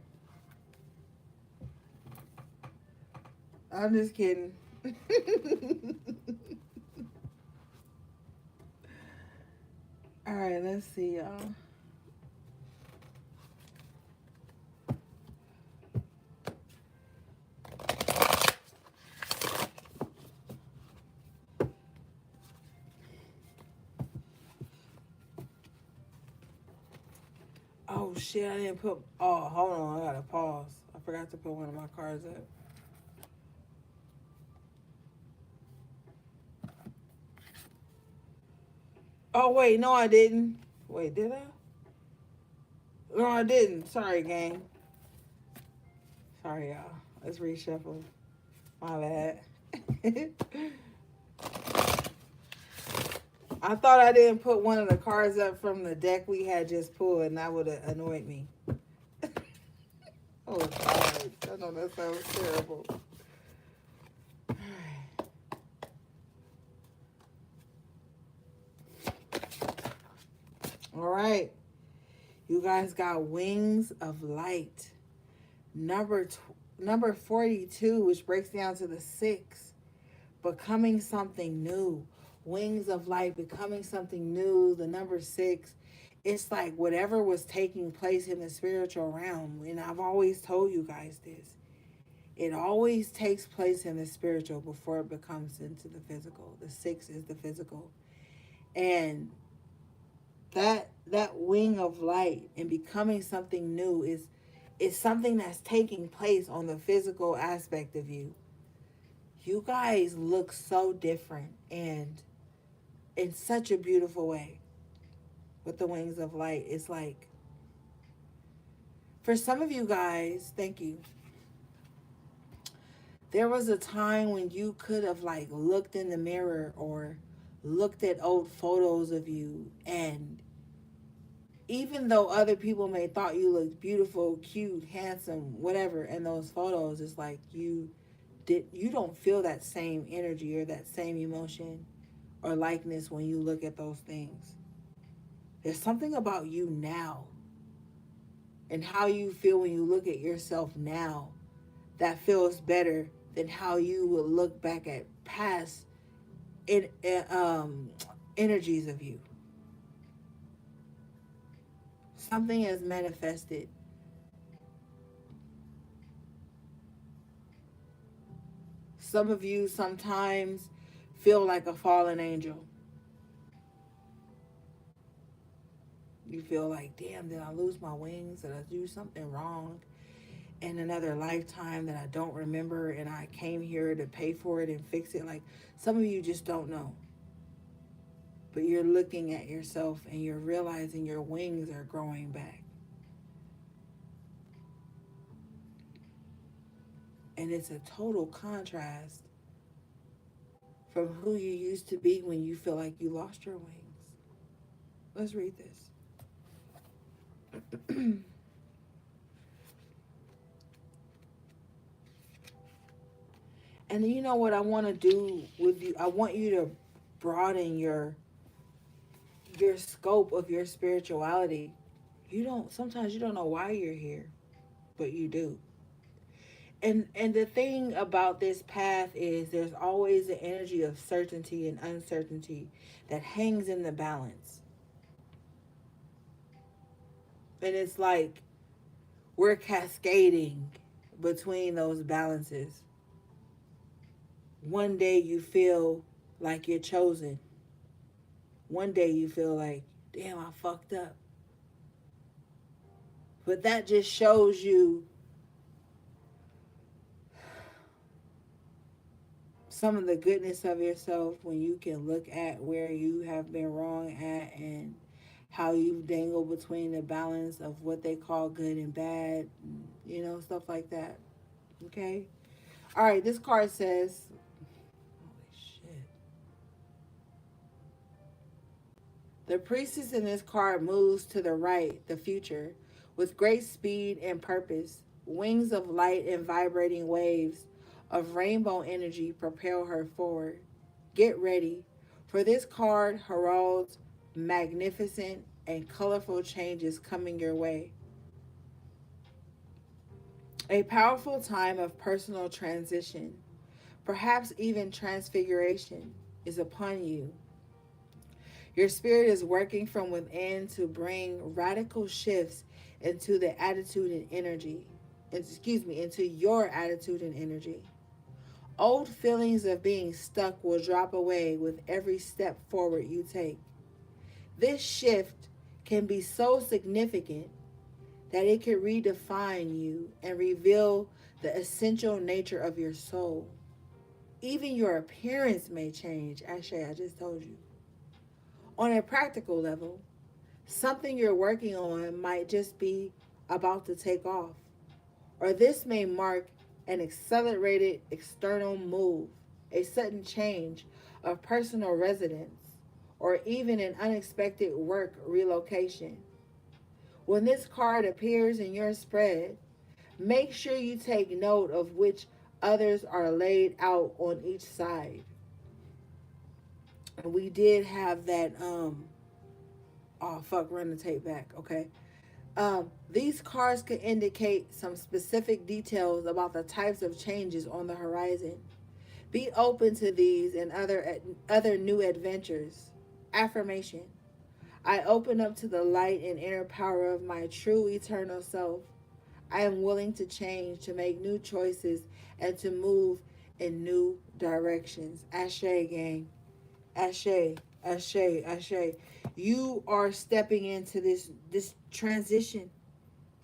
I'm just kidding. All right, let's see, y'all. Oh shit, I didn't put, oh, hold on, I gotta pause. I forgot to put one of my cards up. Oh wait, no I didn't. Wait, did I? No, I didn't. Sorry, gang. Sorry, y'all. Let's reshuffle. My bad. I thought I didn't put one of the cards up from the deck we had just pulled, and that would have annoyed me. Oh, God. I know that sounds terrible. All right. You guys got Wings of Light. Number 42, which breaks down to the 6. Becoming something new. Wings of Light, becoming something new. The number 6. It's like whatever was taking place in the spiritual realm. And I've always told you guys this. It always takes place in the spiritual before it becomes into the physical. The 6 is the physical. And that wing of light and becoming something new is something that's taking place on the physical aspect of you. You guys look so different and in such a beautiful way with the wings of light. It's like, for some of you guys, thank you. There was a time when you could have like looked in the mirror or looked at old photos of you, and even though other people may thought you looked beautiful, cute, handsome, whatever in those photos, it's like you don't feel that same energy or that same emotion or likeness when you look at those things. There's something about you now and how you feel when you look at yourself now that feels better than how you would look back at past energies of you. Something has manifested. Some of you sometimes feel like a fallen angel. You feel like, damn, did I lose my wings? Did I do something wrong in another lifetime that I don't remember and I came here to pay for it and fix it? Like, some of you just don't know. But you're looking at yourself and you're realizing your wings are growing back. And it's a total contrast from who you used to be when you feel like you lost your wings. Let's read this. And you know what I want to do with you? I want you to broaden your scope of your spirituality. Sometimes you don't know why you're here, but you do. And the thing about this path is there's always an energy of certainty and uncertainty that hangs in the balance. And it's like we're cascading between those balances. One day you feel like you're chosen. One day you feel like, damn, I fucked up. But that just shows you some of the goodness of yourself when you can look at where you have been wrong at and how you dangle between the balance of what they call good and bad, stuff like that. Okay? All right, this card says, holy shit. The priestess in this card moves to the right, the future, with great speed and purpose. Wings of light and vibrating waves of rainbow energy propel her forward. Get ready, for this card heralds magnificent and colorful changes coming your way. A powerful time of personal transition, perhaps even transfiguration, is upon you. Your spirit is working from within to bring radical shifts into the attitude and energy. Into your attitude and energy. Old feelings of being stuck will drop away with every step forward you take. This shift can be so significant that it can redefine you and reveal the essential nature of your soul. Even your appearance may change. Actually, I just told you. On a practical level, something you're working on might just be about to take off, or this may mark an accelerated external move, a sudden change of personal residence, or even an unexpected work relocation. When this card appears in your spread, make sure you take note of which others are laid out on each side. And we did have that, run the tape back, okay. These cards could indicate some specific details about the types of changes on the horizon. Be open to these and other new adventures. Affirmation. I open up to the light and inner power of my true eternal self. I am willing to change, to make new choices, and to move in new directions. Ashe, gang. Ashe, Ashe, Ashe. You are stepping into this transition.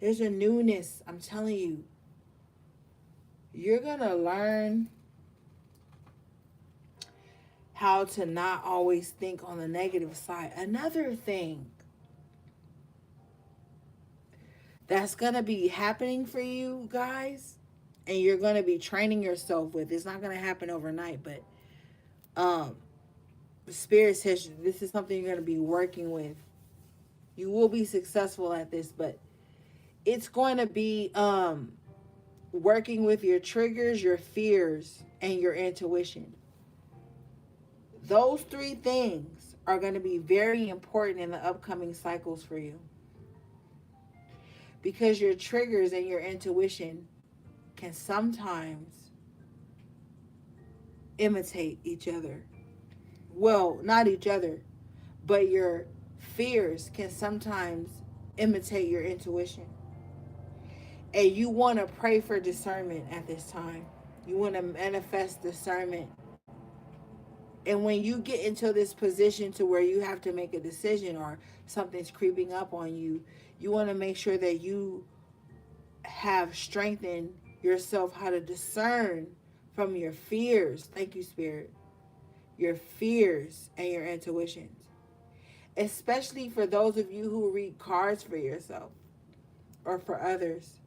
There's a newness. I'm telling you. You're going to learn how to not always think on the negative side. Another thing that's going to be happening for you guys, and you're going to be training yourself with, it's not going to happen overnight, but Spirit says this is something you're going to be working with. You will be successful at this, but it's going to be working with your triggers, your fears, and your intuition. Those three things are going to be very important in the upcoming cycles for you, because your triggers and your intuition can sometimes imitate each other. Well, not each other, but your fears can sometimes imitate your intuition. And you want to pray for discernment at this time. You want to manifest discernment. And when you get into this position to where you have to make a decision or something's creeping up on you, you want to make sure that you have strengthened yourself how to discern from your fears. Thank you, Spirit. Your fears and your intuitions. Especially for those of you who read cards for yourself or for others.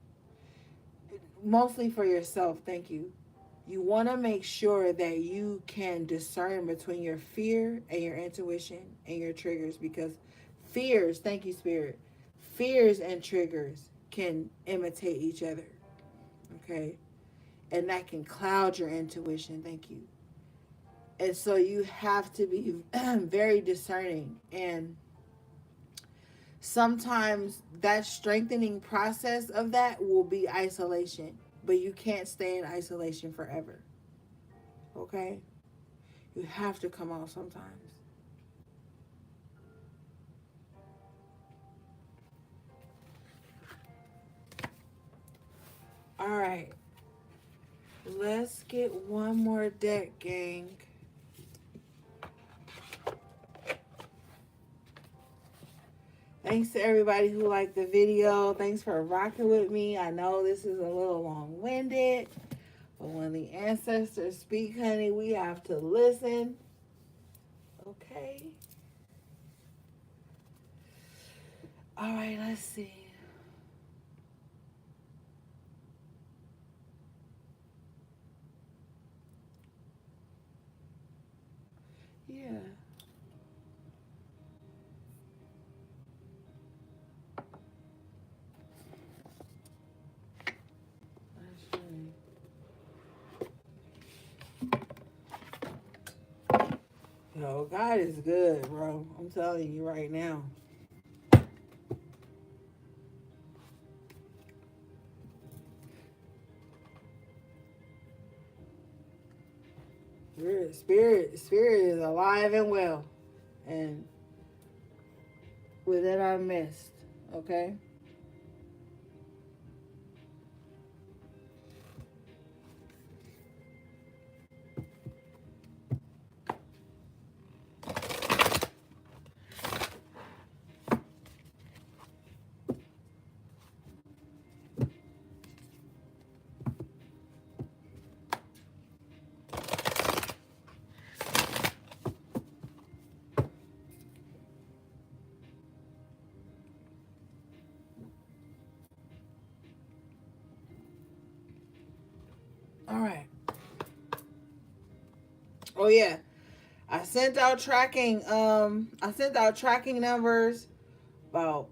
Mostly for yourself, thank you. You want to make sure that you can discern between your fear and your intuition and your triggers, because fears, thank you, Spirit, fears and triggers can imitate each other, okay? And that can cloud your intuition, thank you. And so you have to be very discerning. And sometimes that strengthening process of that will be isolation. But you can't stay in isolation forever. Okay? You have to come out sometimes. All right. Let's get one more deck, gang. Thanks to everybody who liked the video. Thanks for rocking with me. I know this is a little long-winded, but when the ancestors speak, honey, we have to listen. Okay? All right, let's see. Yeah. Yo, God is good, bro. I'm telling you right now. Spirit is alive and well, and within our midst. Okay. All right. Oh yeah. I sent out tracking numbers about,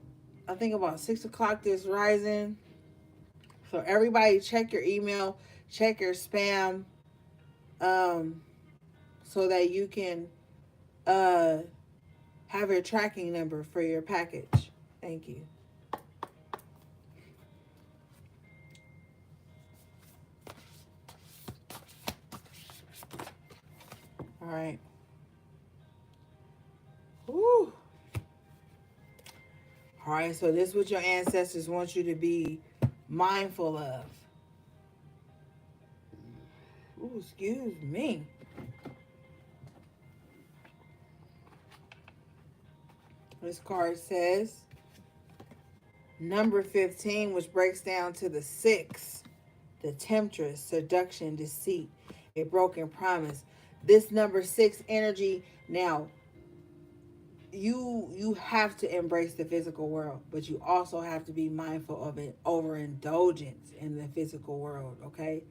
I think about 6 o'clock this rising. So everybody check your email, check your spam, um, so that you can have your tracking number for your package. Thank you. All right. Woo. All right, so this is what your ancestors want you to be mindful of. Ooh, excuse me. This card says number 15, which breaks down to the 6, the temptress, seduction, deceit, a broken promise. This number 6 energy, now you have to embrace the physical world, but you also have to be mindful of an overindulgence in the physical world, okay?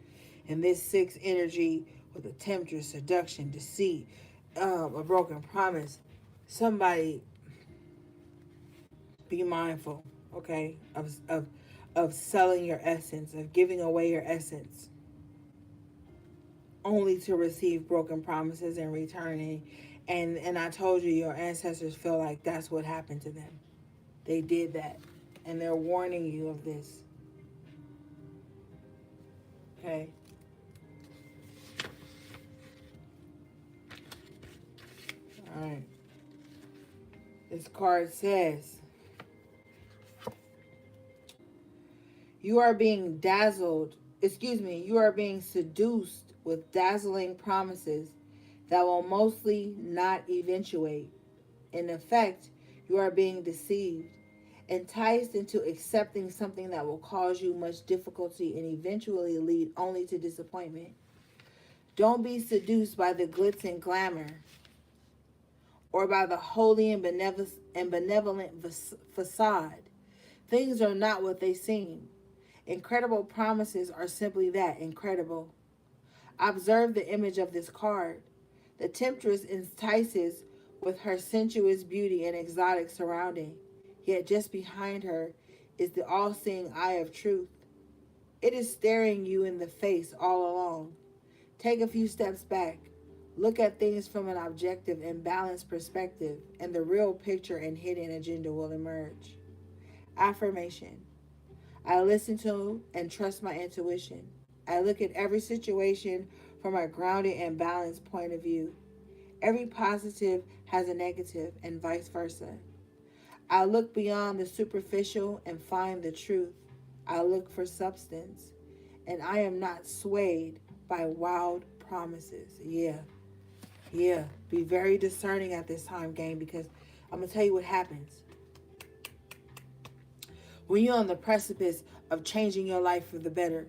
And this 6 energy with a temptress, seduction, deceit, a broken promise, somebody be mindful, okay, of selling your essence, of giving away your essence, only to receive broken promises in returning. And I told you, your ancestors feel like that's what happened to them. They did that, and they're warning you of this. Okay. All right. This card says you are being you are being seduced with dazzling promises that will mostly not eventuate. In effect, you are being deceived, enticed into accepting something that will cause you much difficulty and eventually lead only to disappointment. Don't be seduced by the glitz and glamour or by the holy and benevolent facade. Things are not what they seem. Incredible promises are simply that, incredible. Observe the image of this card. The temptress entices with her sensuous beauty and exotic surrounding, yet just behind her is the all-seeing eye of truth. It is staring you in the face all along. Take a few steps back. Look at things from an objective and balanced perspective, and the real picture and hidden agenda will emerge. Affirmation. I listen to and trust my intuition. I look at every situation from a grounded and balanced point of view. Every positive has a negative, and vice versa. I look beyond the superficial and find the truth. I look for substance, and I am not swayed by wild promises. Yeah. Be very discerning at this time, gang, because I'm going to tell you what happens. When you're on the precipice of changing your life for the better,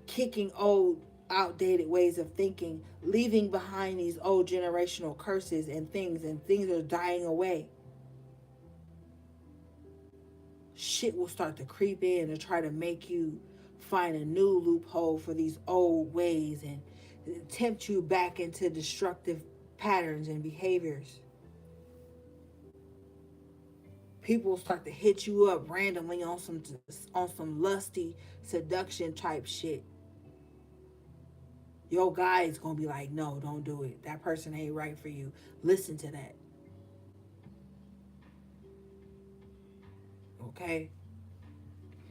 kicking old, outdated ways of thinking, leaving behind these old generational curses and things are dying away, shit will start to creep in and try to make you find a new loophole for these old ways and tempt you back into destructive patterns and behaviors. People start to hit you up randomly on some lusty seduction type shit. Your guy is gonna be like, no, don't do it. That person ain't right for you. Listen to that. Okay?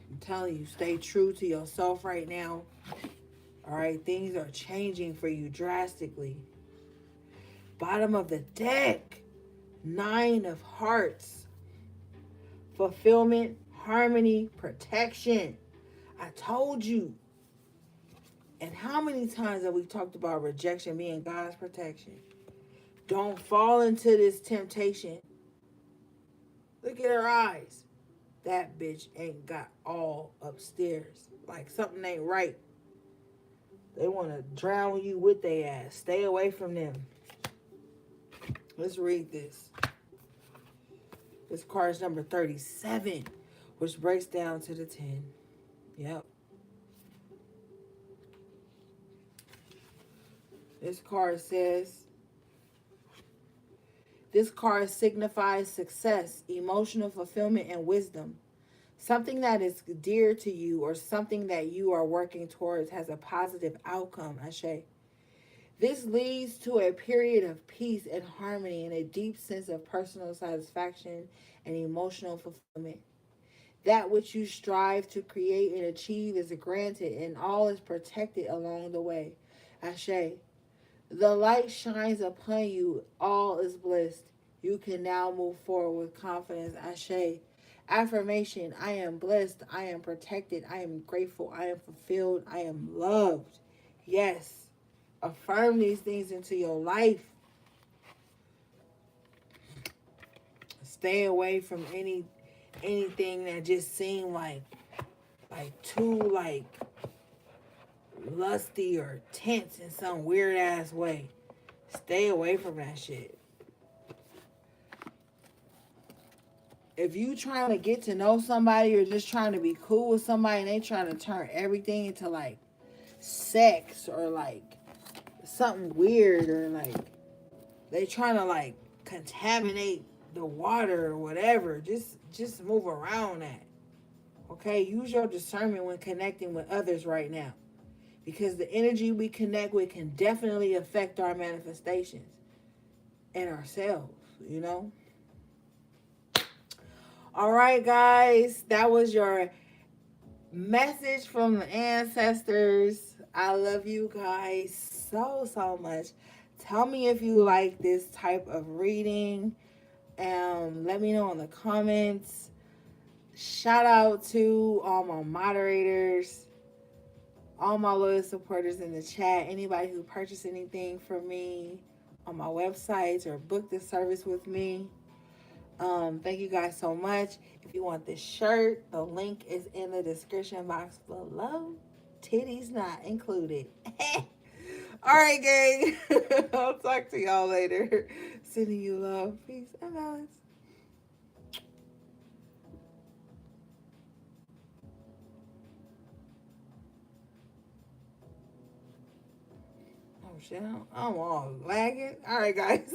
I'm telling you, stay true to yourself right now. All right? Things are changing for you drastically. Bottom of the deck. 9 of Hearts. Fulfillment, harmony, protection. I told you. And how many times have we talked about rejection being God's protection? Don't fall into this temptation. Look at her eyes. That bitch ain't got all upstairs. Like something ain't right. They want to drown you with their ass. Stay away from them. Let's read this. This card is number 37, which breaks down to the 10. Yep. This card signifies success, emotional fulfillment, and wisdom. Something that is dear to you or something that you are working towards has a positive outcome, Ashe. This leads to a period of peace and harmony and a deep sense of personal satisfaction and emotional fulfillment. That which you strive to create and achieve is granted, and all is protected along the way. Ashe. The light shines upon you, all is blessed. You can now move forward with confidence. Ashe. Affirmation: I am blessed. I am protected. I am grateful. I am fulfilled. I am loved. Yes. Affirm these things into your life. Stay away from anything that just seem like too like lusty or tense in some weird ass way. Stay away from that shit. If you trying to get to know somebody or just trying to be cool with somebody and they trying to turn everything into like sex or like something weird, or like they trying to like contaminate the water or whatever, just move around that. Okay, use your discernment when connecting with others right now, because the energy we connect with can definitely affect our manifestations and ourselves, you know. All right, guys, that was your message from the ancestors. I love you guys so much. Tell me if you like this type of reading. Let me know in the comments. Shout out to all my moderators, all my loyal supporters in the chat, anybody who purchased anything from me on my websites or booked this service with me. Thank you guys so much. If you want this shirt, the link is in the description box below. Titties not included. All right, gang. I'll talk to y'all later. Sending you love, peace, and balance. Oh shit, I'm all lagging. All right, guys.